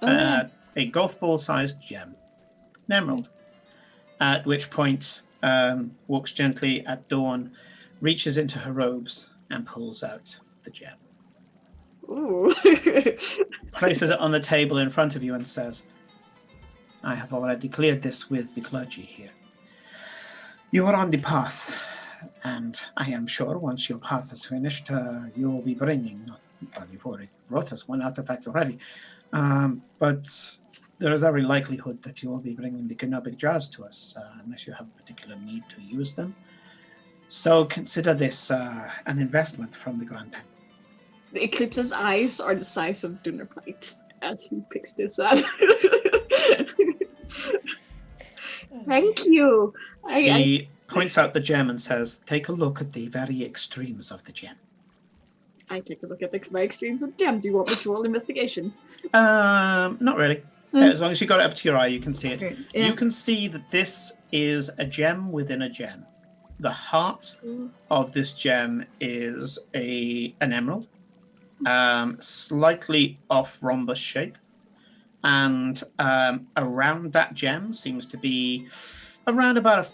A golf ball-sized gem. An emerald. At which point, walks gently at dawn, reaches into her robes, and pulls out the gem. Ooh. Places it on the table in front of you and says, I have already cleared this with the clergy here. You are on the path, and I am sure once your path is finished, you will be bringing, you've already brought us one artifact already, but there is every likelihood that you will be bringing the canopic jars to us, unless you have a particular need to use them. So consider this an investment from the Grand Temple. The Eclipse's eyes are the size of dinner plate as he picks this up. Thank you. She points out the gem and says, take a look at the very extremes of the gem. I take a look at my extremes of gem. Do you want me to roll investigation? Not really. As long as you got it up to your eye, you can see it. Okay. Yeah. You can see that this is a gem within a gem. The heart of this gem is an emerald, slightly off rhombus shape, and around that gem seems to be around about a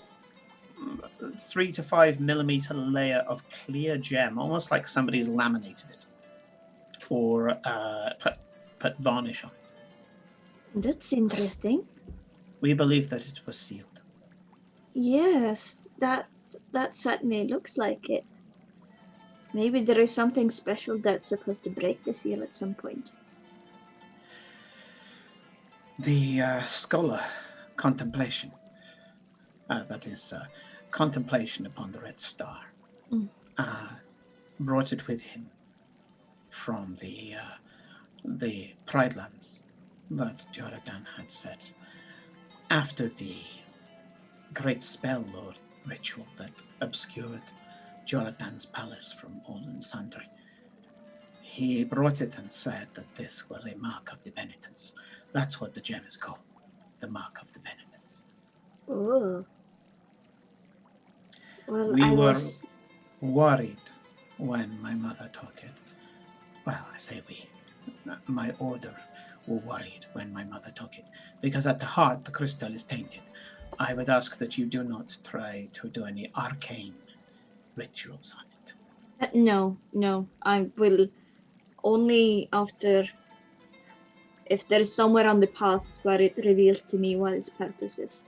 3 to 5 millimeter layer of clear gem, almost like somebody's laminated it or put varnish on it. That's interesting. We believe that it was sealed. Yes, that certainly looks like it. Maybe there is something special that's supposed to break the seal at some point. The scholar contemplation, that is contemplation upon the red star, brought it with him from the Pride Lands that Jordan had set after the great spell or ritual that obscured Jordan's palace from all and sundry. He brought it and said that this was a mark of the penitence. That's what the gem is called, the mark of the penitence. Oh. Well, we were worried when my mother took it. Well, I say we. My order were worried when my mother took it, because at the heart the crystal is tainted. I would ask that you do not try to do any arcane rituals on it. No. I will only after if there is somewhere on the path where it reveals to me what its purpose is.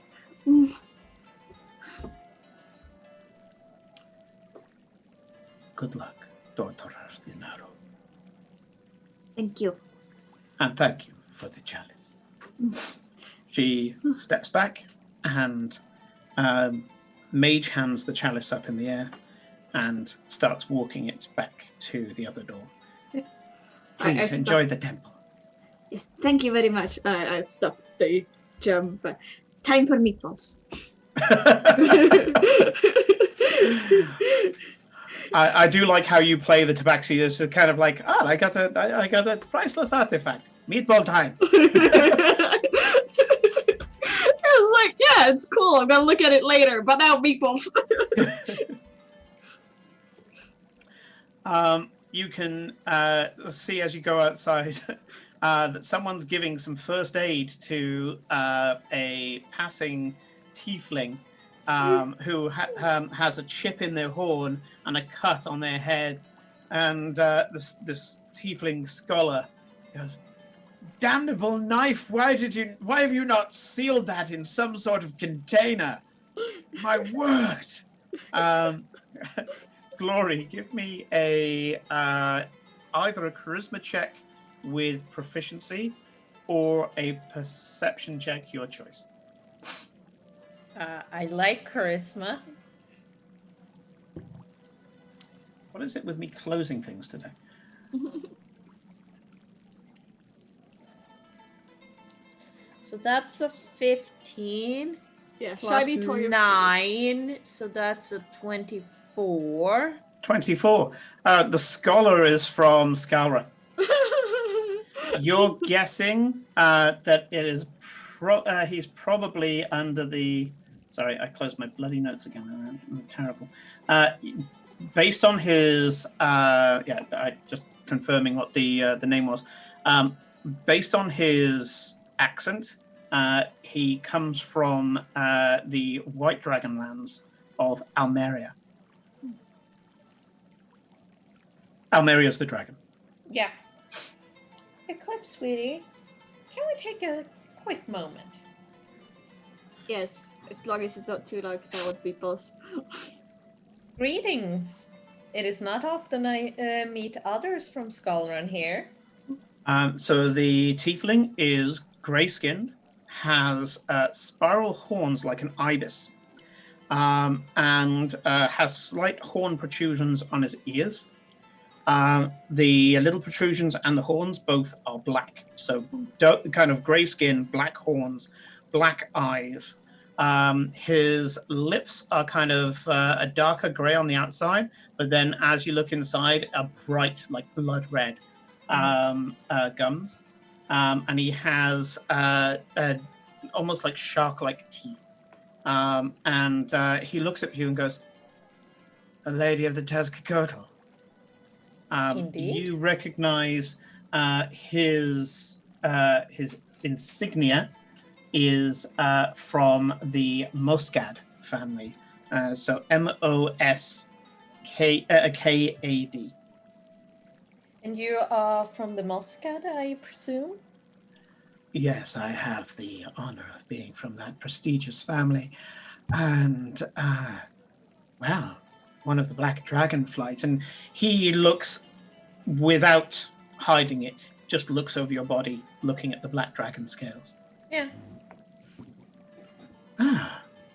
Good luck, daughter of the Neruka. Thank you. And thank you for the chalice. She steps back and mage hands the chalice up in the air and starts walking it back to the other door. Please enjoy the temple. Yes, thank you very much. I stopped the jump. Time for meatballs. I do like how you play the tabaxi. It's kind of like, I got a priceless artifact. Meatball time. I was like, yeah, it's cool. I'm gonna look at it later, but now meatballs. You can see as you go outside that someone's giving some first aid to a passing tiefling who has a chip in their horn and a cut on their head. And this tiefling scholar goes, "Damnable knife! Why have you not sealed that in some sort of container? My word!" Glory, give me either a charisma check with proficiency or a perception check, your choice. I like charisma. What is it with me closing things today? So that's a 15. Yeah, plus shiny toy 9, so that's a 24. 24. The scholar is from Skara. You're guessing that it is he's probably under the... Sorry, I closed my bloody notes again. I'm terrible. Based on his... just confirming what the name was. Based on his accent, he comes from the White Dragon lands of Almeria. Almeria's the dragon. Yeah. Eclipse, sweetie, can we take a quick moment? Yes, as long as it's not too long, because I want meatballs. Greetings. It is not often I meet others from Skullrun here. So the tiefling is grey-skinned, has spiral horns like an ibis, and has slight horn protrusions on his ears. The little protrusions and the horns both are black. So kind of grey skin, black horns, black eyes. His lips are kind of a darker grey on the outside, but then as you look inside, are bright, like blood red gums. And he has almost like shark-like teeth. And he looks at you and goes, a lady of the Tezcatlipoca. Indeed. You recognize his insignia is from the Moskad family. So Moskad. And you are from the Moskad, I presume? Yes, I have the honor of being from that prestigious family. And, well, one of the Black Dragon flights. And he looks, without hiding it, just looks over your body, looking at the Black Dragon scales. Yeah.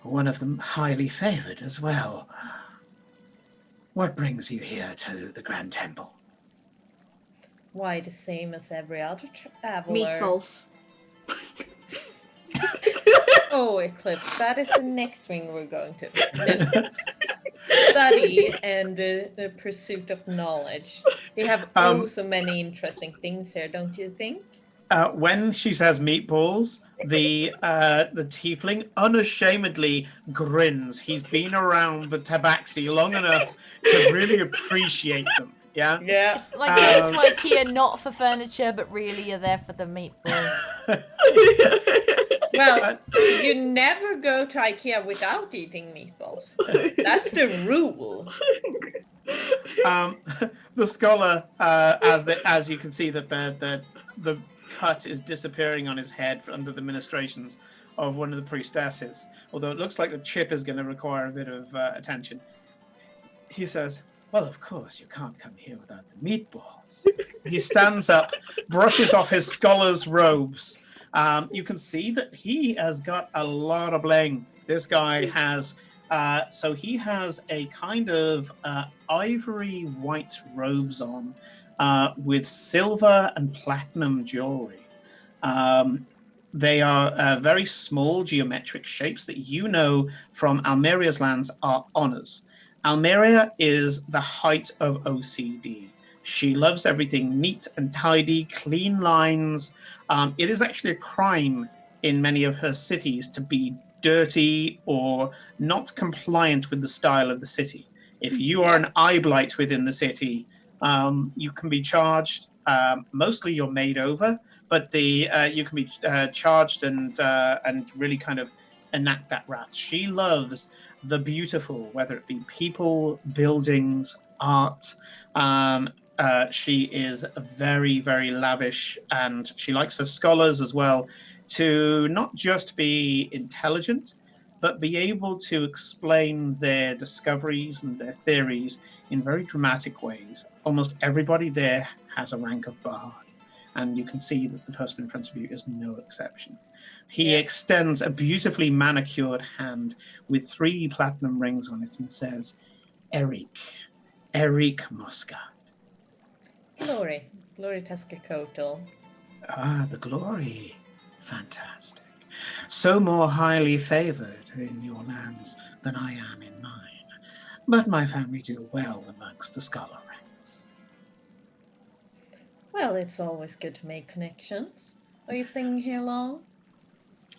One of them highly favored as well. What brings you here to the Grand Temple? Why, the same as every other traveler. Meatballs. Oh, Eclipse, that is the next thing we're going to. No. Study and the pursuit of knowledge. We have so many interesting things here, don't you think? When she says meatballs, the tiefling unashamedly grins. He's been around the tabaxi long enough to really appreciate them. Yeah? Yeah. It's like going to IKEA not for furniture, but really you're there for the meatballs. Well, you never go to IKEA without eating meatballs. That's the rule. The scholar, as you can see that the cut is disappearing on his head under the ministrations of one of the priestesses, although it looks like the chip is going to require a bit of attention. He says, well, of course, you can't come here without the meatballs. He stands up, brushes off his scholar's robes. You can see that he has got a lot of bling. This guy has, so he has a kind of ivory white robes on with silver and platinum jewelry. They are very small geometric shapes that you know from Almeria's lands are honors. Almeria is the height of OCD. She loves everything neat and tidy, clean lines. It is actually a crime in many of her cities to be dirty or not compliant with the style of the city. If you are an eye blight within the city, you can be charged. Mostly you're made over, but you can be charged and really kind of enact that wrath. She loves the beautiful, whether it be people, buildings, art. She is very, very lavish, and she likes her scholars as well to not just be intelligent, but be able to explain their discoveries and their theories in very dramatic ways. Almost everybody there has a rank of bard, and you can see that the person in front of you is no exception. He extends a beautifully manicured hand with 3 platinum rings on it and says, Eric Mosca. Glory Tezcatlipoca. Ah, the glory. Fantastic. So more highly favored in your lands than I am in mine. But my family do well amongst the scholar ranks. Well, it's always good to make connections. Are you staying here long?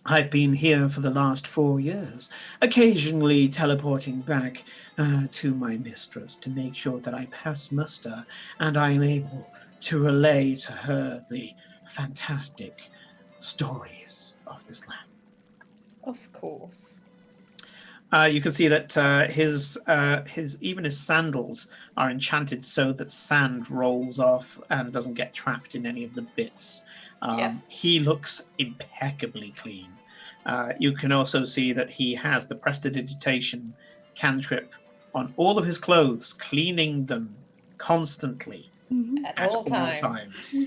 I've been here for the last 4 years, occasionally teleporting back to my mistress to make sure that I pass muster and I am able to relay to her the fantastic stories of this land. Of course. You can see that his sandals are enchanted so that sand rolls off and doesn't get trapped in any of the bits. He looks impeccably clean. You can also see that he has the prestidigitation cantrip on all of his clothes, cleaning them constantly at all times.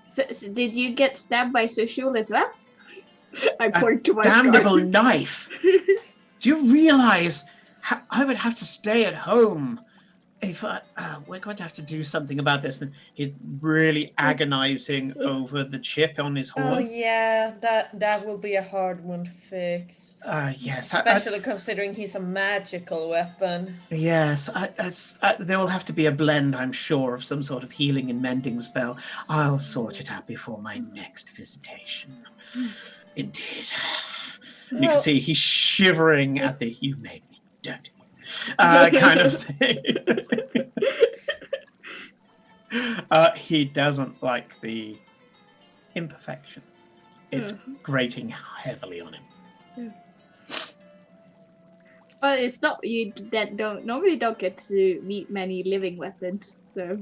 So did you get stabbed by Sushul as well? I point to my damnable knife! Do you realize I would have to stay at home if we're going to have to do something about this. And he's really agonizing over the chip on his horn. Oh yeah, that will be a hard one to fix. Yes, especially considering he's a magical weapon. Yes, there will have to be a blend, I'm sure, of some sort of healing and mending spell. I'll sort it out before my next visitation. Indeed. You can see he's shivering at the "you made me dirty" kind of thing. He doesn't like the imperfection. It's grating heavily on him. Well, it's not you that normally don't get to meet many living weapons, so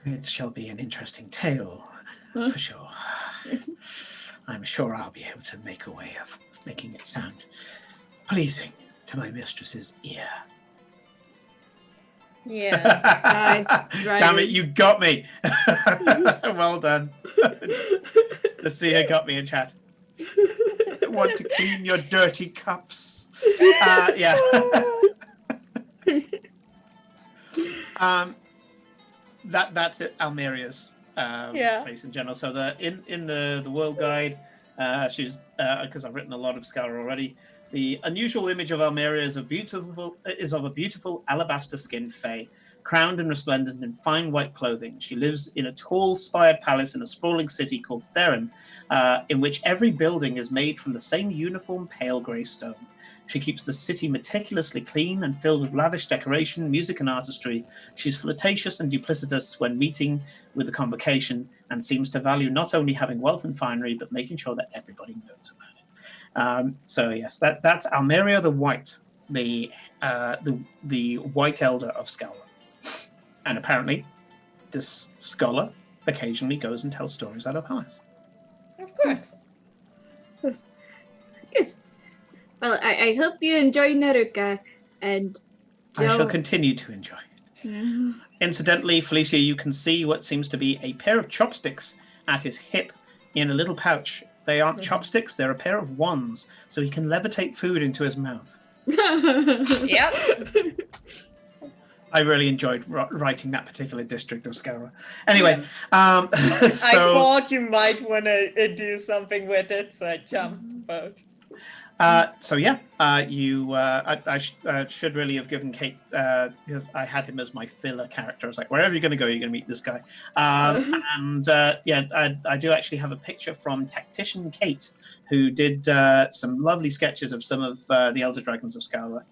It shall be an interesting tale, for sure. I'm sure I'll be able to make a way of making it sound pleasing to my mistress's ear. Yes. Damn it, you got me. Well done. The seer got me in chat. Want to clean your dirty cups. Yeah. That's it. Almeria's place in general. So in the world guide, she's because I've written a lot of Scar already. The unusual image of Almeria is of a beautiful alabaster-skinned fae, crowned and resplendent in fine white clothing. She lives in a tall, spired palace in a sprawling city called Theron, in which every building is made from the same uniform pale grey stone. She keeps the city meticulously clean and filled with lavish decoration, music, and artistry. She's flirtatious and duplicitous when meeting with the convocation, and seems to value not only having wealth and finery, but making sure that everybody knows about it. So yes, that's Almeria the White, the White Elder of Scala. And apparently, this scholar occasionally goes and tells stories at her palace. Of course. Yes. Well, I hope you enjoy Neruka, and I shall continue to enjoy it. Yeah. Incidentally, Felicia, you can see what seems to be a pair of chopsticks at his hip in a little pouch. They aren't chopsticks, they're a pair of wands, so he can levitate food into his mouth. Yep. I really enjoyed writing that particular district of Scara. Anyway, so I thought you might want to do something with it, so I jumped out. So yeah, I should really have given Kate, because I had him as my filler character. I was like, wherever you're going to go, you're going to meet this guy. And I do actually have a picture from Tactician Kate, who did some lovely sketches of some of the Elder Dragons of Scala.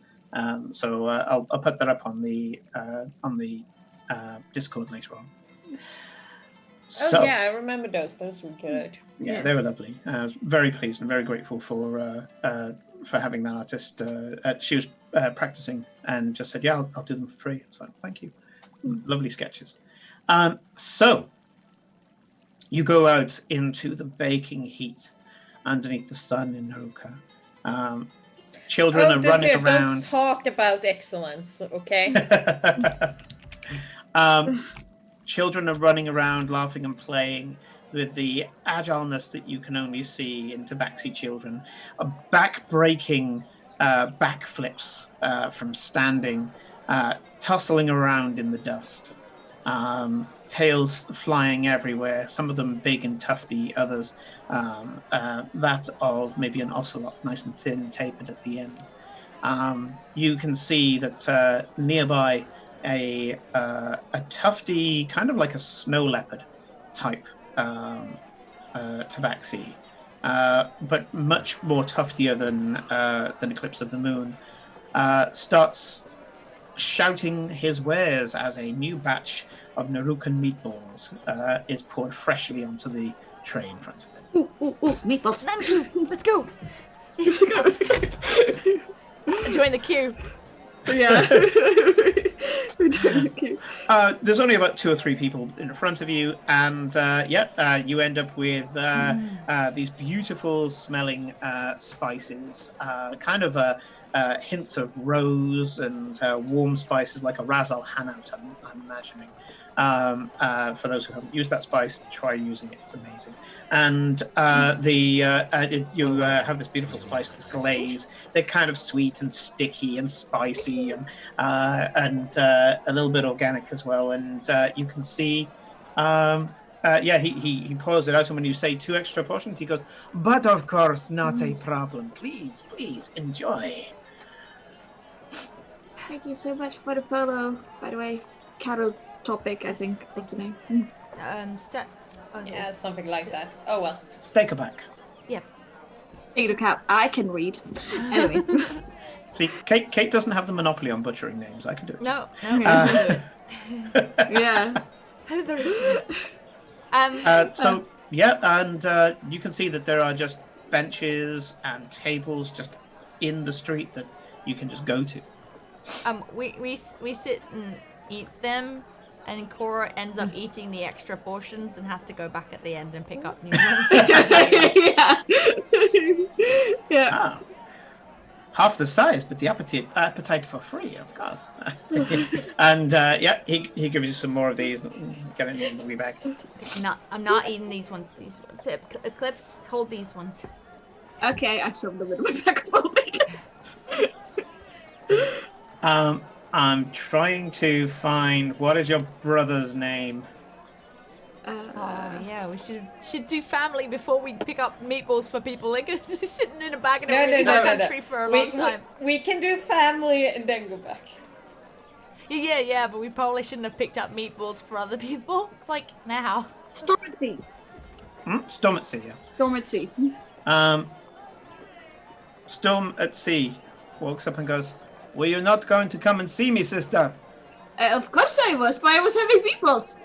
So I'll put that up on the Discord later on. So, yeah, I remember those. Those were good. Yeah, they were lovely. I was very pleased and very grateful for having that artist. She was practicing and just said, "Yeah, I'll do them for free." So thank you. Lovely sketches. So you go out into the baking heat underneath the sun in Neruka. Children are running around. Don't talk about excellence, okay? Children are running around, laughing and playing with the agileness that you can only see in Tabaxi children. Back-breaking backflips from standing, tussling around in the dust. Tails flying everywhere, some of them big and tufty, others that of maybe an ocelot, nice and thin, tapered at the end. You can see that nearby a tufty, kind of like a snow leopard type tabaxi, but much more tuftier than Eclipse of the Moon, starts shouting his wares as a new batch of Nerukan meatballs is poured freshly onto the tray in front of him. Ooh, meatballs. Nanku, let's go. Join the queue. Yeah. There's only about 2 or 3 people in front of you, and you end up with these beautiful smelling spices, kind of hints of rose and warm spices like a Ras Al Hanout, I'm imagining. For those who haven't used that spice, try using it. It's amazing. And you have this beautiful spice glaze. They're kind of sweet and sticky and spicy and a little bit organic as well. And you can see, he pours it out. And when you say 2 extra portions, he goes, "But of course, not a problem. Please, please enjoy." Thank you so much for the follow, by the way. Carol Topic, I think, was the name. Something like that. Oh well. Steakaback. Yep. I can read. Anyway. See, Kate doesn't have the monopoly on butchering names. I can do it. No. Yeah. And you can see that there are just benches and tables just in the street that you can just go to. We sit and eat them, and Cora ends up eating the extra portions and has to go back at the end and pick up new ones. Yeah. Ah, half the size, but the appetite for free, of course. And he gives you some more of these. Get it in the wee bag. I'm not eating these ones. These ones. Eclipse, hold these ones. Okay, I shoved them in my bag. I'm trying to find what is your brother's name. We should do family before we pick up meatballs for people. They're gonna be sitting in a bag in a country for a long time. We can do family and then go back. Yeah, but we probably shouldn't have picked up meatballs for other people. Like now. Storm at Sea. Storm at Sea, yeah. Storm at Sea. Storm at Sea walks up and goes, "Were you not going to come and see me, sister?" Of course I was, but I was having meatballs.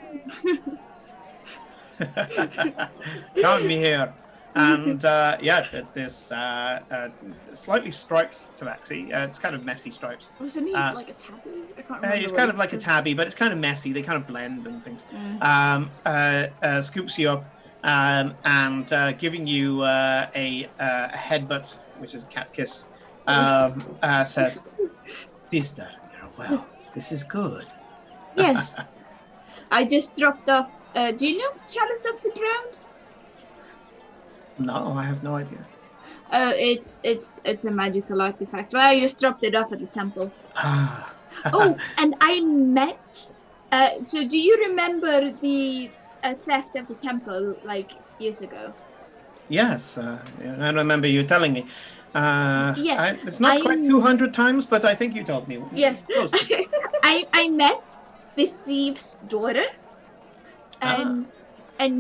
Come with me here. And this slightly striped tabaxi. It's kind of messy stripes. Wasn't he like a tabby? I can't remember. It's kind of like a tabby, but it's kind of messy. They kind of blend and things. Scoops you up and giving you a headbutt, which is a cat kiss, says, "Sister, you're well. This is good." Yes. I just dropped off. Do you know Chalice of the Drowned? No, I have no idea. It's a magical artifact. Well, I just dropped it off at the temple. Oh, and I met. So, do you remember the theft of the temple like years ago? Yes, I remember you telling me. Yes, it's not quite 200 times, but I think you told me. Yes, I met the thief's daughter, and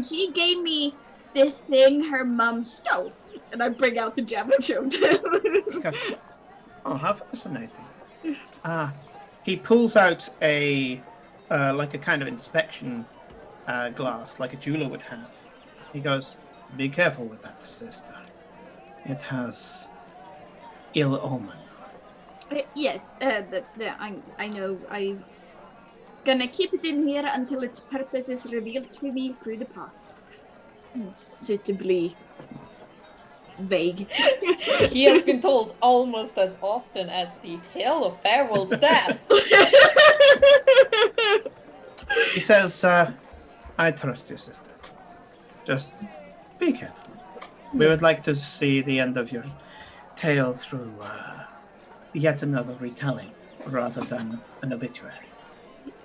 she gave me this thing her mum stole, and I bring out the gem and show him. Oh, how fascinating! He pulls out a like a kind of inspection glass, like a jeweler would have. He goes, "Be careful with that, sister. It has ill omen." Yes, I know. I'm gonna keep it in here until its purpose is revealed to me through the path. It's suitably vague. He has been told almost as often as the tale of Farewell's death. He says, "I trust you, sister. Just be careful. We would like to see the end of your tale through yet another retelling rather than an obituary."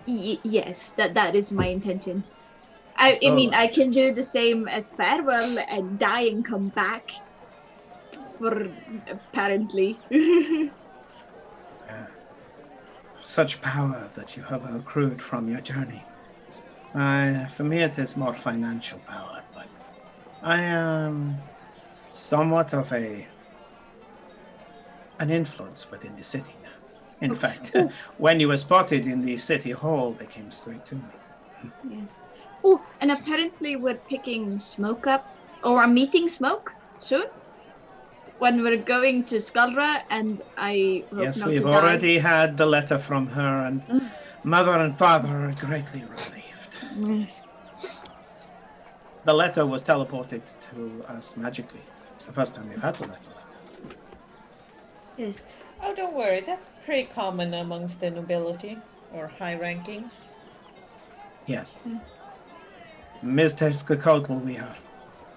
Yes, that is my intention. I mean, I can do the same as Farewell and die and come back. Apparently. Such power that you have accrued from your journey. For me, it is more financial power, but I am somewhat of an influence within the city now. In fact, when you were spotted in the city hall, they came straight to me. Yes. Oh, and apparently we're picking Smoke up, or I'm meeting Smoke soon. When we're going to Skullra, and I hope yes, not we've to die. already had the letter from her, and mother and father are greatly relieved. Yes. The letter was teleported to us magically. It's the first time we've had the letter like that. Yes. Oh, don't worry. That's pretty common amongst the nobility or high ranking. Yes. Ms. Teskakotl, we are,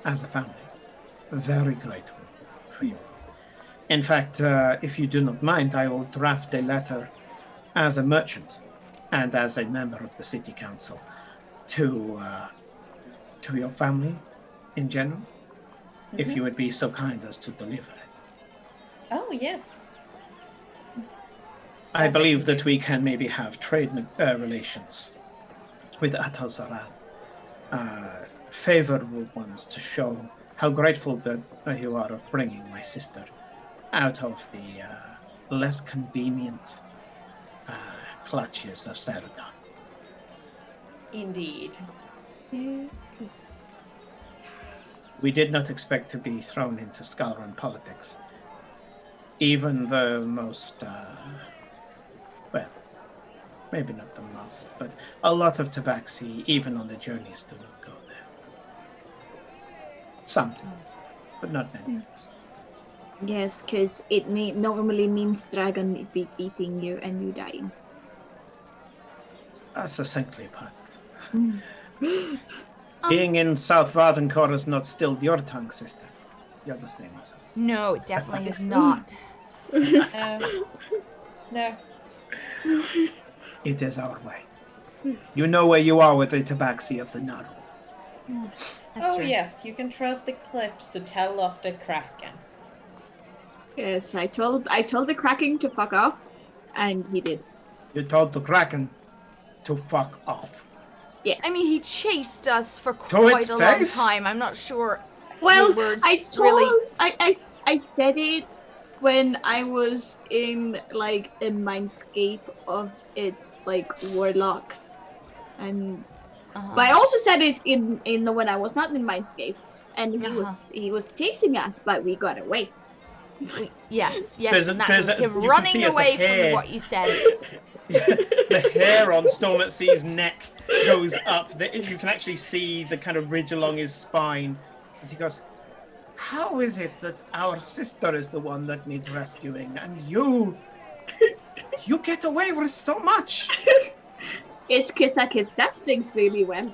as a family, very grateful for you. In fact, if you do not mind, I will draft a letter as a merchant and as a member of the city council to your family in general, if you would be so kind as to deliver it. Oh, yes. I believe that we can maybe have trade relations with Atal Zaran, favorable ones to show how grateful that you are of bringing my sister out of the less convenient clutches of Saradon. Indeed. We did not expect to be thrown into Skalran politics. Even the most, well, maybe not the most, but a lot of Tabaxi, even on the journeys, do not go there. Some do, but not many. Yes, because it normally means dragon be beating you and you dying. Succinctly put. Being in South Vardenkor is not still your tongue, sister. You're the same as us. No, it definitely is not. No. It is our way. You know where you are with the Tabaxi of the Naru. Oh, yes, you can trust the clips to tell off the Kraken. Yes, I told the Kraken to fuck off, and he did. You told the Kraken to fuck off. Yes. I mean, he chased us for quite a long time. I'm not sure. Well, words I said it when I was in like a mindscape of its like warlock, and but I also said it in the when I was not in mindscape, and he was chasing us, but we got away. Yes, and that was him running away from what you said. The hair on Storm at Sea's neck goes up. You can actually see the kind of ridge along his spine. And he goes, how is it that our sister is the one that needs rescuing, and you get away with so much? It's because I can stab things really well.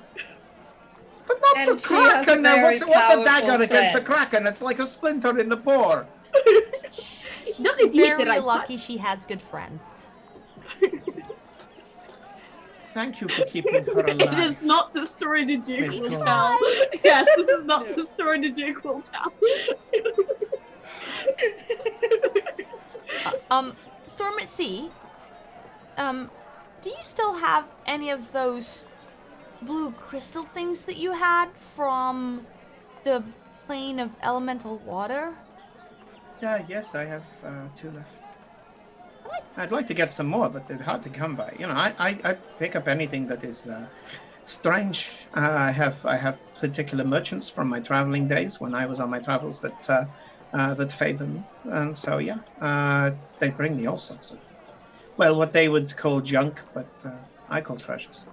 But not the Kraken! What's a dagger against the Kraken? It's like a splinter in the boar. She's very lucky she has good friends. Thank you for keeping her alive. It is not the story the Duke will tell. Yes, this is not the story the Duke will tell. Storm at Sea, do you still have any of those blue crystal things that you had from the plane of elemental water? Yes, I have 2 left. I'd like to get some more, but they're hard to come by. You know, I pick up anything that is strange. I have particular merchants from my traveling days when I was on my travels that favor me, and so they bring me all sorts of, well, what they would call junk, but I call treasures.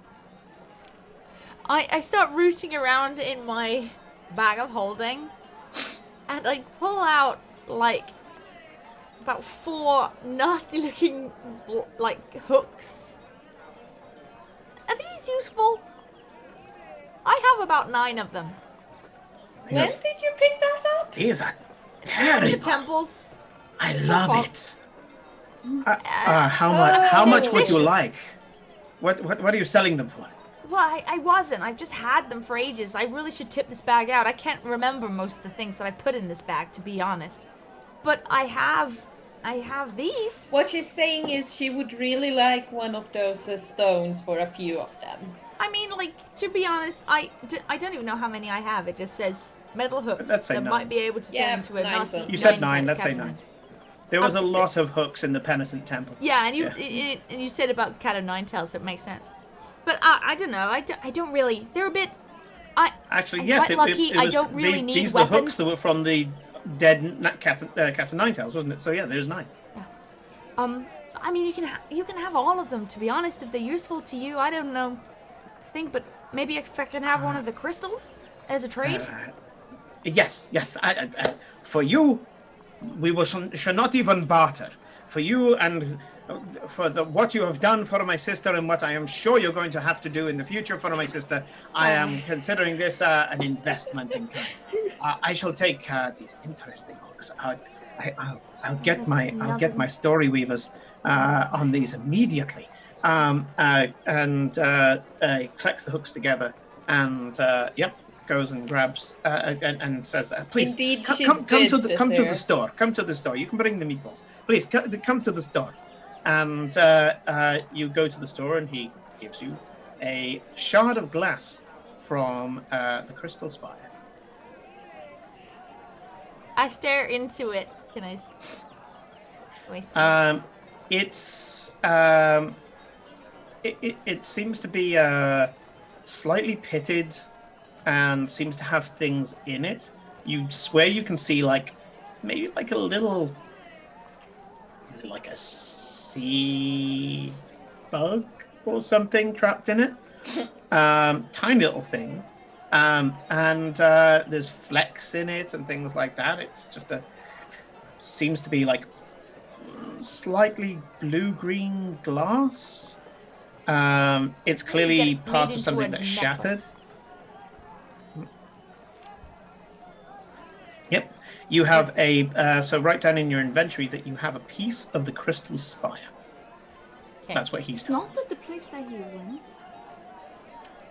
I start rooting around in my bag of holding, and I pull out like about 4 nasty looking like hooks. Are these useful? I have about 9 of them. When did you pick that up? These are terrible. The temples. I love it. How much would you like? What are you selling them for? Well, I wasn't. I've just had them for ages. I really should tip this bag out. I can't remember most of the things that I put in this bag, to be honest. But I have these. What she's saying is she would really like one of those stones for a few of them. I mean, like, to be honest, I don't even know how many I have. It just says metal hooks that might be able to turn into a nasty. You said 9. Let's say 9. There was a lot of hooks in the Penitent Temple. Yeah, and you said about Cat of Nine Tails, so it makes sense. But I don't know. I don't really. They're a bit. Actually, yes. Lucky. I don't really need these weapons. These are the hooks that were from the dead Cat of Nine Tails, wasn't it? So yeah, there's 9. Yeah. I mean, you can have all of them. To be honest, if they're useful to you, I don't know. But maybe if I can have one of the crystals as a trade. Yes. For you, we should not even barter. For you and for what you have done for my sister and what I am sure you're going to have to do in the future for my sister, I am considering this an investment income. I shall take these interesting hooks. I'll get my story weavers on these immediately. And he collects the hooks together and goes and grabs and says, "Please, Indeed, come to the store. Come to the store. You can bring the meatballs. Please come to the store." And you go to the store, and he gives you a shard of glass from the crystal spire. I stare into it. Can I see? It seems to be slightly pitted and seems to have things in it. You swear you can see maybe a little, like a sea bug or something trapped in it. Tiny little thing. And there's flecks in it and things like that. It's just seems to be like slightly blue-green glass. It's clearly part of something that's shattered. Yep. You have so write down in your inventory that you have a piece of the crystal spire. Okay. That's what he's telling. It's not the place that he went.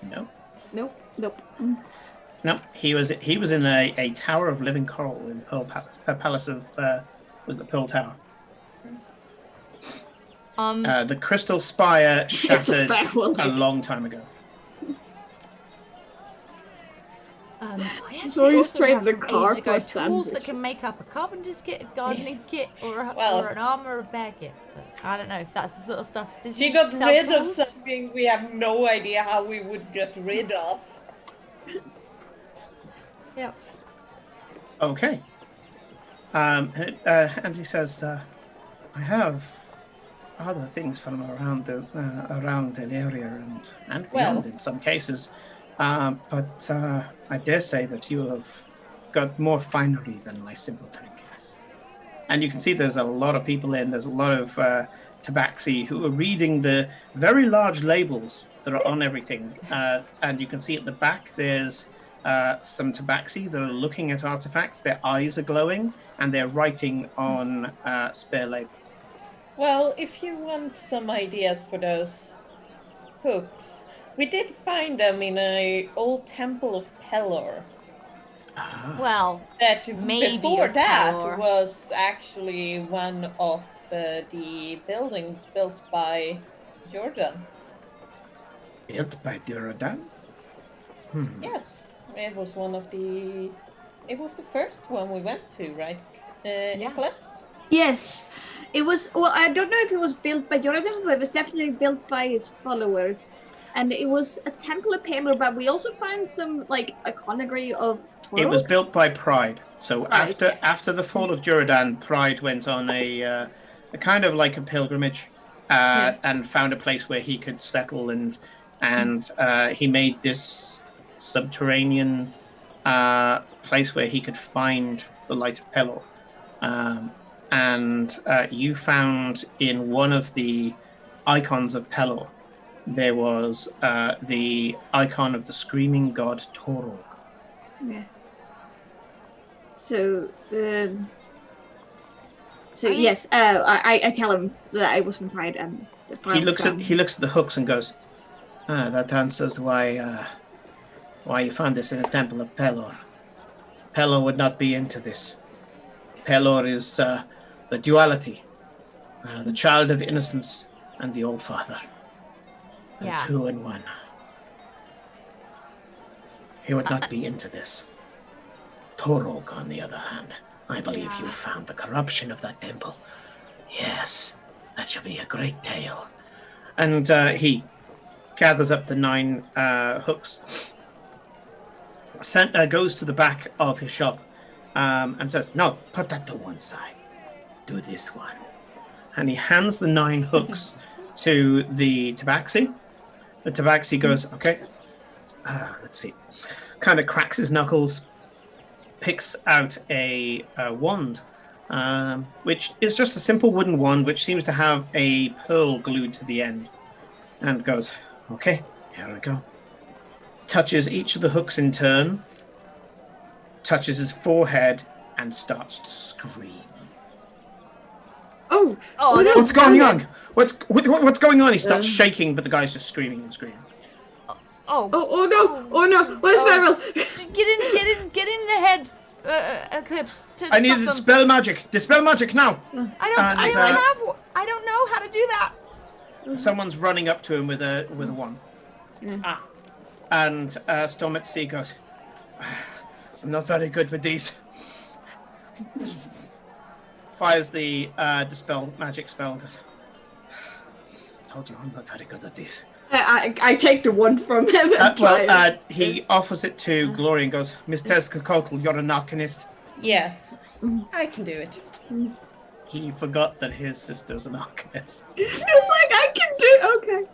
No. Nope. No, he was in a tower of living coral in Pearl Palace of was the Pearl Tower. The crystal spire shattered a long time ago. So he's trading the car for tools that can make up a carpenter's kit, a gardening kit, or an armor or a bag kit. But I don't know if that's the sort of stuff. She got rid of something we have no idea how we would get rid of. Yep. Okay. And he says, I have other things from around the area and beyond in some cases. But I dare say that you have got more finery than my simple trinkets. And you can see there's a lot of people in. There's a lot of tabaxi who are reading the very large labels that are on everything. And you can see at the back there's some tabaxi that are looking at artifacts. Their eyes are glowing, and they're writing on spare labels. Well, if you want some ideas for those hooks, we did find them in an old temple of Pelor. Well, that maybe before that Pelor was actually one of the buildings built by Jordan. Built by Jordan? Yes, it was It was the first one we went to, right? Eclipse? Yes. It was, well, I don't know if it was built by Jordan, but it was definitely built by his followers. And it was a temple of Pelor, but we also find some, iconography of Torok. It was built by Pride. So after the fall of Jordan, Pride went on a kind of like a pilgrimage and found a place where he could settle, and he made this subterranean place where he could find the light of Pelor. And you found in one of the icons of Pelor, there was the icon of the screaming god Torok. Yes. So yes, I tell him that I was from Pride, and the Pride he looks at the hooks and goes, that answers why you found this in a temple of Pelor. Pelor would not be into this. Pelor is the duality, the child of innocence and the All Father. The two in one. He would not be into this. Torok, on the other hand, I believe you found the corruption of that temple. Yes, that shall be a great tale. And he gathers up the 9 hooks, goes to the back of his shop, and says, "No, put that to one side. Do this one." And he hands the 9 hooks to the tabaxi. The tabaxi goes, "Okay, let's see." Kind of cracks his knuckles, picks out a wand, which is just a simple wooden wand which seems to have a pearl glued to the end. And goes, okay, here we go. Touches each of the hooks in turn, touches his forehead, and starts to scream. Oh, what's going on? What's going on? He starts shaking, but the guy's just screaming and screaming. Oh no! What is Federal? Get in the head, Eclipse. I need to dispel magic. Dispel magic now. I don't know how to do that. Someone's running up to him with a wand. And Storm at Sea goes, I'm not very good with these. Fires the dispel magic spell and goes, told you I'm not very good at these. I take the wand from him and he offers it to Glory and goes, Miss Tezcacotl, you're an arcanist. Yes, I can do it. He forgot that his sister's an arcanist. She's like, I can do okay.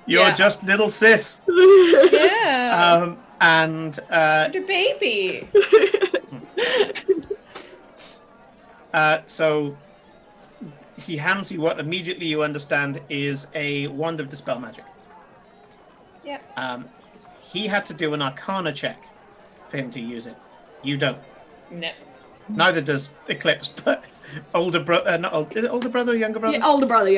You're just little sis. Yeah. The baby. So he hands you what immediately you understand is a wand of dispel magic. Yeah. He had to do an Arcana check for him to use it. You don't. No. Neither does Eclipse, but older brother, is it older brother or younger brother? Yeah, older brother.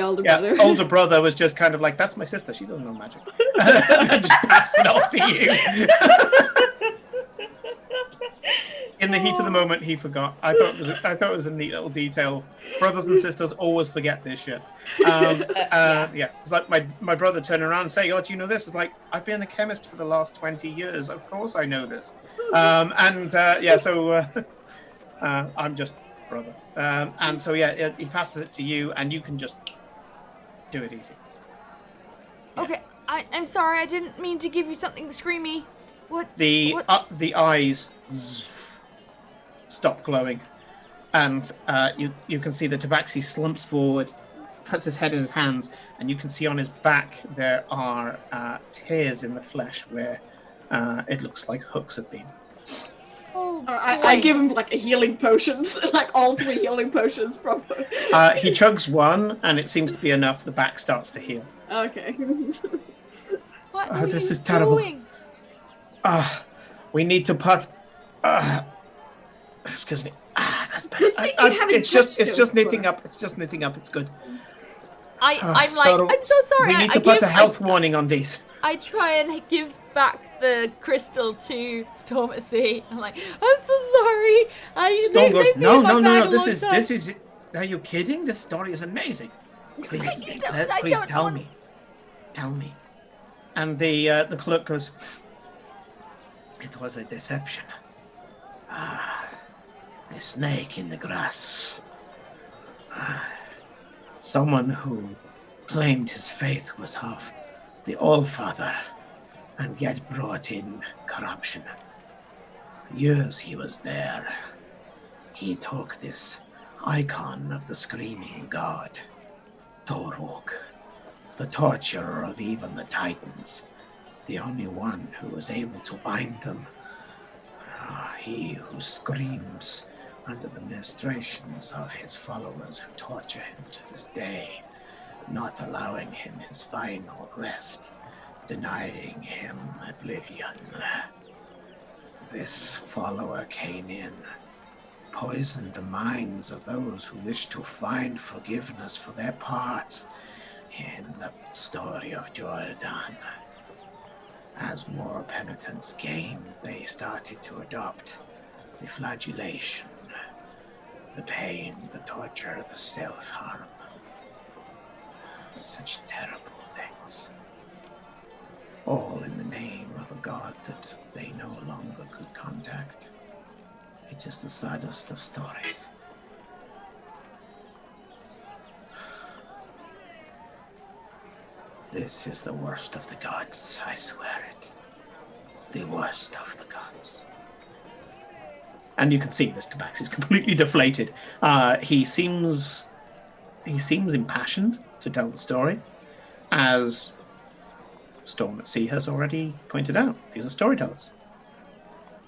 Older brother was just kind of like, that's my sister, she doesn't know magic. And just pass it off to you. In the heat of the moment, he forgot. I thought it was a neat little detail. Brothers and sisters always forget this shit. It's like my brother turning around and saying, "Oh, do you know this?" It's like, I've been a chemist for the last 20 years. Of course, I know this. I'm just brother. He passes it to you, and you can just do it easy. Yeah. Okay, I'm sorry. I didn't mean to give you something screamy. The eyes stop glowing, and you can see the Tabaxi slumps forward, puts his head in his hands, and you can see on his back there are tears in the flesh where it looks like hooks have been. Oh, I give him like a healing potions, like all 3 healing potions from. He chugs one, and it seems to be enough. The back starts to heal. Okay. This is terrible. We need to put. Excuse me. That's better. It's just knitting up. It's just knitting up. It's good. I'm so sorry. We need to put a health warning on these. I try and give back the crystal to Storm at Sea. I'm like, I'm so sorry. Storm goes, no. This is. Are you kidding? This story is amazing. Please tell me. Tell me. And the clerk goes, it was a deception. A snake in the grass. Someone who claimed his faith was of the All-Father, and yet brought in corruption. Years he was there. He took this icon of the screaming god, Toruk, the torturer of even the Titans, the only one who was able to bind them. He who screams under the ministrations of his followers who torture him to this day, not allowing him his final rest, denying him oblivion. This follower came in, poisoned the minds of those who wish to find forgiveness for their part in the story of Jordan. As more penitents gained, they started to adopt the flagellation, the pain, the torture, the self-harm. Such terrible things. All in the name of a god that they no longer could contact. It is the saddest of stories. This is the worst of the gods, I swear it. The worst of the gods. And you can see this Tabaxi is completely deflated. He seems impassioned to tell the story, as Storm at Sea has already pointed out. These are storytellers.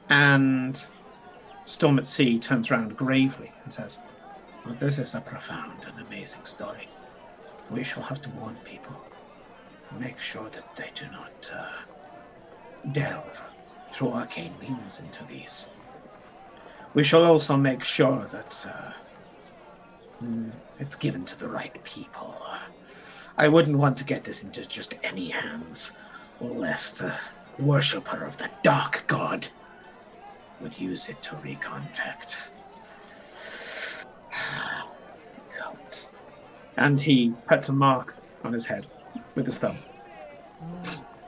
And Storm at Sea turns around gravely and says, well, this is a profound and amazing story. We shall have to warn people. Make sure that they do not delve through arcane means into these. We shall also make sure that it's given to the right people. I wouldn't want to get this into just any hands, lest a worshipper of the dark god would use it to recontact. Cult. And he puts a mark on his head with his thumb.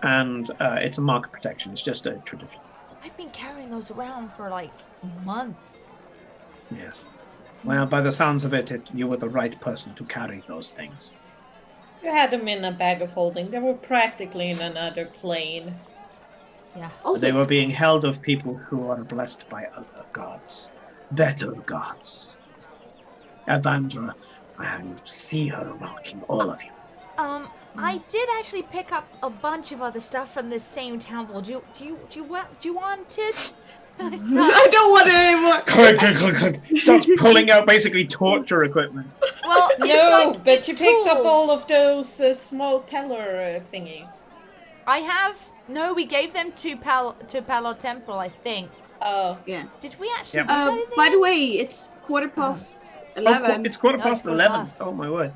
And it's a mark of protection. It's just a tradition. I've been carrying those around for like months. Yes. Well, by the sounds of it, you were the right person to carry those things. You had them in a bag of holding. They were practically in another plane. Yeah. Also, They were being held of people who are blessed by other gods. Better gods. Evandra, I see her walking all of you. I did actually pick up a bunch of other stuff from this same temple. Do you want it? I don't want it anymore. Click, click, click, click. Starts pulling out basically torture equipment. Well, No, but it's you picked up all tools. of those small peller thingies. I have. No, we gave them to Palo Temple, I think. Oh. Yeah. Did we actually Yep. do anything? By the way, it's 11:15. It's quarter No, past it's 11. 11. Oh my word.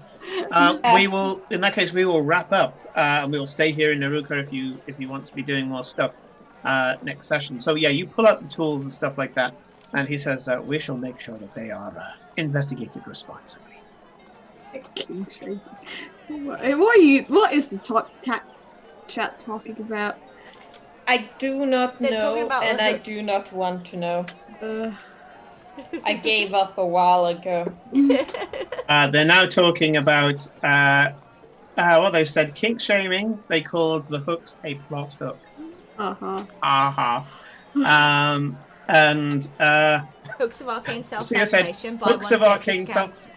We will, in that case, we will wrap up, and we will stay here in Neruka if you want to be doing more stuff next session. So yeah, you pull out the tools and stuff like that, and he says we shall make sure that they are investigated responsibly. What is the chat talking about? I do not They're talking know, about and I hooks. do not want to know. Uh, I gave up a while ago. They're now talking about what they've said, kink shaming. They called the hooks a plot hook. uh-huh. And Hooks of Arcane Sia said, Self-Fascination. buy Hooks one, of get Arcane discount.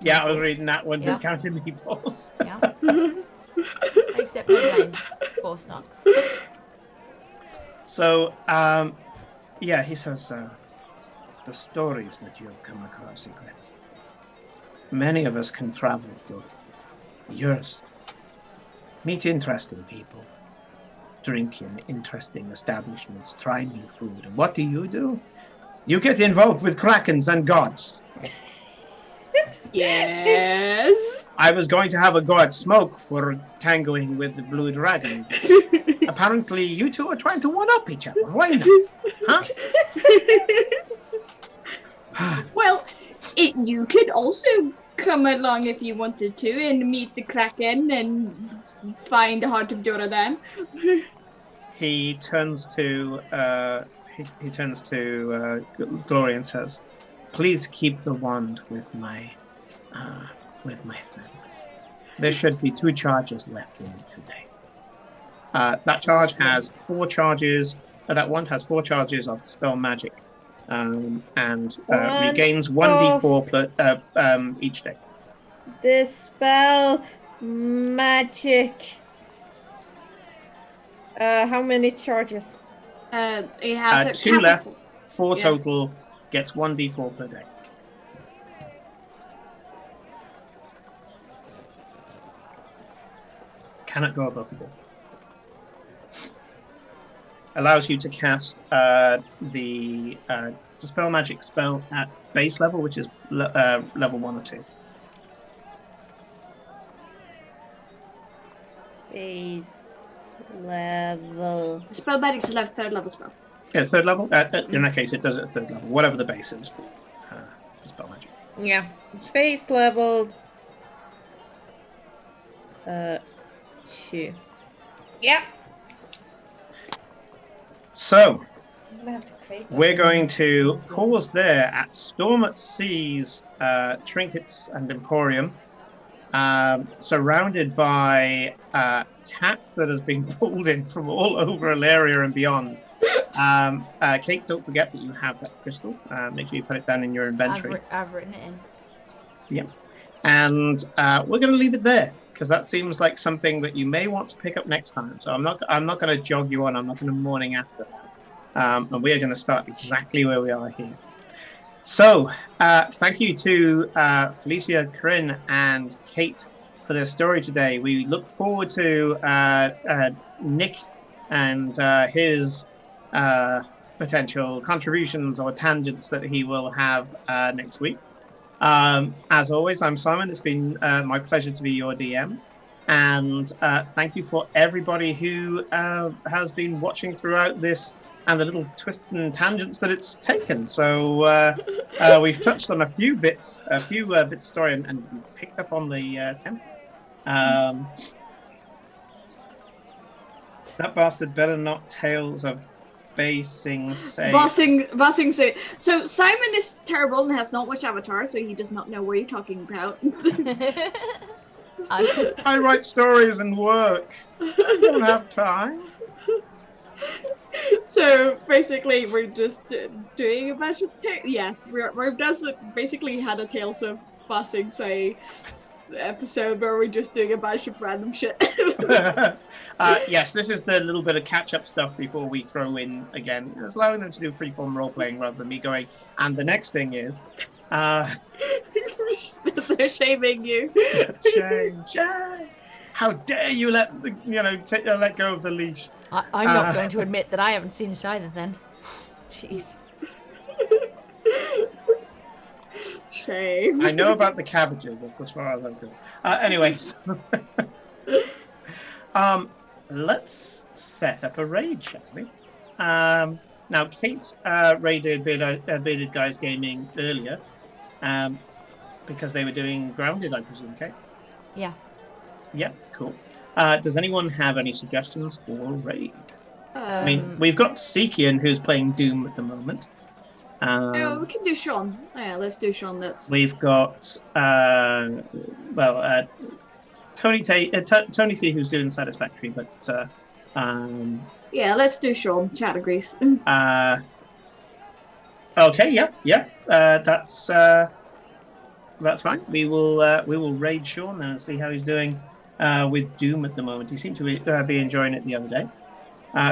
yeah, I was Meatballs. reading that one. Yeah. Discounted meatballs. Yeah. Except no blame. Of course not. So, yeah, he says, the stories that you have come across, Eclipse. Many of us can travel to yours. Meet interesting people. Drink in interesting establishments. Try new food. And what do? You get involved with krakens and gods. Yes. I was going to have a god smoke for tangoing with the blue dragon. Apparently, you two are trying to one-up each other. Why not? Huh? Well, you could also come along if you wanted to and meet the Kraken and find the heart of Joradan. He turns to he turns to Gloria and says, "Please keep the wand with my friends. There should be 2 charges left in it today. That charge has 4 charges. That wand has 4 charges of spell magic, and regains 1d4 each day. The spell magic. How many charges? It has a 2 cap left, of 4 Yeah. total. Gets 1d4 per day. Cannot go above 4. Allows you to cast the dispel magic spell at base level, which is level 1 or 2. Base level. Spell magic is left 3rd level spell. Yeah, 3rd level. In that case, it does it at 3rd level, whatever the base is for dispel magic. Yeah. Base level. 2. Yeah. So I'm gonna have to create that. we're going to pause there at Storm at Sea's Trinkets and Emporium, surrounded by tats that has been pulled in from all over Ilaria and beyond. Kate, don't forget that you have that crystal. Make sure you put it down in your inventory. I've written it in. Yep. And we're going to leave it there because that seems like something that you may want to pick up next time. So I'm not going to jog you on. I'm not going to morning after that. And we are going to start exactly where we are here. So, thank you to Felicia, Corinne, and Kate for their story today. We look forward to Nick and his potential contributions or tangents that he will have next week. As always, I'm Simon. It's been my pleasure to be your DM. And thank you for everybody who has been watching throughout this and the little twists and tangents that it's taken. So we've touched on a few bits of story and picked up on the tempo. That bastard better not Tales of Basing say. Basing say. So Simon is terrible and has not watched Avatar, so he does not know what you're talking about. I write stories and work. I don't have time. So basically, we're just doing a bunch of yes, we're just basically had a Tales of Basing say episode where we're just doing a bunch of random shit. Yes, this is the little bit of catch-up stuff before we throw in again. It's allowing them to do freeform role-playing rather than me going. And the next thing is, they're shaming you. Shame. How dare you let go of the leash? I'm not going to admit that I haven't seen it either. Then, jeez. Shame. I know about the cabbages. That's as far as I'm going. Anyways, let's set up a raid, shall we? Now, Kate raided Bearded Guys Gaming earlier because they were doing Grounded, I presume, Kate? Yeah. Yeah, cool. Does anyone have any suggestions for raid? I mean, we've got Seekian, who's playing Doom at the moment. We can do Sean. Yeah, let's do Sean. We've got Tony T, who's doing Satisfactory, but yeah, let's do Sean. Chat agrees. Okay, yeah. That's fine. We will raid Sean then and see how he's doing with Doom at the moment. He seemed to be enjoying it the other day.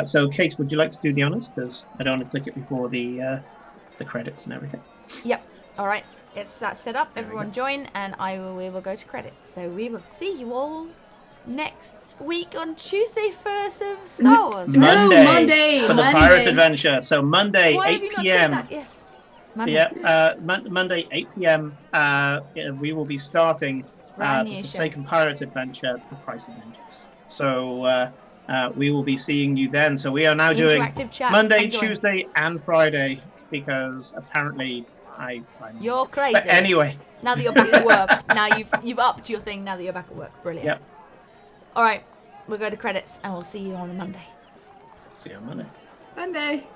So, Kate, would you like to do the honors? Because I don't want to click it before the credits and everything. Yep. All right. It's that set up. Everyone join, and we will go to credits. So we will see you all next week on Tuesday for some Star Wars. Monday for the Pirate Adventure. So Monday, Why 8 p.m. Yes. Monday. Yeah. Monday, 8 p.m. We will be starting the Forsaken Pirate Adventure, The Price of Vengeance. So we will be seeing you then. So we are now doing Monday, Tuesday, and Friday. Because apparently you're crazy. But anyway. Now that you're back at work, now you've upped your thing. Now that you're back at work, brilliant. Yep. All right, we'll go to credits and we'll see you on Monday. See you on Monday. Monday.